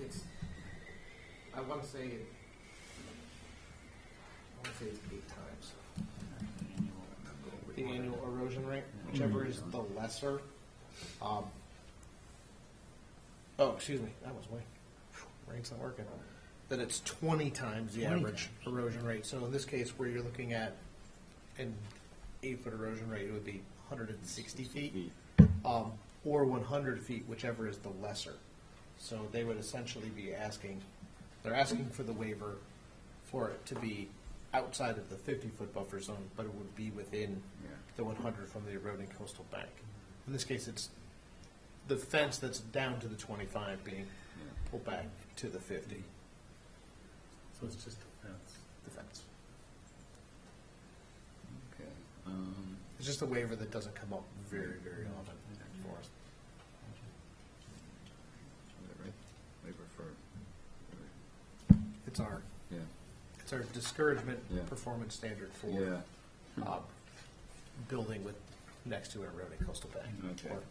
it's, I want to say it's 8 times. The annual erosion rate, whichever is the lesser, Excuse me, that was way, brain's not working. That it's 20 times the 20 average erosion rate. So in this case, where you're looking at an 8-foot erosion rate, it would be 160 feet, or 100 feet, whichever is the lesser. So they would essentially be they're asking for the waiver for it to be outside of the 50-foot buffer zone, but it would be within the 100 from the eroding coastal bank. In this case, it's the fence that's down to the 25 being pulled back to the 50. So it's just a fence. The fence. Okay. It's just a waiver that doesn't come up very, very often for us. Right. Waiver for. It's our Yeah. it's our discouragement Yeah. performance standard for Yeah. building with next to an eroding coastal bank. Okay. Or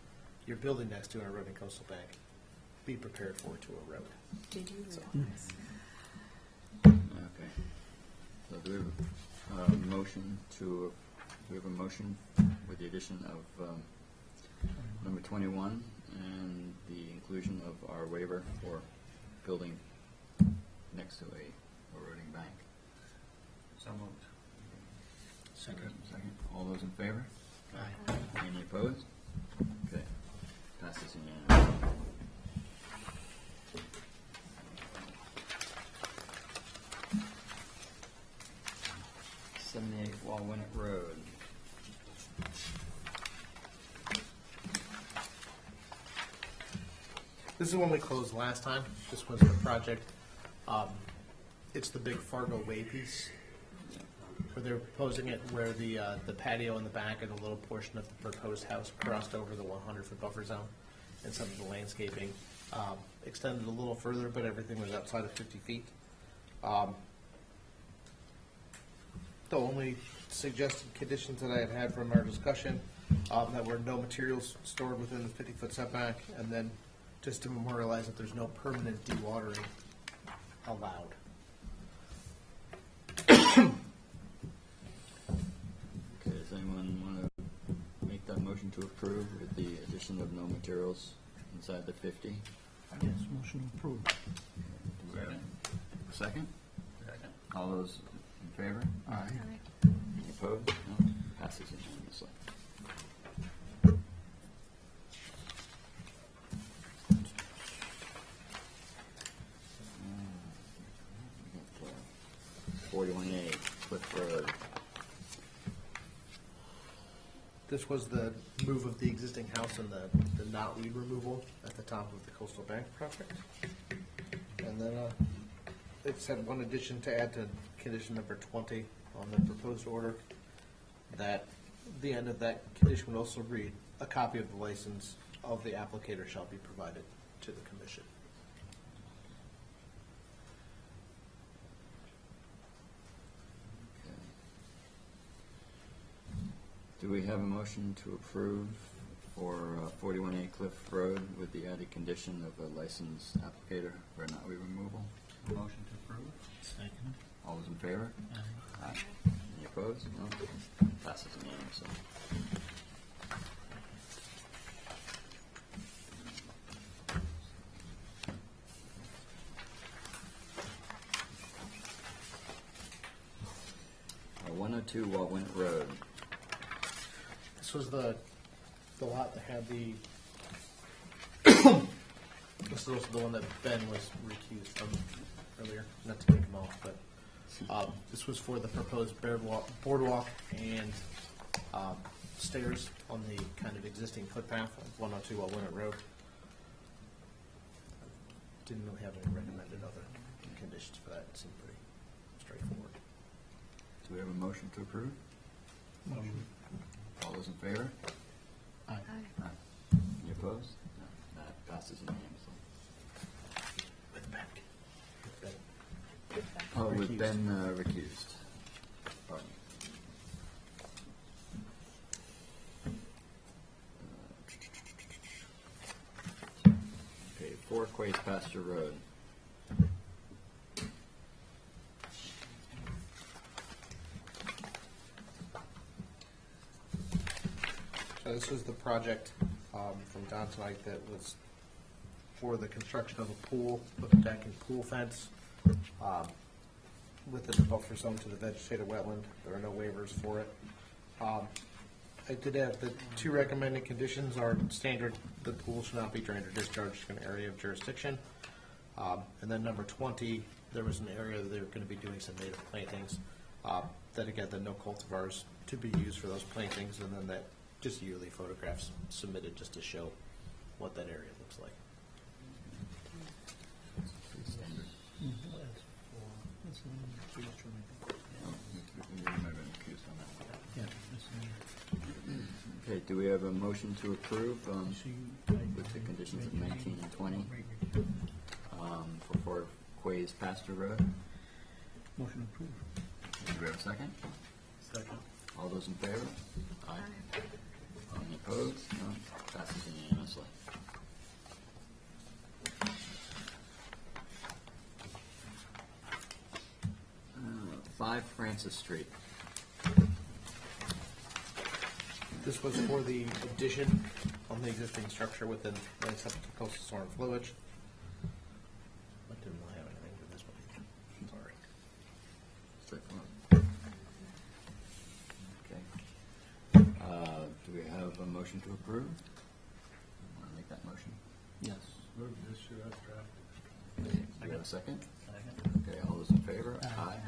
you're building next to an eroding coastal bank. Be prepared for it to erode. Did you realize? Okay. So do we have a motion with the addition of number 21 and the inclusion of our waiver for building next to a eroding bank? So moved. Second. All those in favor? Aye. Any opposed? Okay. Passes unanimously. Walwinet Road. This is one we closed last time. This was the project. It's the big Fargo Way piece where they're proposing it where the patio in the back and a little portion of the proposed house crossed over the 100-foot buffer zone, and some of the landscaping extended a little further, but everything was outside of 50 feet. The only suggested conditions that I had had from our discussion that were no materials stored within the 50-foot setback, and then just to memorialize that there's no permanent dewatering allowed. Okay, does anyone want to make that motion to approve with the addition of no materials inside the 50? Yes, motion approved. Do we have a second? Second. All those in favor? Aye. Any opposed? No. Passes unanimously. We got 41A, Cliff Road. This was the move of the existing house and the knotweed removal at the top of the coastal bank project. And then it's had one addition to add to condition number 20 on the proposed order, that the end of that condition would also read, a copy of the license of the applicator shall be provided to the commission. Do we have a motion to approve for 41A Cliff Road with the added condition of a licensed applicator for knotweed removal? Motion to approve. Second. All those in favor? Aye. Any opposed? No. Passes unanimously. Our 102 Walwinet Road. This was the lot that had the, this is also the one that Ben was recused from earlier, not to take him off, but this was for the proposed boardwalk and stairs on the kind of existing footpath of 102 Walwinet Road. Didn't really have any recommended other conditions for that. It seemed pretty straightforward. Do we have a motion to approve? Motion. All those in favor? Aye. Any opposed? No. That passes unanimously. With Ben. Oh, with Recused. Ben recused. Pardon. Okay, 4 Quays Pasture Road. So this was the project from Don tonight that was for the construction of a pool, with a deck and pool fence, within the buffer zone to the vegetated wetland. There are no waivers for it. I did have the two recommended conditions are standard, the pool should not be drained or discharged in an area of jurisdiction. And then number 20, there was an area that they were going to be doing some native plantings. That again, the no cultivars to be used for those plantings, and then that just yearly photographs submitted just to show what that area looks like. Okay, do we have a motion to approve with the conditions of 19 and 20 for Fort Quay's Pasture Road? Motion approved. Do we have a second? Second. All those in favor? Aye. Any opposed? No. Passes unanimously. 5 Francis Street. This was for the addition on the existing structure within the septic coastal storm flowage. I didn't really have anything for this one. Sorry. Straightforward. Okay. Do we have a motion to approve? Want to make that motion? Yes. Move to issue as drafted. Do we have a second? Second. Okay, all those in favor? Aye.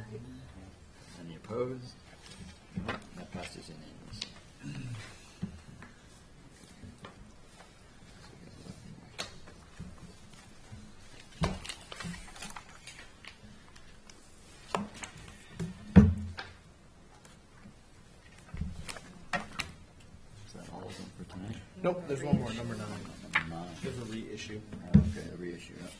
Any opposed? No, that passes unanimously. Is that all of them for tonight? Nope, there's one more, number 9. Number 9. There's a reissue Okay, the reissue, yep.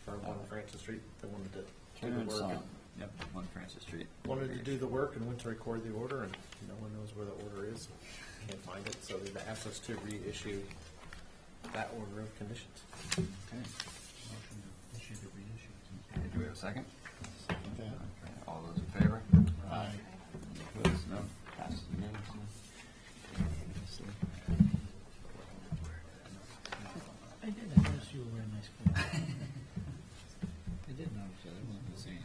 for 1 Francis Street. They wanted to do Turn the work. song. Yep, 1 Francis Street. Wanted to do the work and went to record the order, and no one knows where the order is. Can't find it, so they've asked us to reissue that order of conditions. Okay. Motion to issue the reissue. Okay, do we have a second? Okay. Okay, all those in favor? Aye. Any opposed? No. Passes unanimously. I did notice you were wearing nice clothes. I did notice that. I wasn't saying it.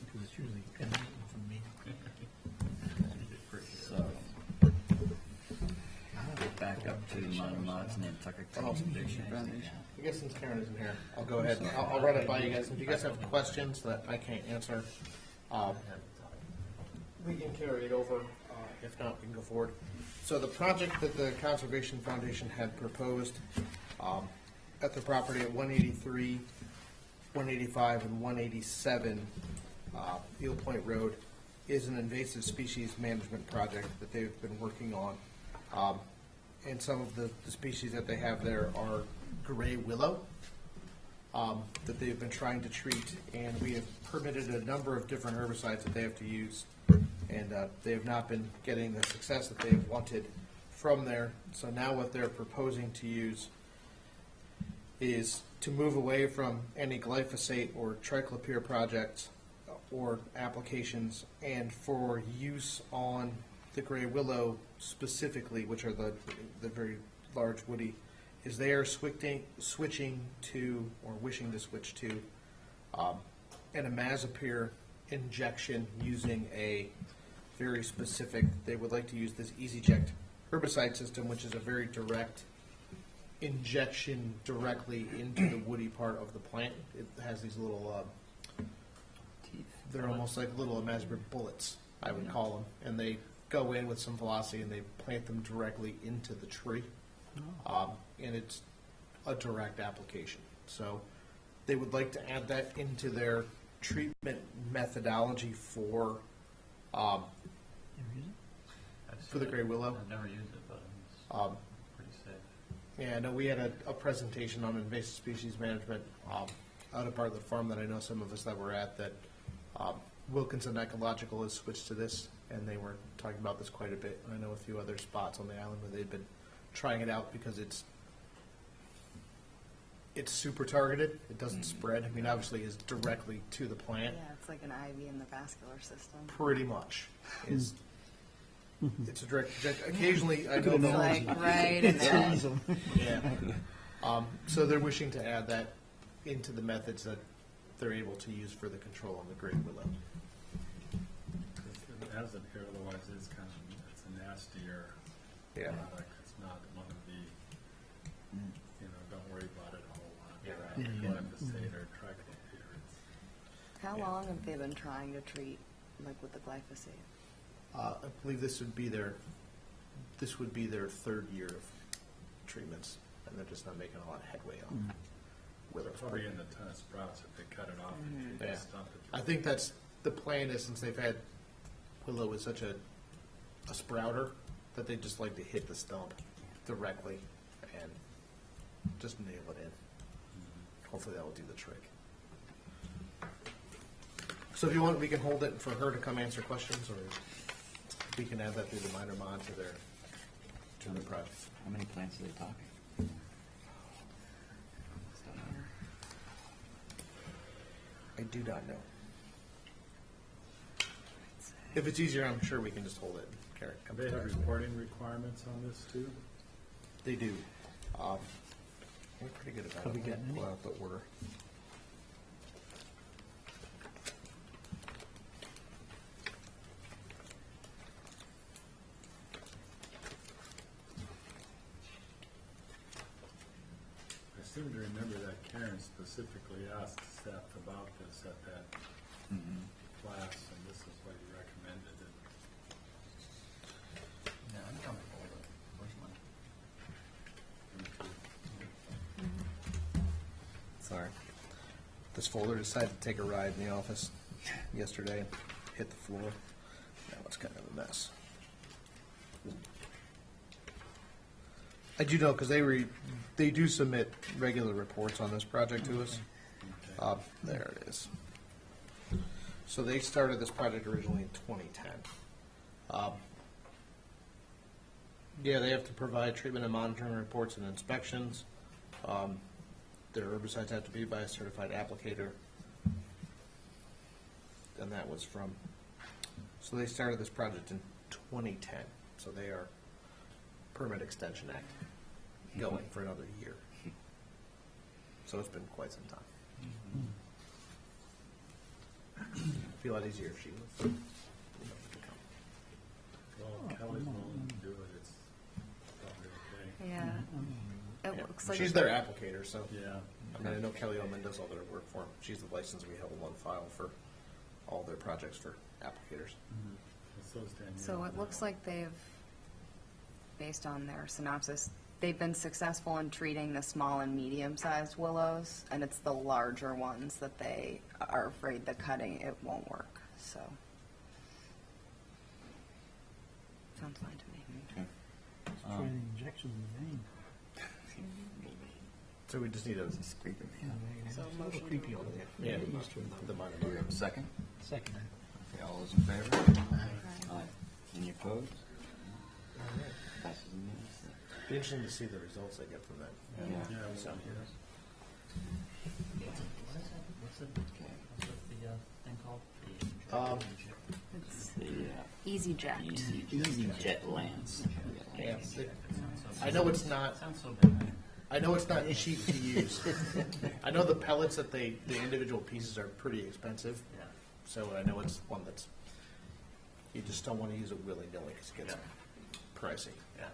Because it's usually emanating from me. So, back up to Monomods Nantucket Conservation Foundation. I guess since Karen isn't here, I'll go ahead and I'll run it by you guys. If you guys have questions that I can't answer, we can carry it over. If not, we can go forward. So the project that the Conservation Foundation had proposed at the property at 183, 185, and 187 Eel Point Road is an invasive species management project that they've been working on. And some of the species that they have there are gray willow that they've been trying to treat, and we have permitted a number of different herbicides that they have to use, and they have not been getting the success that they have wanted from there. So now what they're proposing to use is to move away from any glyphosate or triclopyr projects or applications, and for use on the gray willow specifically, which are the very large woody, is they are switching to, or wishing to switch to, an imazapyr injection using a very specific, they would like to use this EasyJect herbicide system, which is a very direct injection directly into the woody part of the plant. It has these little, they're almost like little imazapyr bullets, I would call them, and they go in with some velocity and they plant them directly into the tree. And it's a direct application. So they would like to add that into their treatment methodology for the gray willow. I've never used it, but it's pretty safe. Yeah, I know we had a presentation on invasive species management out at Bartlett Farm that I know some of us that were at, that Wilkinson Ecological has switched to this, and they were talking about this quite a bit. I know a few other spots on the island where they've been trying it out because it's super targeted. It doesn't spread. I mean, obviously, it's directly to the plant. Yeah, it's like an IV in the vascular system. Pretty much is It's a direct projection. Occasionally, I know. Like right in there. Yeah. So they're wishing to add that into the methods that they're able to use for the control on the great willow. It hasn't here, otherwise it's kind of, it's a nastier product. It's not one of the, don't worry about it a whole lot. Glyphosate or triclosan. How long have they been trying to treat, like with the glyphosate? I believe this would be their third year of treatments, and they're just not making a lot of headway on willows. Probably in the ton of sprouts if they cut it off and treat the stump. I think that's the plan is, since they've had willow is such a sprouter, that they just like to hit the stump directly and just nail it in. Hopefully that will do the trick. So if you want, we can hold it for her to come answer questions, or we can add that through the minor mod to their project. How many plants are they talking? I do not know. If it's easier, I'm sure we can just hold it. Carrot, come Do they have to us. reporting requirements on this too? They do. We're pretty good about Have it. we gotten any? Pull out the order. I seem to remember that Karen specifically asked staff about this at that class, and this is what he recommended. Yeah, I'm comfortable with the first one. Sorry. This folder decided to take a ride in the office yesterday and hit the floor. Now it's kind of a mess. I do know because they do submit regular reports on this project to us. There it is. So they started this project originally in 2010. Yeah, they have to provide treatment and monitoring reports and inspections. Their herbicides have to be by a certified applicator. And that was from, so they started this project in 2010. So they are Permit Extension Act going for another year. So it's been quite some time. It'd be a lot easier if she was. Well, Kelly's willing to do it, it's probably okay. Yeah. It looks like She's their applicator, so. Yeah. I mean, I know Kelly Oman does all their work for them. She's the license we hold on file for all their projects for applicators. So it looks like they've, based on their synopsis, they've been successful in treating the small and medium-sized willows, and it's the larger ones that they are afraid that cutting it won't work, so. Sounds fine to me. Try the injection in the vein. So we just need a. It's creepy. So It's a little motion creepy to over there. Yeah, Get used to it. the minor Do we have a second? Second. Okay, all those in favor? Aye. Any opposed? Passes unanimously. Be interesting to see the results they get from that. Yeah. So, What's the thing called? It's The Easy Jet. Easy Jet Lance. yeah, I know it's not. Sounds so bad. I know it's not cheap to use. I know the pellets that the individual pieces are pretty expensive. Yeah. So I know it's one that's, you just don't want to use it willy-nilly because it gets pricey. Yeah.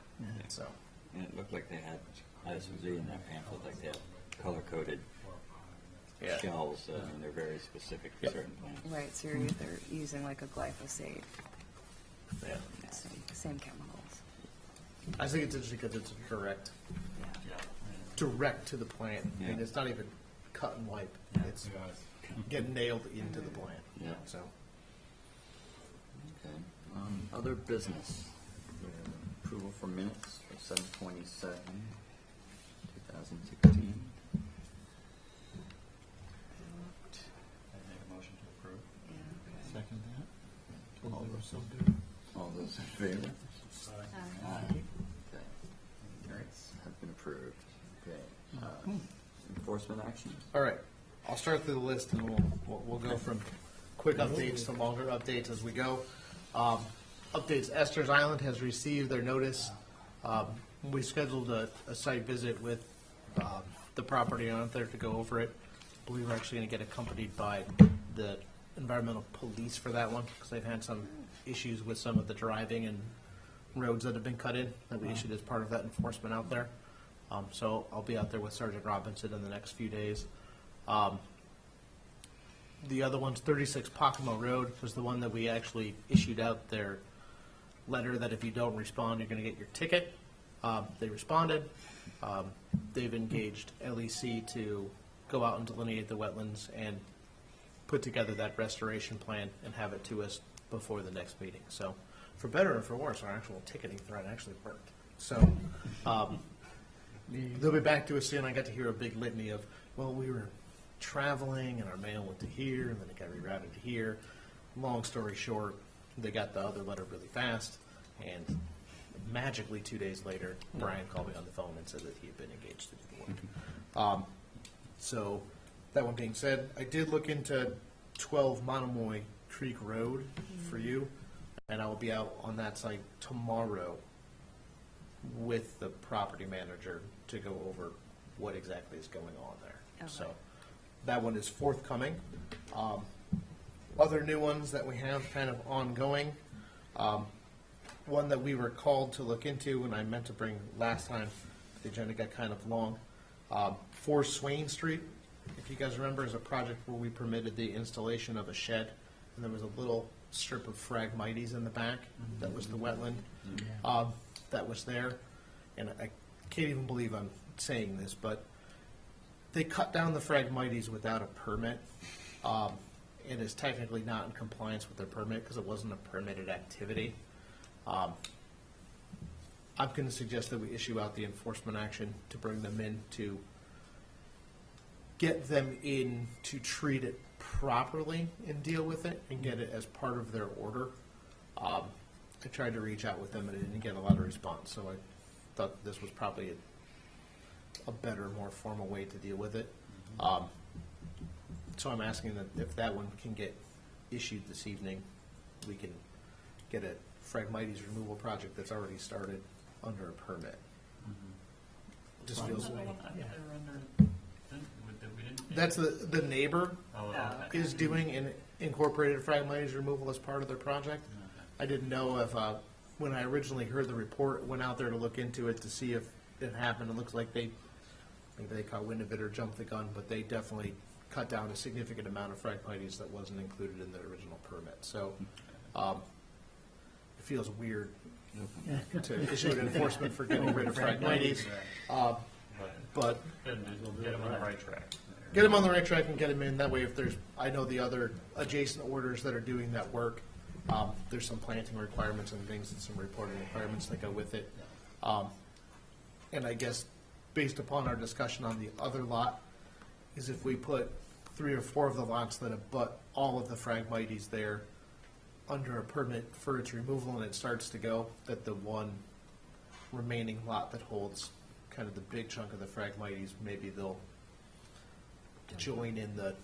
So, And it looked like they had, I was reading that pamphlet, like they had color-coded yeah. shells, and they're very specific to Yep. certain plants. Right, so you're either using like a glyphosate, Yeah. same chemicals. I think it's interesting because it's direct to the plant. I mean, Yeah. it's not even cut and wipe. It's getting nailed into the plant. Yeah. So, Okay. Other business. Approval for minutes for 7/27/2016. I make a motion to approve. Second that. all those so All those in favor? Aye. Okay. Minutes have been approved. Okay. Enforcement action? All right, I'll start through the list and we'll go from quick updates to longer updates as we go. updates. Esther's Island has received their notice. We scheduled a site visit with the property owner there to go over it. I believe we're actually going to get accompanied by the environmental police for that one, because they've had some issues with some of the driving and roads that have been cut in that we issued as part of that enforcement out there. So I'll be out there with Sergeant Robinson in the next few days. The other one's 36 Pocomo Road was the one that we actually issued out their letter that if you don't respond, you're going to get your ticket. They responded. They've engaged LEC to go out and delineate the wetlands and put together that restoration plan and have it to us before the next meeting. So for better or for worse, our actual ticketing thread actually worked. So they'll be back to us soon. I got to hear a big litany of, well, we were traveling and our mail went to here and then it got rerouted to here. Long story short, they got the other letter really fast, and magically 2 days later, Brian called me on the phone and said that he had been engaged to do the work. So that one being said, I did look into 12 Monomoy Creek Road for you, and I will be out on that site tomorrow with the property manager to go over what exactly is going on there. Okay. So that one is forthcoming. Other new ones that we have kind of ongoing. One that we were called to look into, and I meant to bring last time, but the agenda got kind of long. 4 Swain Street, if you guys remember, is a project where we permitted the installation of a shed, and there was a little strip of Phragmites in the back. That was the wetland that was there. And I can't even believe I'm saying this, but they cut down the Phragmites without a permit. It is technically not in compliance with their permit because it wasn't a permitted activity. I'm going to suggest that we issue out the enforcement action to bring them in to get them in to treat it properly and deal with it and get it as part of their order. I tried to reach out with them and I didn't get a lot of response, so I thought this was probably a better, more formal way to deal with it. So I'm asking that if that one can get issued this evening, we can get a Phragmites removal project that's already started under a permit. Just feels like that's the neighbor is doing an incorporated Phragmites removal as part of their project. I didn't know if when I originally heard the report, went out there to look into it to see if it happened. It looks like maybe they caught wind of it or jumped the gun, but they definitely cut down a significant amount of Phragmites that wasn't included in the original permit. So it feels weird to issue an enforcement for getting rid of Phragmites, but Get them on the right track. get them on the right track and get them in. That way, if there's, I know the other adjacent orders that are doing that work, there's some planting requirements and things and some reporting requirements that go with it. And I guess based upon our discussion on the other lot, is if we put 3 or 4 of the lots that abut all of the Phragmites there under a permit for its removal and it starts to go, that the one remaining lot that holds kind of the big chunk of the Phragmites, maybe they'll join in the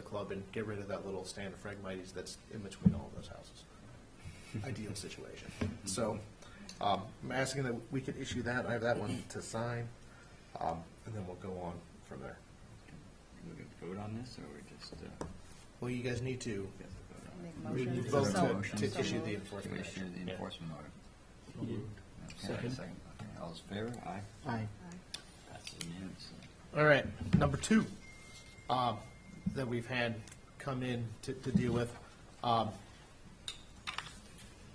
club and get rid of that little stand of Phragmites that's in between all of those houses. Ideal situation. So I'm asking that we could issue that. I have that one to sign, and then we'll go on from there. We can vote on this, or we just? Well, you guys need to Make a motion. vote So- to issue the enforcement To issue action. the Yeah. enforcement order. Okay, Second. Okay, all those in favor? Aye. Aye. Passes unanimously. All right, number 2 that we've had come in to deal with.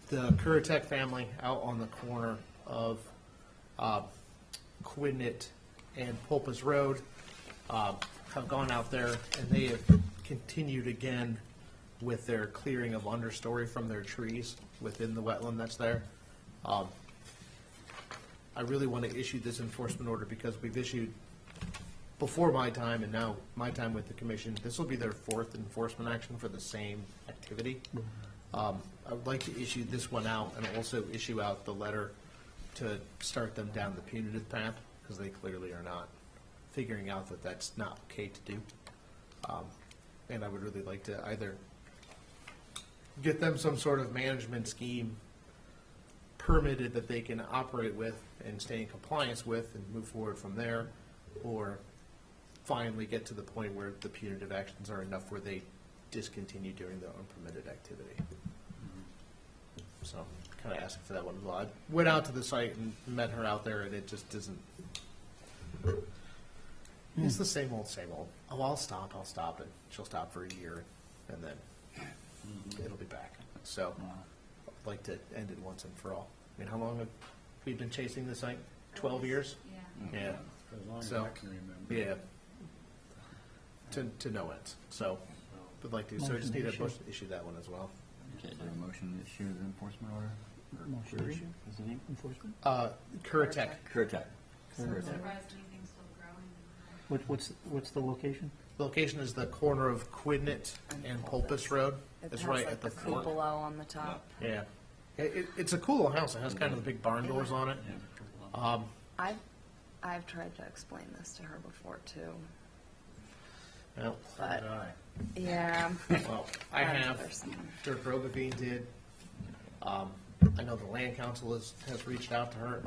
The Kuratech family out on the corner of Quinnet and Pulpus Road have gone out there and they have continued again with their clearing of understory from their trees within the wetland that's there. I really want to issue this enforcement order because we've issued before my time and now my time with the commission. This will be their 4th enforcement action for the same activity. I would like to issue this one out and also issue out the letter to start them down the punitive path because they clearly are not figuring out that that's not okay to do. And I would really like to either get them some sort of management scheme permitted that they can operate with and stay in compliance with and move forward from there, or finally get to the point where the punitive actions are enough where they discontinue doing the unpermitted activity. So, kind of asking for that one as well. I went out to the site and met her out there, and it just isn't. It's the same old, same old. Oh, I'll stop, and she'll stop for a year, and then it'll be back. So, I'd like to end it once and for all. I mean, how long have we been chasing the site? 12 years? Yeah. Yeah. For as long as So, I can remember. yeah. To no ends. So, would like to. So, I just need a motion to issue that one as well. Okay, is there a motion to issue the enforcement order? Motion to issue? What's the name? Enforcement? Curatech. Curatech. I'm surprised anything's still growing. What's the location? The location is the corner of Quidnet and Pulpus Road. It It's has right like at the the fork. cupola on the top. Yeah. It's a cool little house. It has kind of the big barn doors on it. I've tried to explain this to her before too. Well, But- Did I? Yeah. well, I have. There's some- Dirk Rogavine did. I know the land council has reached out to her.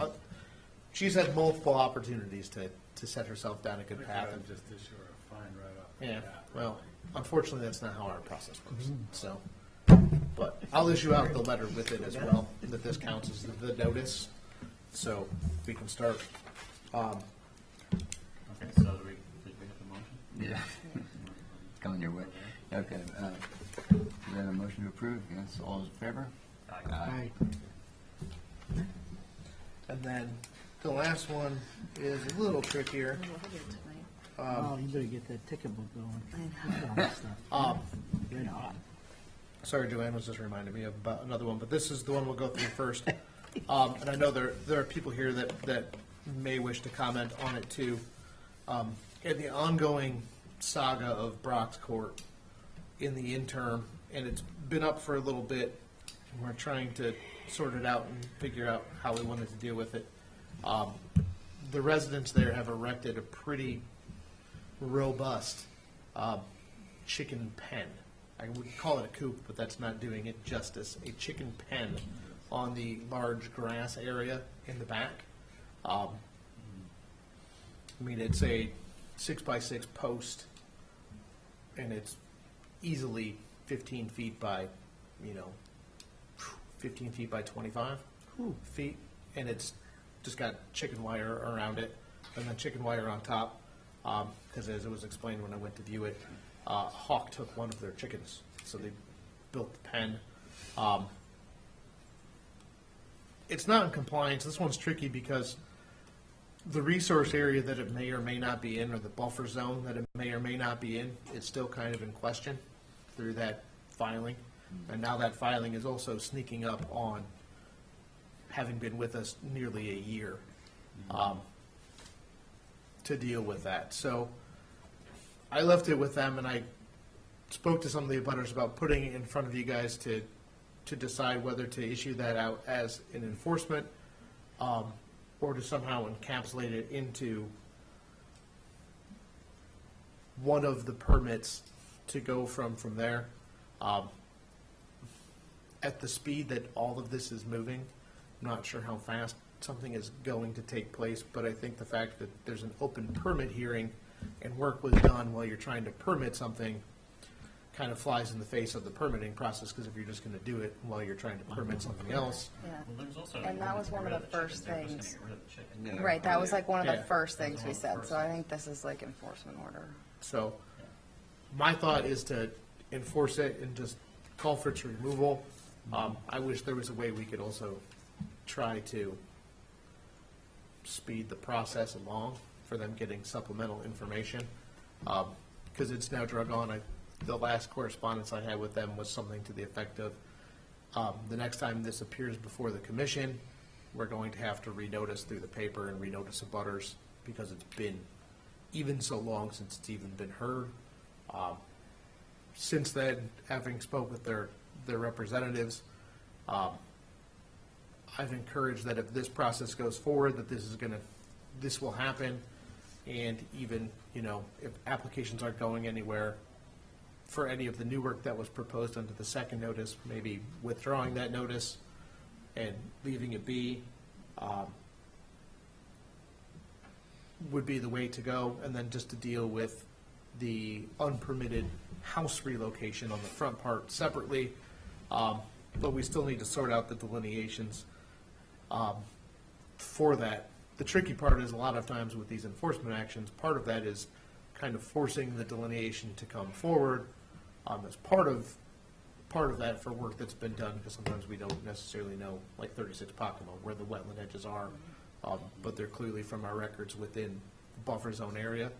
She's had multiple opportunities to set herself down a good We path. could And, just issue her a fine right off the yeah, bat. well, unfortunately, that's not how our process works. So, but I'll issue out the letter with it as well, that this counts as the notice, so we can start. Okay, so did we have the motion? Yeah. It's coming your way. Okay, is there a motion to approve? Yes, all those in favor? Aye. And then the last one is a little trickier. Oh, you better get that ticket book going. I Look at all that stuff. Red hot. Sorry, Joanne was just reminding me of about another one, but this is the one we'll go through first. And I know there are people here that may wish to comment on it too. In the ongoing saga of Brock's Court in the interim, and it's been up for a little bit, and we're trying to sort it out and figure out how we wanted to deal with it. The residents there have erected a pretty robust chicken pen. I would call it a coop, but that's not doing it justice. A chicken pen on the large grass area in the back. I mean, it's a 6x6 post, and it's easily 15 feet by, 15 feet by 25 feet, and it's just got chicken wire around it, and then chicken wire on top, because as it was explained when I went to view it, hawk took one of their chickens, so they built the pen. It's not in compliance. This one's tricky because the resource area that it may or may not be in, or the buffer zone that it may or may not be in, is still kind of in question through that filing. And now that filing is also sneaking up on having been with us nearly a year to deal with that. So I left it with them, and I spoke to some of the abutters about putting it in front of you guys to decide whether to issue that out as an enforcement or to somehow encapsulate it into one of the permits to go from there. At the speed that all of this is moving, I'm not sure how fast something is going to take place, but I think the fact that there's an open permit hearing and work was done while you're trying to permit something kind of flies in the face of the permitting process, because if you're just going to do it while you're trying to permit something else. Yeah. Well, there's also. And that was one of the first They're just gonna things. get rid of the chicken. Right, that was like one of Yeah. the first things That we was one of the said, so I first think this is like enforcement order. So my thought is to enforce it and just call for its removal. I wish there was a way we could also try to speed the process along for them getting supplemental information, because it's now drug on. The last correspondence I had with them was something to the effect of, the next time this appears before the commission, we're going to have to renotice through the paper and renotice abutters, because it's been even so long since it's even been heard. Since then, having spoke with their representatives, I've encouraged that if this process goes forward, that this will happen, and even, if applications aren't going anywhere for any of the new work that was proposed under the second notice, maybe withdrawing that notice and leaving it be would be the way to go, and then just to deal with the unpermitted house relocation on the front part separately. But we still need to sort out the delineations for that. The tricky part is a lot of times with these enforcement actions, part of that is kind of forcing the delineation to come forward as part of that for work that's been done, because sometimes we don't necessarily know, like 36 Pocono, where the wetland edges are, but they're clearly from our records within buffer zone area.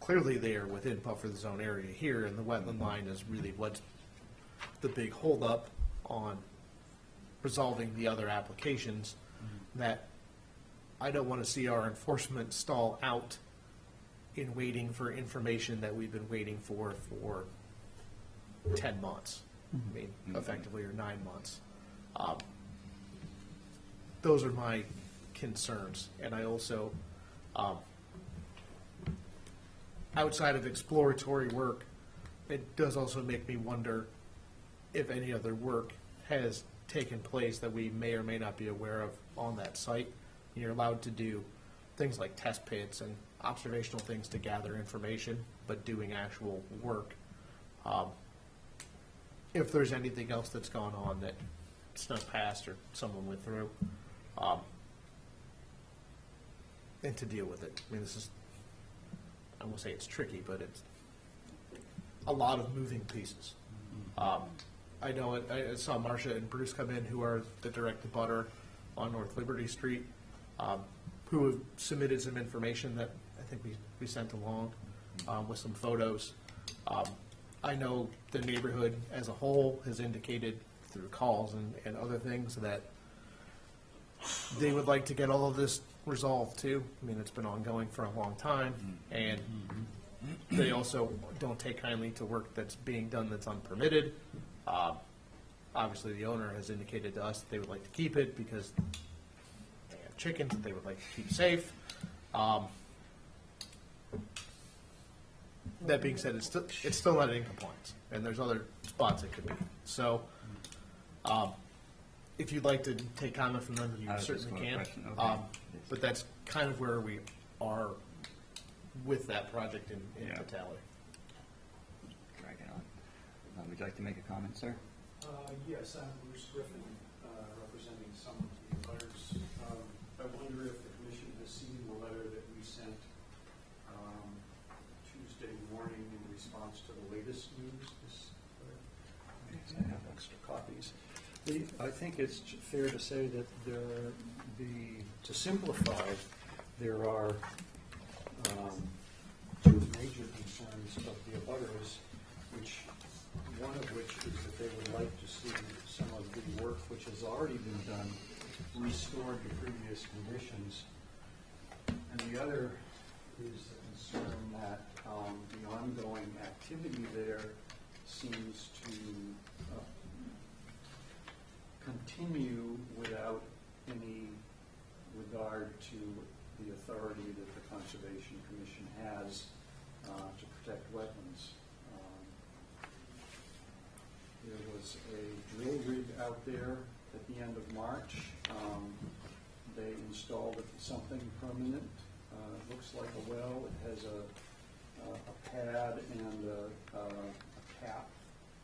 Clearly they are within buffer zone area here, and the wetland line is really what's the big holdup on resolving the other applications that I don't want to see our enforcement stall out in waiting for information that we've been waiting for 10 months, I mean, effectively, or 9 months. Those are my concerns. And I also, outside of exploratory work, it does also make me wonder if any other work has taken place that we may or may not be aware of on that site. You're allowed to do things like test pits and observational things to gather information, but doing actual work. If there's anything else that's gone on that snuck past or someone went through, and to deal with it. I mean, this is, I won't say it's tricky, but it's a lot of moving pieces. I know I saw Marcia and Bruce come in, who are the direct abutter on North Liberty Street, who have submitted some information that I think we sent along with some photos. I know the neighborhood as a whole has indicated through calls and other things that they would like to get all of this resolved too. I mean, it's been ongoing for a long time, and they also don't take kindly to work that's being done that's unpermitted. Obviously, the owner has indicated to us that they would like to keep it because they have chickens that they would like to keep safe. That being said, it's still not in compliance, and there's other spots it could be. So, if you'd like to take comment from them, you certainly can. Okay. But that's kind of where we are with that project in totality. Drag it on. Would you like to make a comment, sir? Yes, I'm Bruce Griffin, representing some of the abutters. I wonder if the commission has seen the letter that we sent Tuesday morning in response to the latest news. I have extra copies. I think it's fair to say that to simplify, there are two major concerns of the abutters, one of which is that they would like to see some of the work which has already been done restored to previous conditions. And the other is the concern that the ongoing activity there seems to continue without any regard to the authority that the Conservation Commission has to protect wetlands. There was a drill rig out there at the end of March. They installed something permanent. It looks like a well. It has a pad and a cap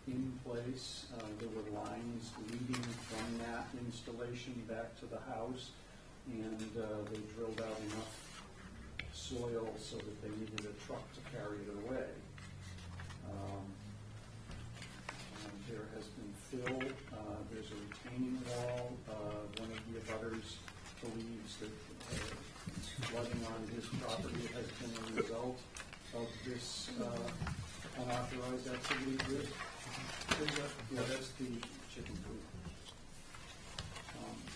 in place. There were lines leading from that installation back to the house, and they drilled out enough soil so that they needed a truck to carry it away. There has been fill. There's a retaining wall. One of the abutters believes that flooding on his property has been a result of this unauthorized activity. Yeah, that's the chicken coop.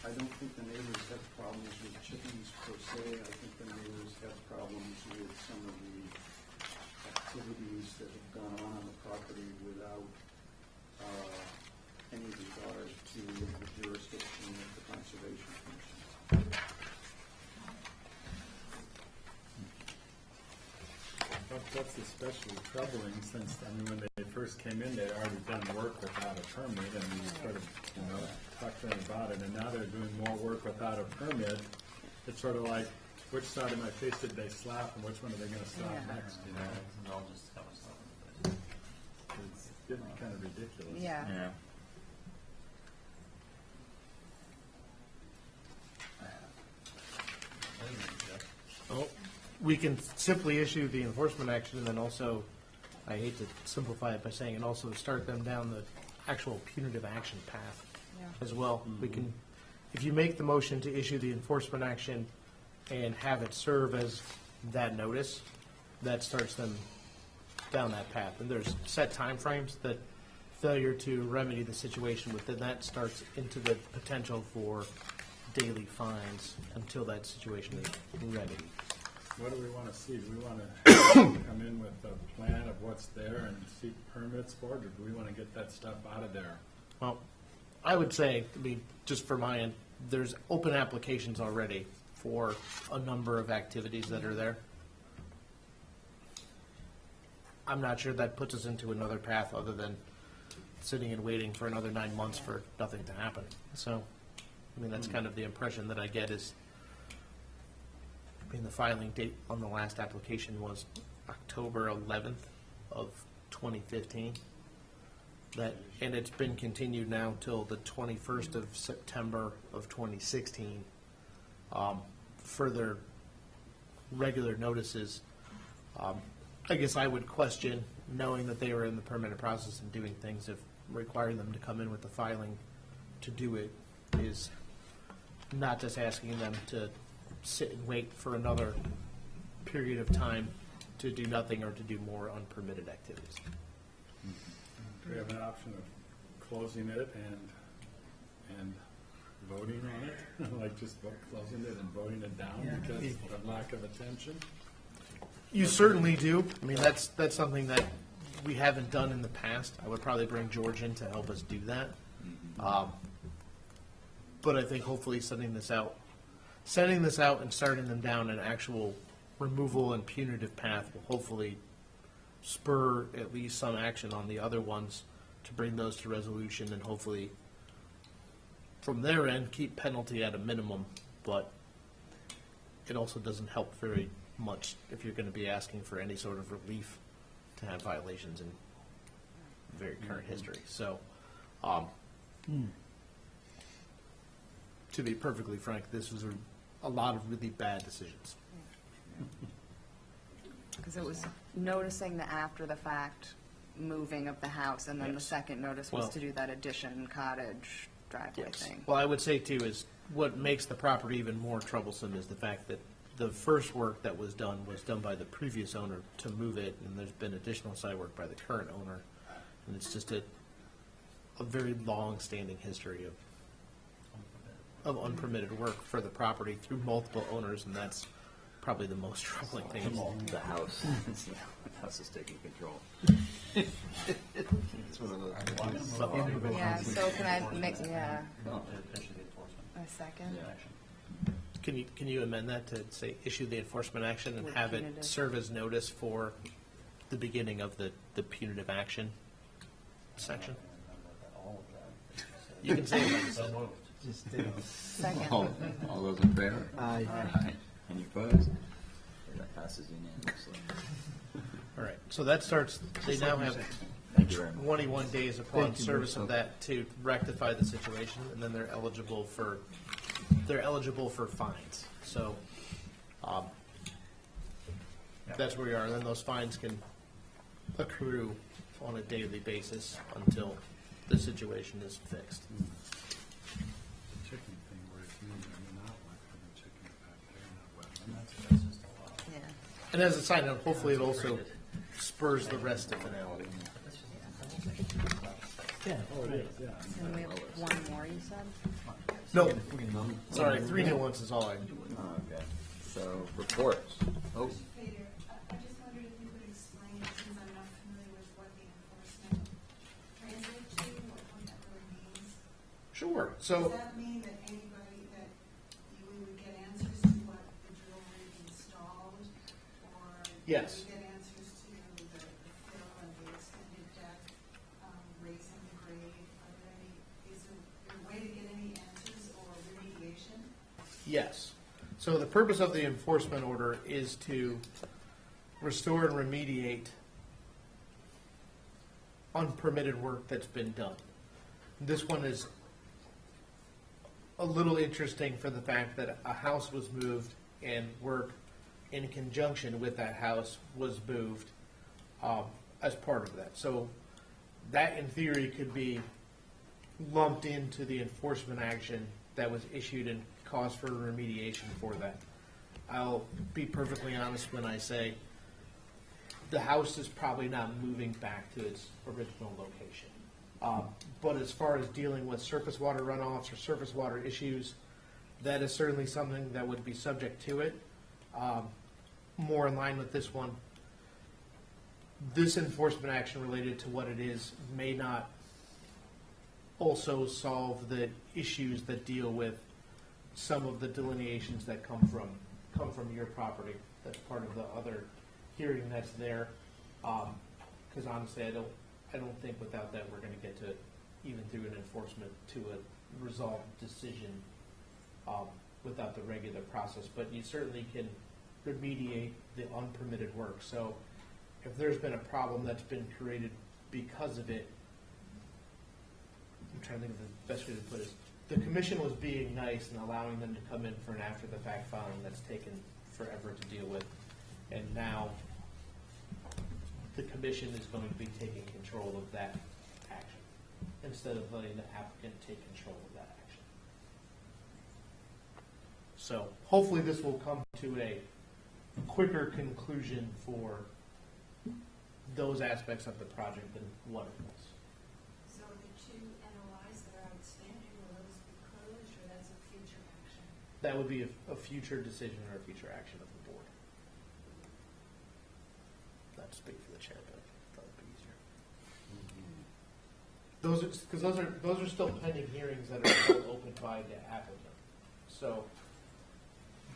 I don't think the neighbors have problems with chickens per se. I think the neighbors have problems with some of the activities that have gone on the property without any regard to the jurisdiction of the Conservation Commission. That's especially troubling since, I mean, when they first came in, they'd already done work without a permit, and we sort of, talked to them about it, and now they're doing more work without a permit. It's sort of like, which side of my face did they slap, and which one are they gonna slap next, It's all just kind of stuff. It's getting kind of ridiculous. Yeah. Yeah. Well, we can simply issue the enforcement action and then also, I hate to simplify it by saying, and also start them down the actual punitive action path as well. We can, if you make the motion to issue the enforcement action and have it serve as that notice, that starts them down that path. And there's set timeframes that failure to remedy the situation within that starts into the potential for daily fines until that situation is remedied. What do we want to see? Do we want to come in with a plan of what's there and seek permits for it, or do we want to get that stuff out of there? Well, I would say, I mean, just for my end, there's open applications already for a number of activities that are there. I'm not sure that puts us into another path other than sitting and waiting for another 9 months for nothing to happen. So, I mean, that's kind of the impression that I get is, I mean, the filing date on the last application was October 11th of 2015. And it's been continued now till the 21st of September of 2016. Further regular notices. I guess I would question, knowing that they were in the permitted process and doing things, if requiring them to come in with the filing to do it is not just asking them to sit and wait for another period of time to do nothing or to do more unpermitted activities. Do we have an option of closing it and voting on it? Like just closing it and voting it down because of lack of attention? You certainly do. I mean, that's something that we haven't done in the past. I would probably bring George in to help us do that. But I think hopefully sending this out and starting them down an actual removal and punitive path will hopefully spur at least some action on the other ones to bring those to resolution and hopefully from their end keep penalty at a minimum. But it also doesn't help very much if you're going to be asking for any sort of relief to have violations in very current history. So, to be perfectly frank, this was a lot of really bad decisions. Because it was noticing the after the fact moving of the house, and then the second notice was to do that addition cottage driveway thing. Well, I would say too is what makes the property even more troublesome is the fact that the first work that was done by the previous owner to move it, and there's been additional site work by the current owner, and it's just a very long-standing history of unpermitted work for the property through multiple owners, and that's probably the most troubling thing. The house. The house is taking control. It's one of those. Yeah, so can I make, a second? Can you amend that to say issue the enforcement action and have it serve as notice for the beginning of the punitive action section? You can say it. Second. All those in favor? Aye. Any opposed? That passes unanimously. All right, so that starts, they now have Thank you very much. 21 days upon service of that to rectify the situation, and then they're eligible for fines. So, that's where we are, and then those fines can accrue on a daily basis until the situation is fixed. Chicken thing where it's moving, I mean, not like having chicken back there, not wet. And that's just a lot. Yeah. And as a side note, hopefully it also spurs the rest to finality. Yeah. Oh, it is, yeah. And we have one more, you said? No, sorry, 3 new ones is all I do. Okay, so reports. Oh, Peter, I just wondered if you could explain, since I'm not familiar with what the enforcement translates to, what that really means. Sure, Does so, that mean that anybody, that we would get answers to what the drill rig installed? Or Yes. we get answers Yes. So the purpose of the enforcement order is to restore and remediate unpermitted work that's been done. This one is a little interesting for the fact that a house was moved and work in conjunction with that house was moved as part of that. So that, in theory, could be lumped into the enforcement action that was issued and cause for remediation for that. I'll be perfectly honest when I say the house is probably not moving back to its original location. But as far as dealing with surface water runoffs or surface water issues, that is certainly something that would be subject to it. More in line with this one. This enforcement action related to what it is may not also solve the issues that deal with some of the delineations that come from your property. That's part of the other hearing that's there. Because honestly, I don't think without that we're going to get to even through an enforcement to a resolved decision without the regular process. But you certainly can remediate the unpermitted work. So if there's been a problem that's been created because of it, I'm trying to think of the best way to put it. The commission was being nice and allowing them to come in for an after-the-fact filing that's taken forever to deal with. And now the commission is going to be taking control of that action instead of letting the applicant take control of that action. So hopefully this will come to a quicker conclusion for those aspects of the project than what it was. So the two NOIs that are outstanding, will those be closed, or that's a future action? That would be a future decision or a future action of the board. Not to speak for the chair, but that would be easier. Those are still pending hearings that are still open by the applicant. So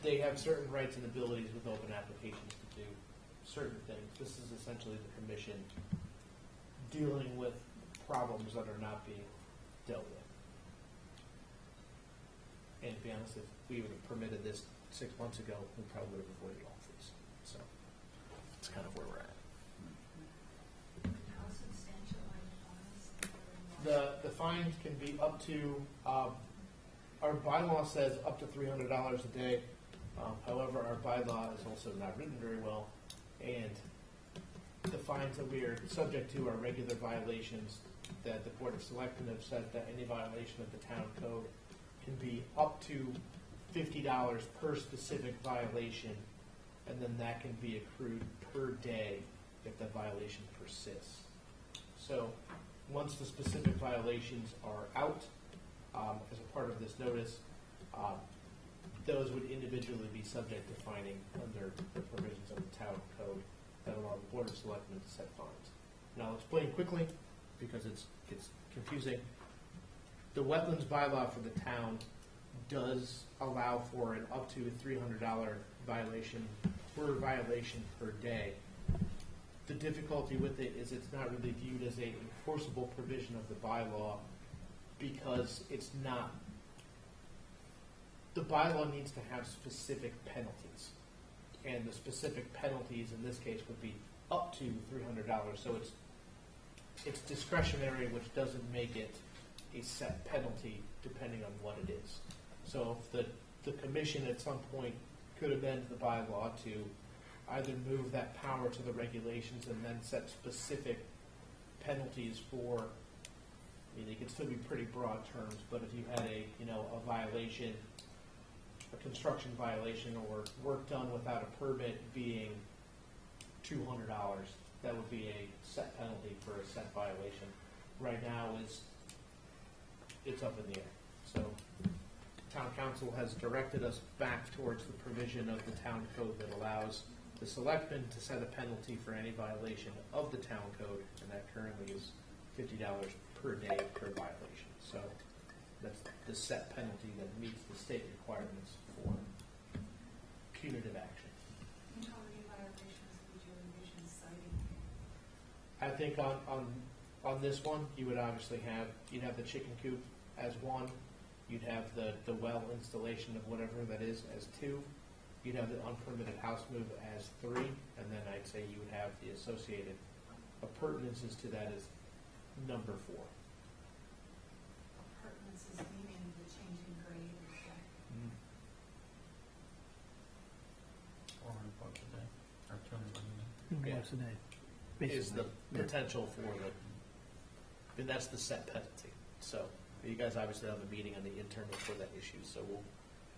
they have certain rights and abilities with open applications to do certain things. This is essentially the commission dealing with problems that are not being dealt with. And to be honest, if we would have permitted this 6 months ago, we probably would have avoided all of these. So that's kind of where we're at. How substantial are the fines? The fines can be up to, our bylaw says up to $300 a day. However, our bylaw is also not written very well, and the fines that we are subject to are regular violations that the Board of Selectmen have said that any violation of the town code can be up to $50 per specific violation, and then that can be accrued per day if the violation persists. So once the specific violations are out, as a part of this notice, those would individually be subject to fining under the provisions of the town code that allow the Board of Selectmen to set fines. And I'll explain quickly because it's confusing. The wetlands bylaw for the town does allow for an up to $300 violation per day. The difficulty with it is it's not really viewed as a enforceable provision of the bylaw because it's not. The bylaw needs to have specific penalties, and the specific penalties in this case would be up to $300. So it's discretionary, which doesn't make it a set penalty depending on what it is. So if the commission at some point could amend the bylaw to either move that power to the regulations and then set specific penalties for, I mean, they could still be pretty broad terms, but if you had a violation, a construction violation or work done without a permit being $200, that would be a set penalty for a set violation. Right now it's up in the air. So town council has directed us back towards the provision of the town code that allows the selectmen to set a penalty for any violation of the town code, and that currently is $50 per day per violation. So that's the set penalty that meets the state requirements for punitive action. And how many violations would you envision citing? I think on this one, you would obviously have the chicken coop as one. You'd have the well installation of whatever that is as 2. You'd have the unpermitted house move as 3, and then I'd say you would have the associated appurtenances to that as number 4. Appurtenances meaning the change in grade or something. $400 a day, or $200 a day. Yeah. $200 a day. Is the basically. Yeah. potential for the, and that's the set penalty. So you guys obviously have a meeting on the internal for that issue, so we'll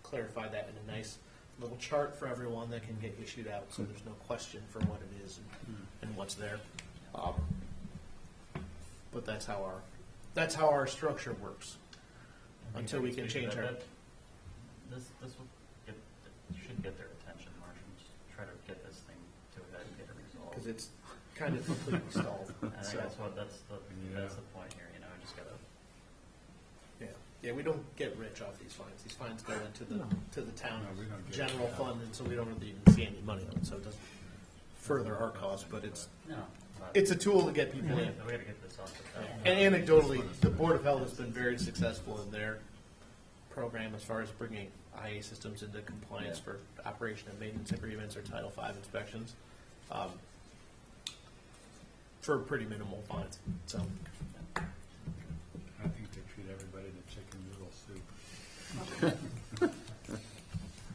clarify that in a nice little chart for everyone that can get issued out, so there's no question for what it is and what's there. But that's how our structure works. Until we can change our. This will get, should get their attention, Marsh, and just try to get this thing to a head and get it resolved. Because it's kind of completely stalled. And I So, think that's the point here, you know, we just gotta. yeah, we don't get rich off these fines. These fines go into the town No, we don't get general it. fund, and so we don't really even see any money on it. So it doesn't further our costs, but it's a tool to get people in. We gotta get this off the top. And anecdotally, the Board of Health has been very successful in their program as far as bringing IA systems into compliance for operation and maintenance agreements or Title V inspections for pretty minimal fines. So, I think they treat everybody to chicken noodle soup.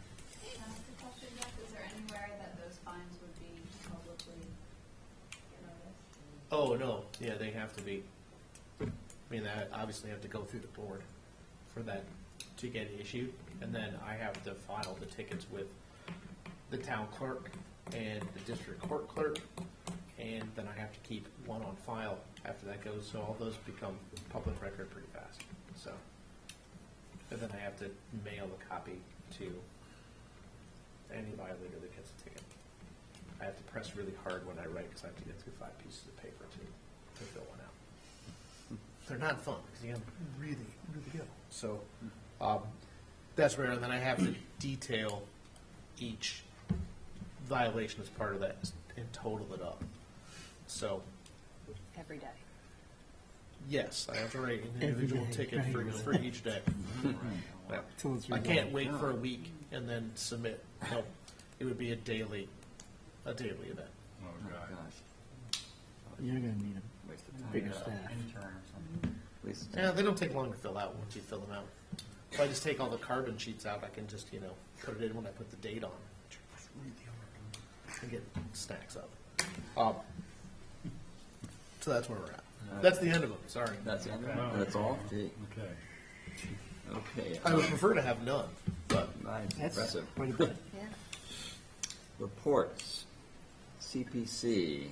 Question, Jeff, is there anywhere that those fines would be publicly noticed? oh no, yeah, they have to be. I mean, they obviously have to go through the board for that to get issued, and then I have to file the tickets with the town clerk and the district court clerk, and then I have to keep one on file after that goes, so all those become public record pretty fast. So, and then I have to mail a copy to any violator that gets a ticket. I have to press really hard when I write because I have to get through 5 pieces of paper to fill one out. They're not fun because you have to really, really go. So that's where, and then I have to detail each violation as part of that and total it up. So Every day. yes, I have to write an individual ticket for each day. Yeah. I can't wait for a week and then submit. No, it would be a daily event. Oh, God. You're gonna need a bigger staff. Intern or something. Yeah, they don't take long to fill out once you fill them out. If I just take all the carbon sheets out, I can just, put it in when I put the date on. And get stacks up. So that's where we're at. That's the end of them, sorry. That's it? Okay. That's all? Gee. Okay. Okay. I would prefer to have none, but Nice, That's impressive. quite a bit. Yeah. Reports, CPC.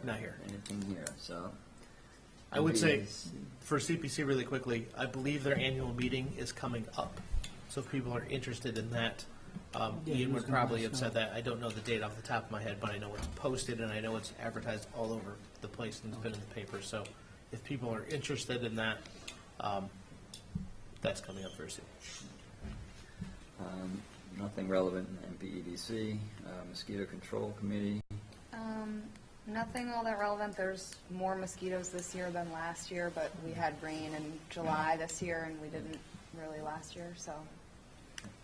not here. Anything here, so. I would say, MBAC. for CPC really quickly, I believe their annual meeting is coming up. So if people are interested in that, Yeah, Ian would who's gonna probably let have us said know? that. I don't know the date off the top of my head, but I know it's posted and I know it's advertised all over the place and it's been in the paper. So if people are interested in that, that's coming up very soon. Nothing relevant in MPEDC, Mosquito Control Committee. Nothing all that relevant. There's more mosquitoes this year than last year, but we had rain in July this year and we didn't really last year, so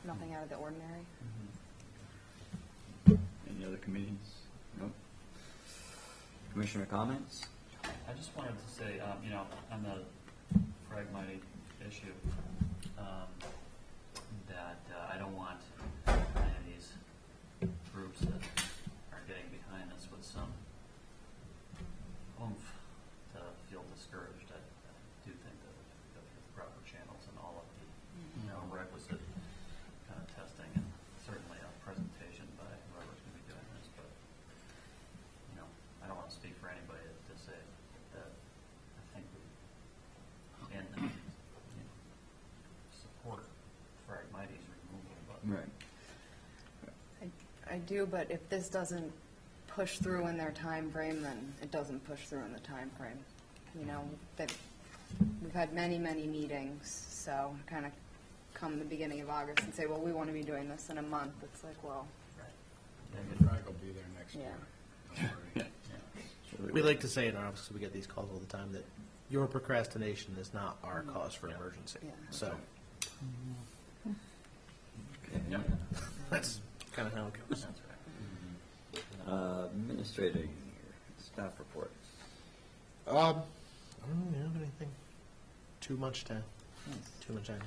nothing out of the ordinary. Any other committees? Nope. Commissioner comments? I just wanted to say, on the Phragmite issue, that I don't want any of these groups that are getting behind us with some oomph to feel discouraged. I do think that the proper channels and all of the requisite kind of testing and certainly a presentation by whoever's going to be doing this, but I don't want to speak for anybody to say that I think we can support Phragmites removal, but Right. I do, but if this doesn't push through in their time frame, then it doesn't push through in the time frame. We've had many, many meetings, so kind of come the beginning of August and say, well, we want to be doing this in a month. It's like, well, Frag will be there next yeah. year. Don't worry. We like to say in our office, we get these calls all the time, that your procrastination is not our cause for emergency. Yeah. So Okay. that's kind of how it goes. Administrator, staff report. I don't really have anything too much to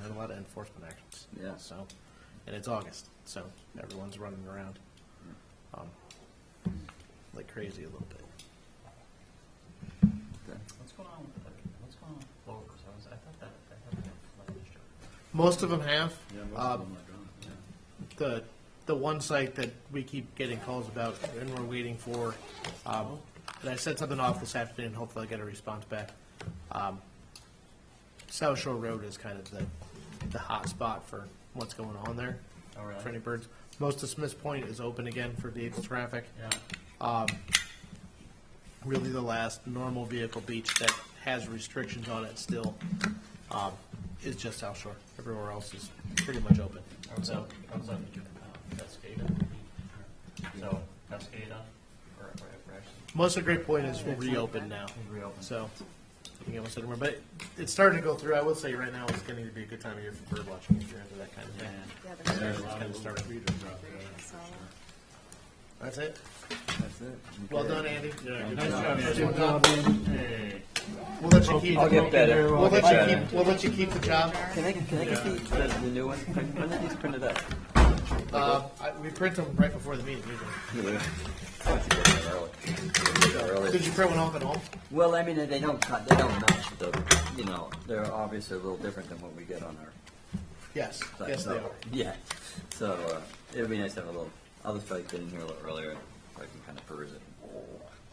had a lot of enforcement actions. Yeah. So, and it's August, so everyone's running around like crazy a little bit. What's going on with plovers? I thought that had been flushed. Most of them have. Yeah, most of them are gone, yeah. The one site that we keep getting calls about and we're waiting for, and I sent something off this afternoon, hopefully I'll get a response back. South Shore Road is kind of the hot spot for what's going on there. Oh, really? For any birds. Most of Smith's Point is open again for vehicle traffic. Yeah. Really the last normal vehicle beach that has restrictions on it still is just South Shore. Everywhere else is pretty much open. So, Cascada? So, Cascada, or most of Great Point is reopened now. Reopened. So, you can almost say more. But it's starting to go through. I will say right now it's going to be a good time of year for bird watching if you're into that kind of thing. Yeah, It's there's kind of starting. so. That's it. That's it. Well done, Andy. Yeah, good Nice job, job. Andy. Good job, Andy. Hey. We'll let you keep. I'll get better. We'll let you keep the job. Can I get the new one? When are these printed up? We print them right before the meeting usually. Did you print one off at home? Well, I mean, they don't match they're obviously a little different than what we get on our Yes. site. Yes, they So, are. Yeah. So it would be nice to have a little. I'll just try to get in here a little earlier so I can kind of peruse it.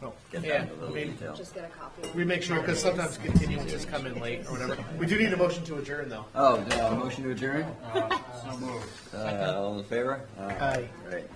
Oh, Get yeah. down to a little I mean, detail. Just get a copy. we make sure because sometimes continuances come in late or whatever. We do need a motion to adjourn though. Oh, motion to adjourn? So moved. All in favor? Aye. Right.